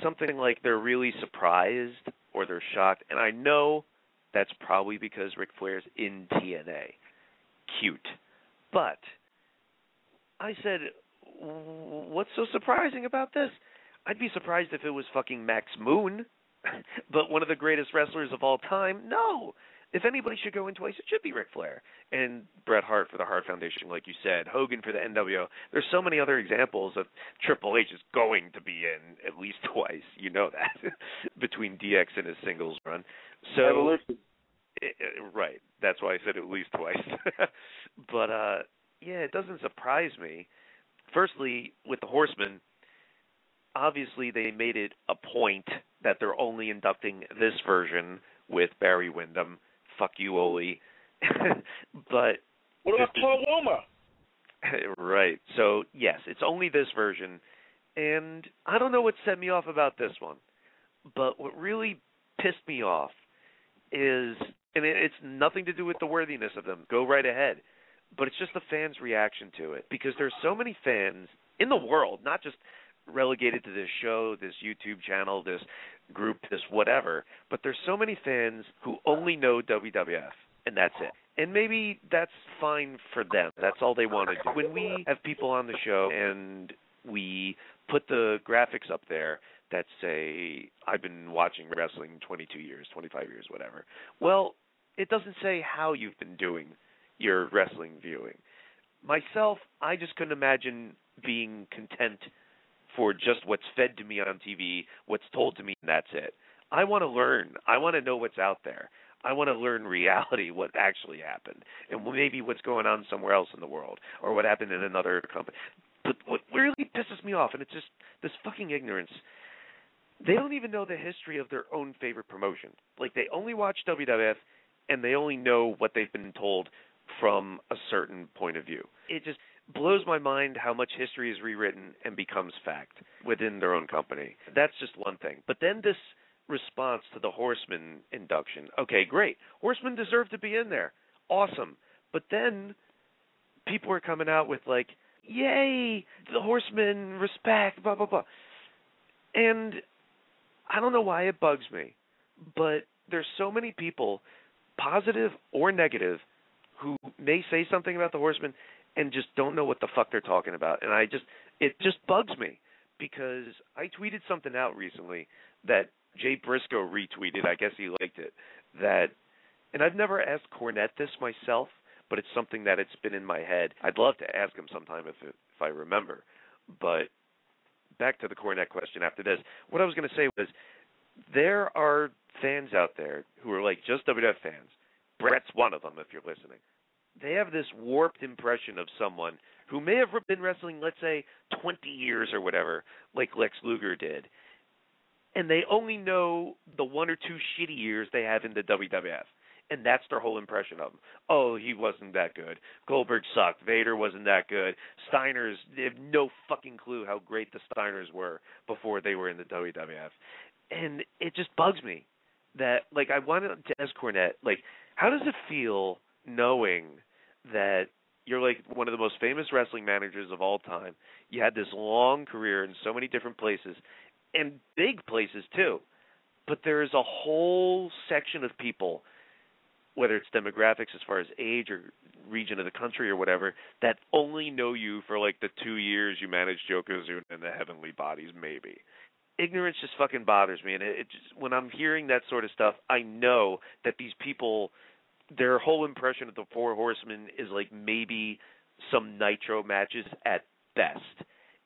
something like they're really surprised or they're shocked, and I know that's probably because Ric Flair's in TNA. Cute. But I said, what's so surprising about this? I'd be surprised if it was fucking Max Moon, but one of the greatest wrestlers of all time. No. If anybody should go in twice, it should be Ric Flair. And Bret Hart for the Hart Foundation, like you said. Hogan for the NWO. There's so many other examples of Triple H is going to be in at least twice. You know that. Between DX and his singles run. So, Evolution. Right. That's why I said at least twice. But, yeah, it doesn't surprise me. Firstly, with the Horsemen, obviously they made it a point that they're only inducting this version with Barry Windham. Fuck you, Ole. But what about Paul Wilmer? Right. So, yes, it's only this version. And I don't know what set me off about this one. But what really pissed me off is, and it's nothing to do with the worthiness of them. Go right ahead. But it's just the fans' reaction to it. Because there's so many fans in the world, not just relegated to this show, this YouTube channel, this group, this whatever, but there's so many fans who only know WWF, and that's it. And maybe that's fine for them. That's all they want to do. When we have people on the show and we put the graphics up there that say, I've been watching wrestling 22 years, 25 years, whatever, well, it doesn't say how you've been doing your wrestling viewing. Myself, I just couldn't imagine being content for just what's fed to me on TV, what's told to me, and that's it. I want to learn. I want to know what's out there. I want to learn reality, what actually happened, and maybe what's going on somewhere else in the world, or what happened in another company. But what really pisses me off, and it's just this fucking ignorance, they don't even know the history of their own favorite promotion. Like, they only watch WWF, and they only know what they've been told from a certain point of view. It just blows my mind how much history is rewritten and becomes fact within their own company. That's just one thing. But then this response to the Horsemen induction. Okay, great. Horsemen deserve to be in there. Awesome. But then people are coming out with like, yay, the Horsemen, respect, blah, blah, blah. And I don't know why it bugs me, but there's so many people, positive or negative, who may say something about the Horsemen and just don't know what the fuck they're talking about. And it just bugs me because I tweeted something out recently that Jay Briscoe retweeted. I guess he liked it. And I've never asked Cornette this myself, but it's something that it's been in my head. I'd love to ask him sometime if I remember. But back to the Cornette question after this. What I was going to say was there are fans out there who are like just WWF fans. Brett's one of them if you're listening. They have this warped impression of someone who may have been wrestling, let's say, 20 years or whatever, like Lex Luger did. And they only know the 1 or 2 shitty years they have in the WWF. And that's their whole impression of him. Oh, he wasn't that good. Goldberg sucked. Vader wasn't that good. Steiners, they have no fucking clue how great the Steiners were before they were in the WWF. And it just bugs me that, like, I wanted to ask Cornette, like, how does it feel knowing that you're, like, one of the most famous wrestling managers of all time? You had this long career in so many different places, and big places, too. But there's a whole section of people, whether it's demographics as far as age or region of the country or whatever, that only know you for like the 2 years you managed Yokozuna and the Heavenly Bodies, maybe. Ignorance just fucking bothers me, and it just, when I'm hearing that sort of stuff, I know that these people, their whole impression of the Four Horsemen is like maybe some Nitro matches at best.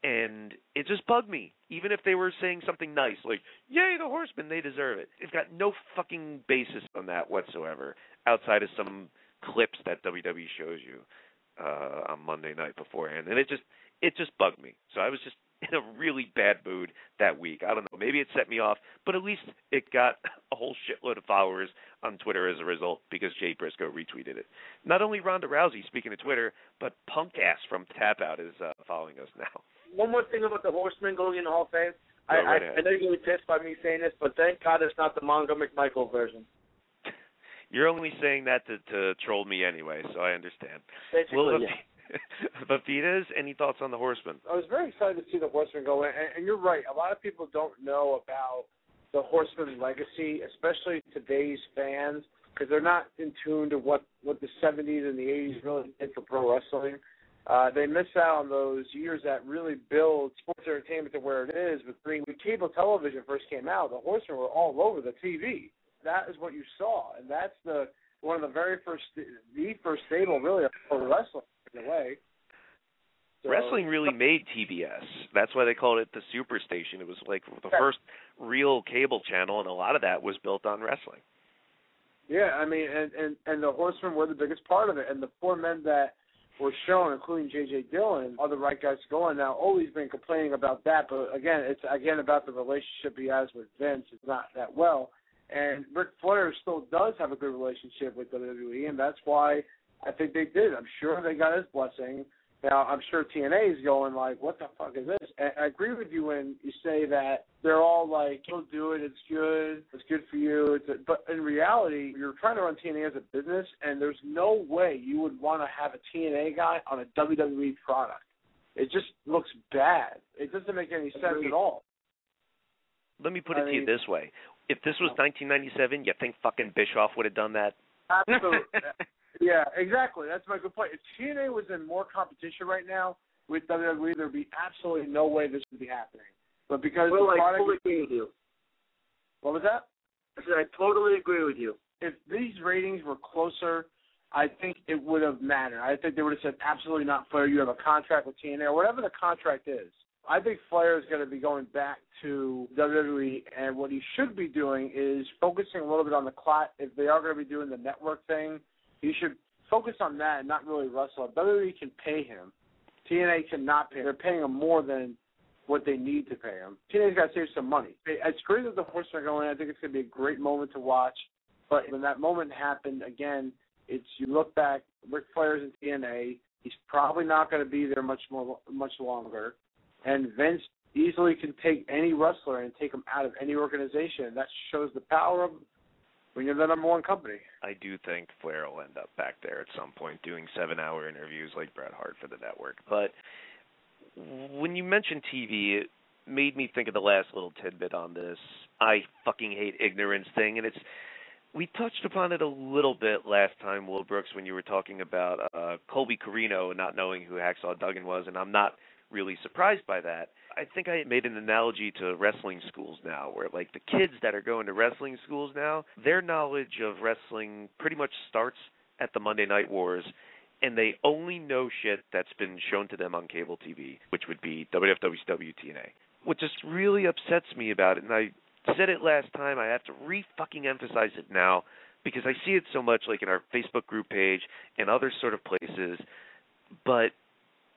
And it just bugged me. Even if they were saying something nice, like, yay, the Horsemen, they deserve it. It's got no fucking basis on that whatsoever, outside of some clips that WWE shows you on Monday night beforehand. And it just bugged me. So I was just in a really bad mood that week. I don't know. Maybe it set me off, but at least it got a whole shitload of followers on Twitter as a result because Jay Briscoe retweeted it. Not only Ronda Rousey, speaking of Twitter, but Punk Ass from Tap Out is following us now. One more thing about the Horsemen going in the Hall of Fame. I know you're going to be pissed by me saying this, but thank God it's not the Mongo McMichael version. You're only saying that to troll me anyway, so I understand. Basically, yeah. But Vitas, any thoughts on the Horsemen? I was very excited to see the Horsemen go in, and you're right. A lot of people don't know about the Horsemen legacy, especially today's fans, because they're not in tune to what the 70s and the 80s really did for pro wrestling. They miss out on those years that really build sports entertainment to where it is. But when cable television first came out, the Horsemen were all over the TV. That is what you saw, and that's one of the very first stable really of pro wrestling in a way. So, wrestling really made TBS. That's why they called it the Superstation. It was like the first real cable channel, and a lot of that was built on wrestling. Yeah, I mean, and the Horsemen were the biggest part of it, and the four men that were shown, including J.J. Dillon, are the right guys to go in. Now, Ole's been complaining about that, but again, it's about the relationship he has with Vince. It's not that well. And Ric Flair still does have a good relationship with WWE, and that's why I think they did. I'm sure they got his blessing. Now, I'm sure TNA is going like, what the fuck is this? And I agree with you when you say that they're all like, you'll do it, it's good for you. But in reality, you're trying to run TNA as a business, and there's no way you would want to have a TNA guy on a WWE product. It just looks bad. It doesn't make any sense at all. Let me put it to you this way. If this was 1997, you think fucking Bischoff would have done that? Absolutely. Yeah, exactly. That's my good point. If TNA was in more competition right now with WWE, there would be absolutely no way this would be happening. But because I totally agree with you. What was that? I said I totally agree with you. If these ratings were closer, I think it would have mattered. I think they would have said, absolutely not, Flair. You have a contract with TNA, or whatever the contract is. I think Flair is going to be going back to WWE, and what he should be doing is focusing a little bit on the clot. If they are going to be doing the network thing, he should focus on that and not really wrestle. WWE can pay him. TNA cannot pay him. They're paying him more than what they need to pay him. TNA's got to save some money. It's great that the Horsemen are going in. I think it's going to be a great moment to watch. But when that moment happened, again, you look back, Ric Flair's in TNA. He's probably not going to be there much longer. And Vince easily can take any wrestler and take him out of any organization. That shows the power of when you're the number one company. I do think Flair will end up back there at some point doing 7-hour interviews like Bret Hart for the network. But when you mentioned TV, it made me think of the last little tidbit on this I fucking hate ignorance thing. And we touched upon it a little bit last time, Will Brooks, when you were talking about Colby Carino not knowing who Hacksaw Duggan was, and I'm not really surprised by that. I think I made an analogy to wrestling schools now, where like the kids that are going to wrestling schools now, their knowledge of wrestling pretty much starts at the Monday Night Wars, and they only know shit that's been shown to them on cable TV, which would be WWF, WCW, TNA. What just really upsets me about it, and I said it last time, I have to re-fucking emphasize it now, because I see it so much like in our Facebook group page and other sort of places, but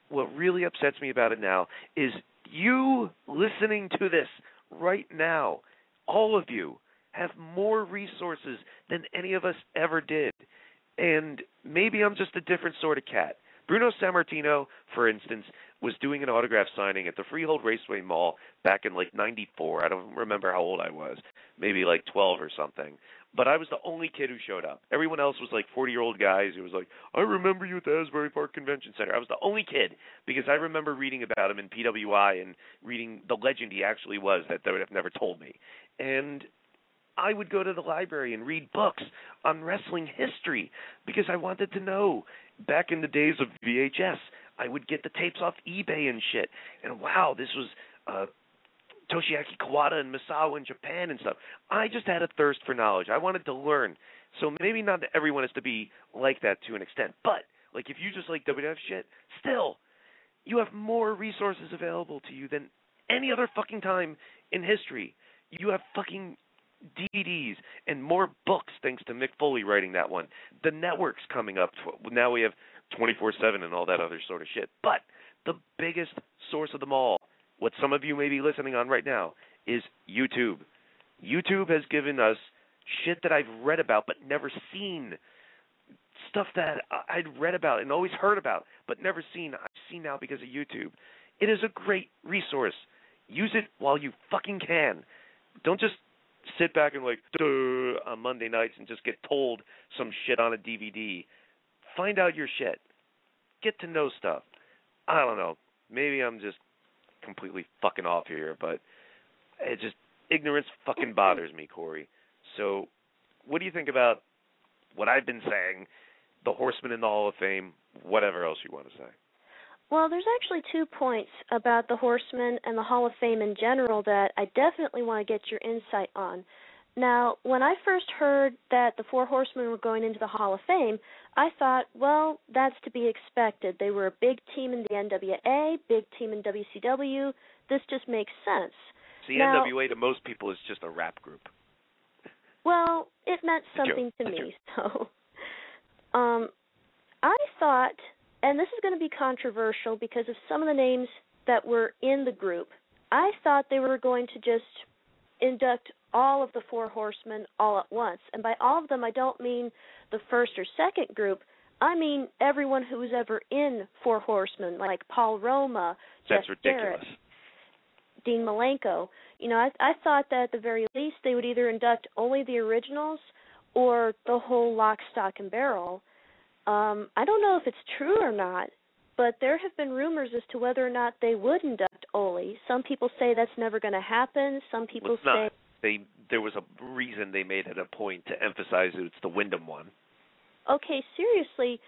what really upsets me about it now is you listening to this right now, all of you have more resources than any of us ever did. And maybe I'm just a different sort of cat. Bruno Sammartino, for instance, was doing an autograph signing at the Freehold Raceway Mall back in like 94. I don't remember how old I was, maybe like 12 or something. But I was the only kid who showed up. Everyone else was like 40-year-old guys who was like, I remember you at the Asbury Park Convention Center. I was the only kid because I remember reading about him in PWI and reading the legend he actually was that they would have never told me. And I would go to the library and read books on wrestling history because I wanted to know. Back in the days of VHS, I would get the tapes off eBay and shit. And wow, this was Toshiaki Kawada and Misawa in Japan and stuff. I just had a thirst for knowledge. I wanted to learn. So maybe not everyone has to be like that to an extent. But, like, if you just like WWF shit, still, you have more resources available to you than any other fucking time in history. You have fucking DVDs and more books thanks to Mick Foley writing that one. The network's coming up. Now we have 24/7 and all that other sort of shit. But the biggest source of them all, what some of you may be listening on right now, is YouTube. YouTube has given us shit that I've read about but never seen. Stuff that I'd read about and always heard about but never seen. I've seen now because of YouTube. It is a great resource. Use it while you fucking can. Don't just sit back and like on Monday nights and just get told some shit on a DVD. Find out your shit. Get to know stuff. I don't know. Maybe I'm just completely fucking off here, but it just ignorance fucking bothers me, Corey. So what do you think about what I've been saying, the Horsemen in the Hall of Fame, whatever else you want to say? Well, there's actually 2 points about the Horsemen and the Hall of Fame in general that I definitely want to get your insight on. Now, when I first heard that the 4 Horsemen were going into the Hall of Fame, I thought, well, that's to be expected. They were a big team in the NWA, big team in WCW. This just makes sense. See, now, NWA to most people is just a rap group. Well, it meant something to me. So, I thought, and this is going to be controversial because of some of the names that were in the group, I thought they were going to just induct all of the 4 Horsemen all at once. And by all of them, I don't mean the first or second group. I mean everyone who was ever in 4 Horsemen, like Paul Roma, That's Jeff ridiculous. Jarrett, Dean Malenko. You know, I thought that at the very least they would either induct only the originals or the whole lock, stock, and barrel. I don't know if it's true or not, but there have been rumors as to whether or not they would induct Ole. Some people say that's never going to happen. Some people say... There was a reason they made it a point to emphasize that it's the Wyndham one. Okay, seriously,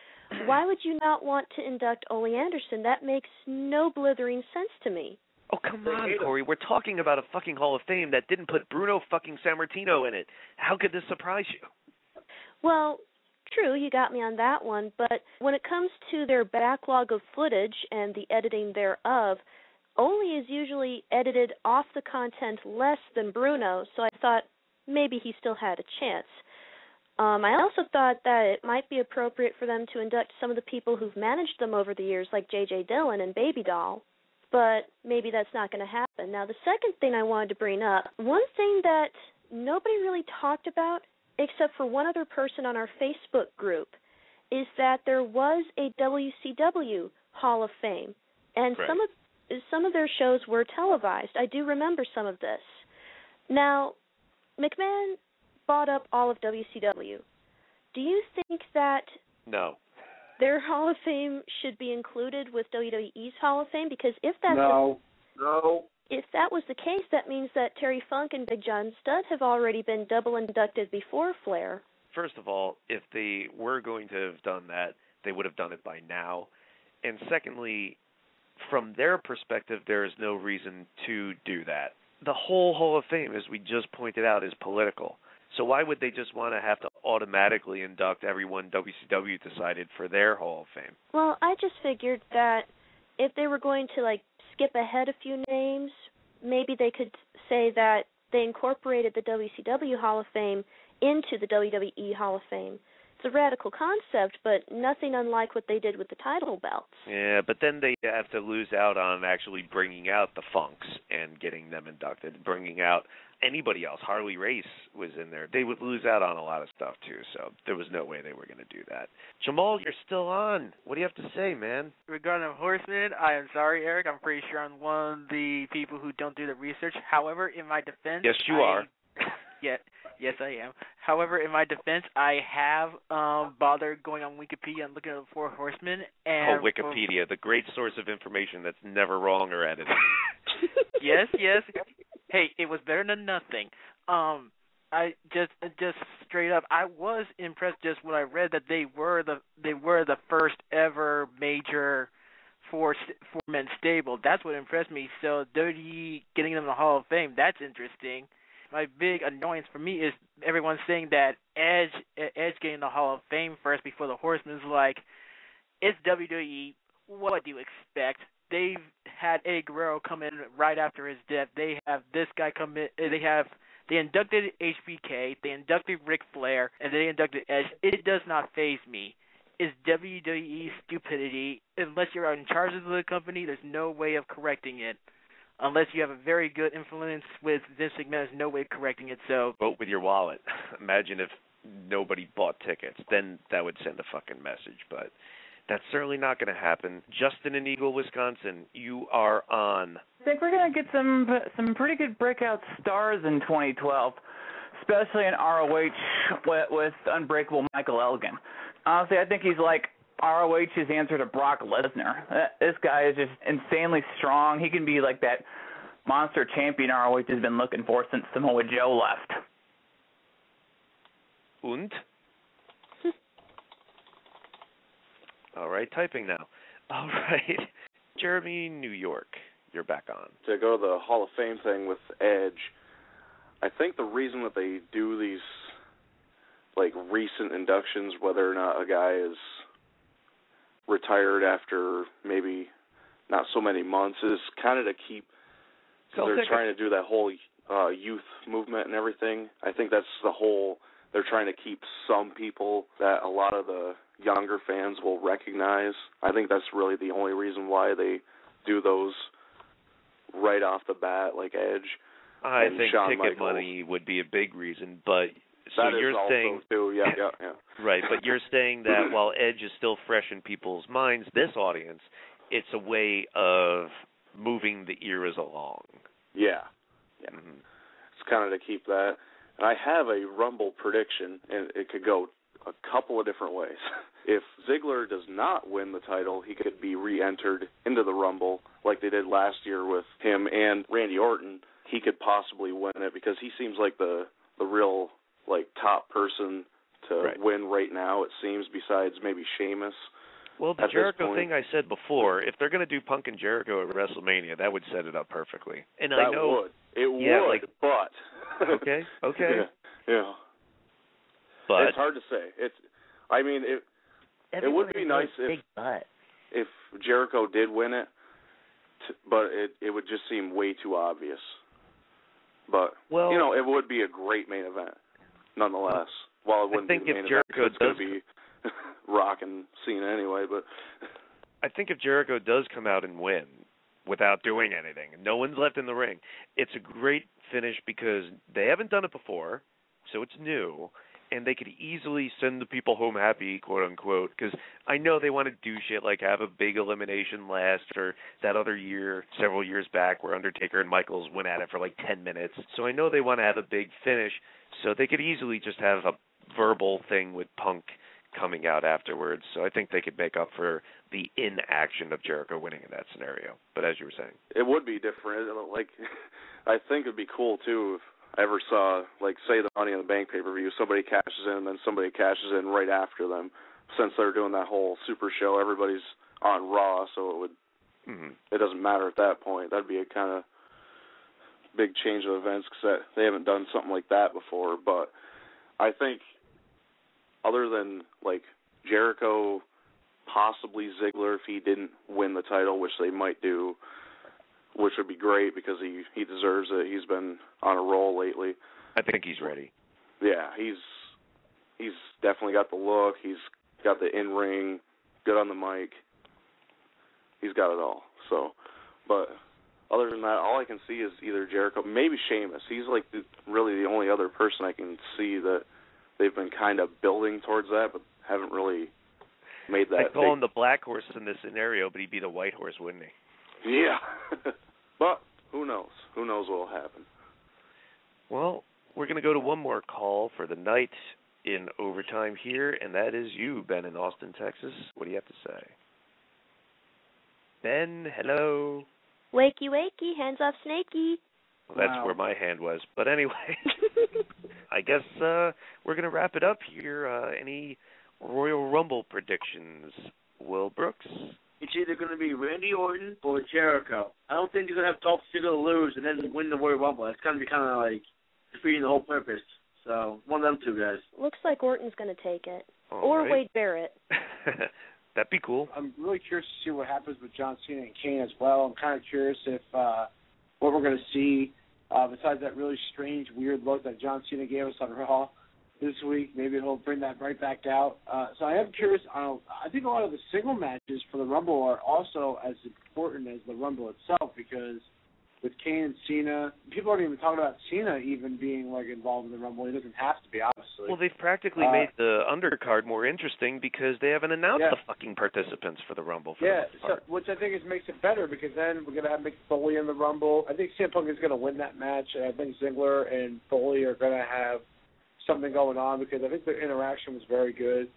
why would you not want to induct Ole Anderson? That makes no blithering sense to me. Oh, come on, Corey. We're talking about a fucking Hall of Fame that didn't put Bruno fucking Sammartino in it. How could this surprise you? Well, true, you got me on that one, but when it comes to their backlog of footage and the editing thereof, Ole is usually edited off the content less than Bruno, so I thought maybe he still had a chance. I also thought that it might be appropriate for them to induct some of the people who've managed them over the years, like J.J. Dillon and Baby Doll, but maybe that's not going to happen. Now, the second thing I wanted to bring up, one thing that nobody really talked about, except for one other person on our Facebook group, is that there was a WCW Hall of Fame, and right. some of their shows were televised. I do remember some of this. Now, McMahon bought up all of WCW. Do you think that No. their Hall of Fame should be included with WWE's Hall of Fame? Because if that's if that was the case, that means that Terry Funk and Big John Studd have already been double inducted before Flair. First of all, if they were going to have done that, they would have done it by now. And secondly, from their perspective, there is no reason to do that. The whole Hall of Fame, as we just pointed out, is political. So why would they just want to have to automatically induct everyone WCW decided for their Hall of Fame? Well, I just figured that if they were going to, skip ahead a few names, maybe they could say that they incorporated the WCW Hall of Fame into the WWE Hall of Fame. It's a radical concept, but nothing unlike what they did with the title belts. Yeah, but then they have to lose out on actually bringing out the Funks and getting them inducted, bringing out anybody else. Harley Race was in there. They would lose out on a lot of stuff, too, so there was no way they were going to do that. Jamal, you're still on. What do you have to say, man? Regarding Horsemen, I am sorry, Eric. I'm pretty sure I'm one of the people who don't do the research. However, in my defense... Yes, you are. Yes, I am. However, in my defense, I have bothered going on Wikipedia and looking at the Four Horsemen. And Wikipedia, the great source of information that's never wrong or edited. Yes. Hey, it was better than nothing. I just straight up, I was impressed just when I read that they were the first ever major four-man stable. That's what impressed me. So WWE getting them in the Hall of Fame, that's interesting. My big annoyance for me is everyone saying that Edge getting the Hall of Fame first before the Horsemen is like, it's WWE. What do you expect? They've had Eddie Guerrero come in right after his death. They have this guy come in. They inducted HBK. They inducted Ric Flair, and they inducted Edge. It does not faze me. It's WWE stupidity. Unless you're in charge of the company, there's no way of correcting it. Unless you have a very good influence with Vince McMahon, there's no way of correcting it. So vote with your wallet. Imagine if nobody bought tickets. Then that would send a fucking message. But that's certainly not going to happen. Justin in Eagle, Wisconsin, you are on. I think we're going to get some pretty good breakout stars in 2012, especially in ROH with Unbreakable Michael Elgin. Honestly, I think he's like ROH's answer to Brock Lesnar. This guy is just insanely strong. He can be like that monster champion ROH has been looking for since Samoa Joe left. Und? All right, typing now. All right. Jeremy, New York, you're back on. To go to the Hall of Fame thing with Edge, I think the reason that they do these like recent inductions, whether or not a guy is retired after maybe not so many months, is kind of to keep, because they're trying to do that whole youth movement and everything. I think that's the whole, they're trying to keep some people that a lot of the younger fans will recognize. I think that's really the only reason why they do those right off the bat, like Edge. I think Shawn ticket Michaels. Money would be a big reason, but so that you're is also saying too, yeah. Right, but you're saying that while Edge is still fresh in people's minds, this audience, it's a way of moving the eras along. Yeah. Mm-hmm. It's kind of to keep that. And I have a Rumble prediction, and it could go a couple of different ways. If Ziggler does not win the title, he could be re-entered into the Rumble like they did last year with him and Randy Orton. He could possibly win it because he seems like the real like top person to win right now, it seems, besides maybe Sheamus. Well, the Jericho thing I said before, if they're going to do Punk and Jericho at WrestleMania, that would set it up perfectly. And that I know it would, but okay. Yeah. But it's hard to say. It would be nice if Jericho did win it, but it would just seem way too obvious. But it would be a great main event, nonetheless. Well, it wouldn't be the main event. It's going to be Rock and Cena anyway. But I think if Jericho does come out and win without doing anything, no one's left in the ring, it's a great finish because they haven't done it before, so it's new. And they could easily send the people home happy, quote unquote, because I know they want to do shit like have a big elimination last, or that other year, several years back, where Undertaker and Michaels went at it for like 10 minutes. So I know they want to have a big finish, so they could easily just have a verbal thing with Punk coming out afterwards. So I think they could make up for the inaction of Jericho winning in that scenario. But as you were saying, it would be different. Like, I think it'd be cool too if I ever saw, like, say the Money in the Bank pay-per-view, somebody cashes in, and then somebody cashes in right after them. Since they're doing that whole Super Show, everybody's on Raw, so it doesn't matter at that point. That'd be a kind of big change of events because they haven't done something like that before. But I think other than, like, Jericho, possibly Ziggler if he didn't win the title, which they might do, which would be great because he deserves it. He's been on a roll lately. I think he's ready. Yeah, he's definitely got the look. He's got the in-ring, good on the mic. He's got it all. So, but other than that, all I can see is either Jericho, maybe Sheamus. He's like really the only other person I can see that they've been kind of building towards that, but haven't really made that. I call him the black horse in this scenario, but he'd be the white horse, wouldn't he? Yeah. But who knows? Who knows what will happen? Well, we're going to go to one more call for the night in overtime here, and that is you, Ben, in Austin, Texas. What do you have to say? Ben, hello. Wakey, wakey, hands off, snakey. Well, that's where my hand was. But anyway, I guess we're going to wrap it up here. Any Royal Rumble predictions, Will Brooks? It's either going to be Randy Orton or Jericho. I don't think they're going to have Dolph Ziggler lose and then win the Royal Rumble. It's going to be kind of like defeating the whole purpose. So, one of them two guys. Looks like Orton's going to take it. All or right. Wade Barrett. That'd be cool. I'm really curious to see what happens with John Cena and Kane as well. I'm kind of curious if what we're going to see besides that really strange, weird look that John Cena gave us on Raw this week. Maybe he'll bring that right back out. So I am curious. I think a lot of the single matches for the Rumble are also as important as the Rumble itself, because with Kane and Cena, people aren't even talking about Cena even being like involved in the Rumble. He doesn't have to be, obviously. Well, they've practically made the undercard more interesting because they haven't announced the fucking participants for the Rumble. Which I think makes it better, because then we're going to have Mick Foley in the Rumble. I think CM Punk is going to win that match, and I think Ziggler and Foley are going to have something going on, because I think their interaction was very good.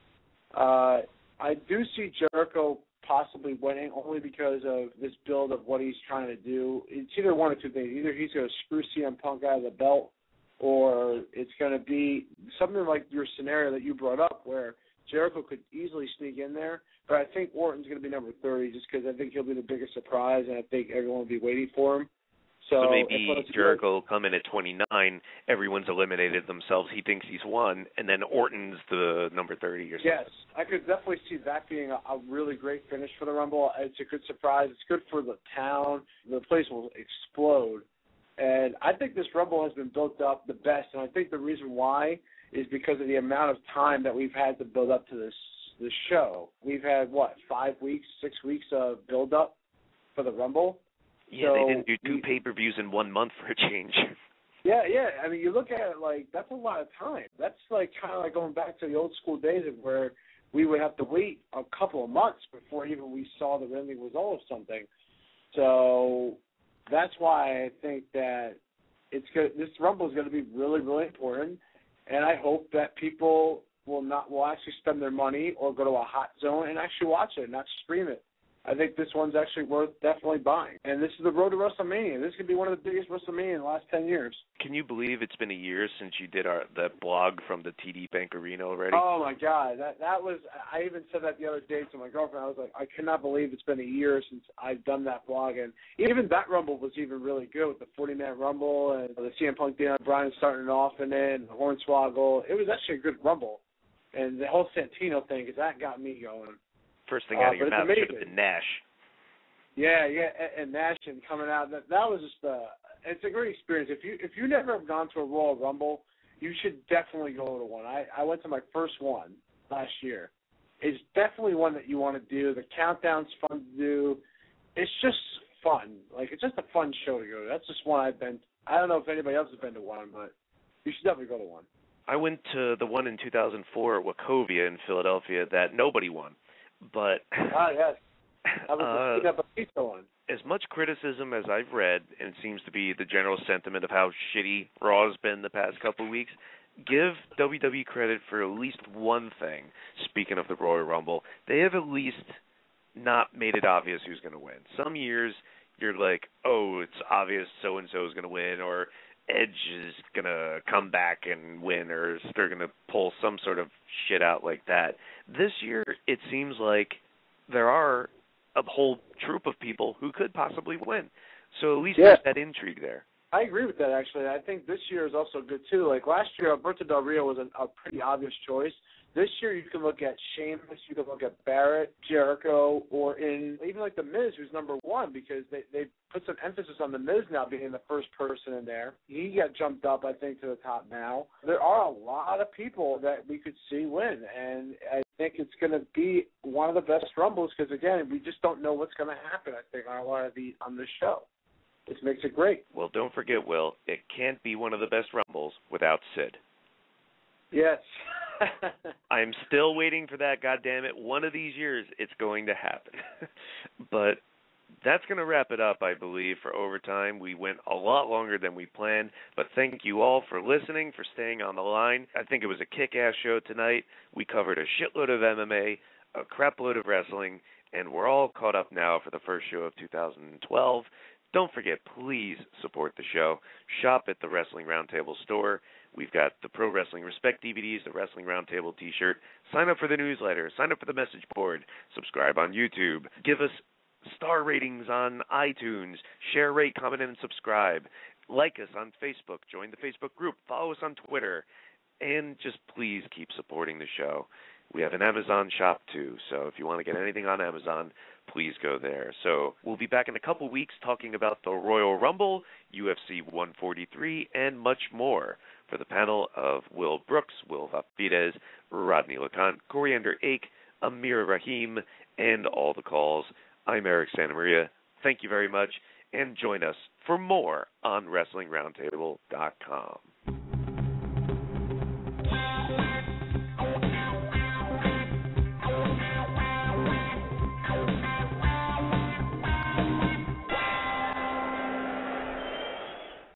I do see Jericho possibly winning only because of this build of what he's trying to do. It's either one or two things. Either he's going to screw CM Punk out of the belt, or it's going to be something like your scenario that you brought up where Jericho could easily sneak in there. But I think Orton's going to be number 30 just because I think he'll be the biggest surprise, and I think everyone will be waiting for him. So maybe Jericho will come in at 29, everyone's eliminated themselves, he thinks he's won, and then Orton's the number 30 or something. Yes, I could definitely see that being a really great finish for the Rumble. It's a good surprise. It's good for the town. The place will explode. And I think this Rumble has been built up the best, and I think the reason why is because of the amount of time that we've had to build up to this show. We've had, 5 weeks, 6 weeks of build-up for the Rumble. Yeah, so they didn't do 2 pay-per-views in 1 month for a change. Yeah. I mean, you look at it like that's a lot of time. That's like kind of like going back to the old school days of where we would have to wait a couple of months before even we saw the ending result of something. So that's why I think that it's good. This Rumble is going to be really, really important, and I hope that people will actually spend their money or go to a hot zone and actually watch it, not stream it. I think this one's actually worth definitely buying. And this is the road to WrestleMania. This could be one of the biggest WrestleMania in the last 10 years. Can you believe it's been a year since you did that blog from the TD Bank Arena already? Oh, my God. That was – I even said that the other day to my girlfriend. I was like, I cannot believe it's been a year since I've done that blog. And even that Rumble was even really good with the 40-man Rumble and the CM Punk Daniel Bryan starting off and then the Hornswoggle. It was actually a good Rumble. And the whole Santino thing, because that got me going. First thing out of your mouth should have been Nash. Yeah, and Nash and coming out. That was just it's a great experience. If you never have gone to a Royal Rumble, you should definitely go to one. I went to my first one last year. It's definitely one that you want to do. The countdown's fun to do. It's just fun. Like, it's just a fun show to go to. That's just one I've been. I don't know if anybody else has been to one, but you should definitely go to one. I went to the one in 2004 at Wachovia in Philadelphia that nobody won. But yes. That was the Batista one. As much criticism as I've read, and it seems to be the general sentiment of how shitty Raw's been the past couple of weeks, give WWE credit for at least one thing. Speaking of the Royal Rumble, they have at least not made it obvious who's going to win. Some years you're like, oh, it's obvious so-and-so is going to win, or Edge is going to come back and win, or they're going to pull some sort of shit out like that. This year, it seems like there are a whole troop of people who could possibly win. So at least there's that intrigue there. I agree with that, actually. I think this year is also good, too. Like last year, Alberto Del Rio was a pretty obvious choice. This year you can look at Sheamus, you can look at Barrett, Jericho, or even like The Miz, who's number one, because they put some emphasis on The Miz now being the first person in there. He got jumped up, I think, to the top now. There are a lot of people that we could see win, and I think it's going to be one of the best Rumbles because, again, we just don't know what's going to happen, I think, on this show. This makes it great. Well, don't forget, Will, it can't be one of the best Rumbles without Sid. Yes. I'm still waiting for that, goddammit. One of these years, it's going to happen. But that's going to wrap it up, I believe, for Overtime. We went a lot longer than we planned, but thank you all for listening, for staying on the line. I think it was a kick-ass show tonight. We covered a shitload of MMA, a crapload of wrestling, and we're all caught up now for the first show of 2012. Don't forget, please support the show. Shop at the Wrestling Roundtable store. We've got the Pro Wrestling Respect DVDs, the Wrestling Roundtable t-shirt. Sign up for the newsletter. Sign up for the message board. Subscribe on YouTube. Give us star ratings on iTunes. Share, rate, comment, and subscribe. Like us on Facebook. Join the Facebook group. Follow us on Twitter. And just please keep supporting the show. We have an Amazon shop, too, so if you want to get anything on Amazon, please go there. So we'll be back in a couple weeks talking about the Royal Rumble, UFC 143, and much more. For the panel of Will Brooks, Will Vafides, Rodney LeConte, Coriander Ake, Amir Rahim, and all the calls, I'm Eric Santamaria. Thank you very much, and join us for more on WrestlingRoundtable.com.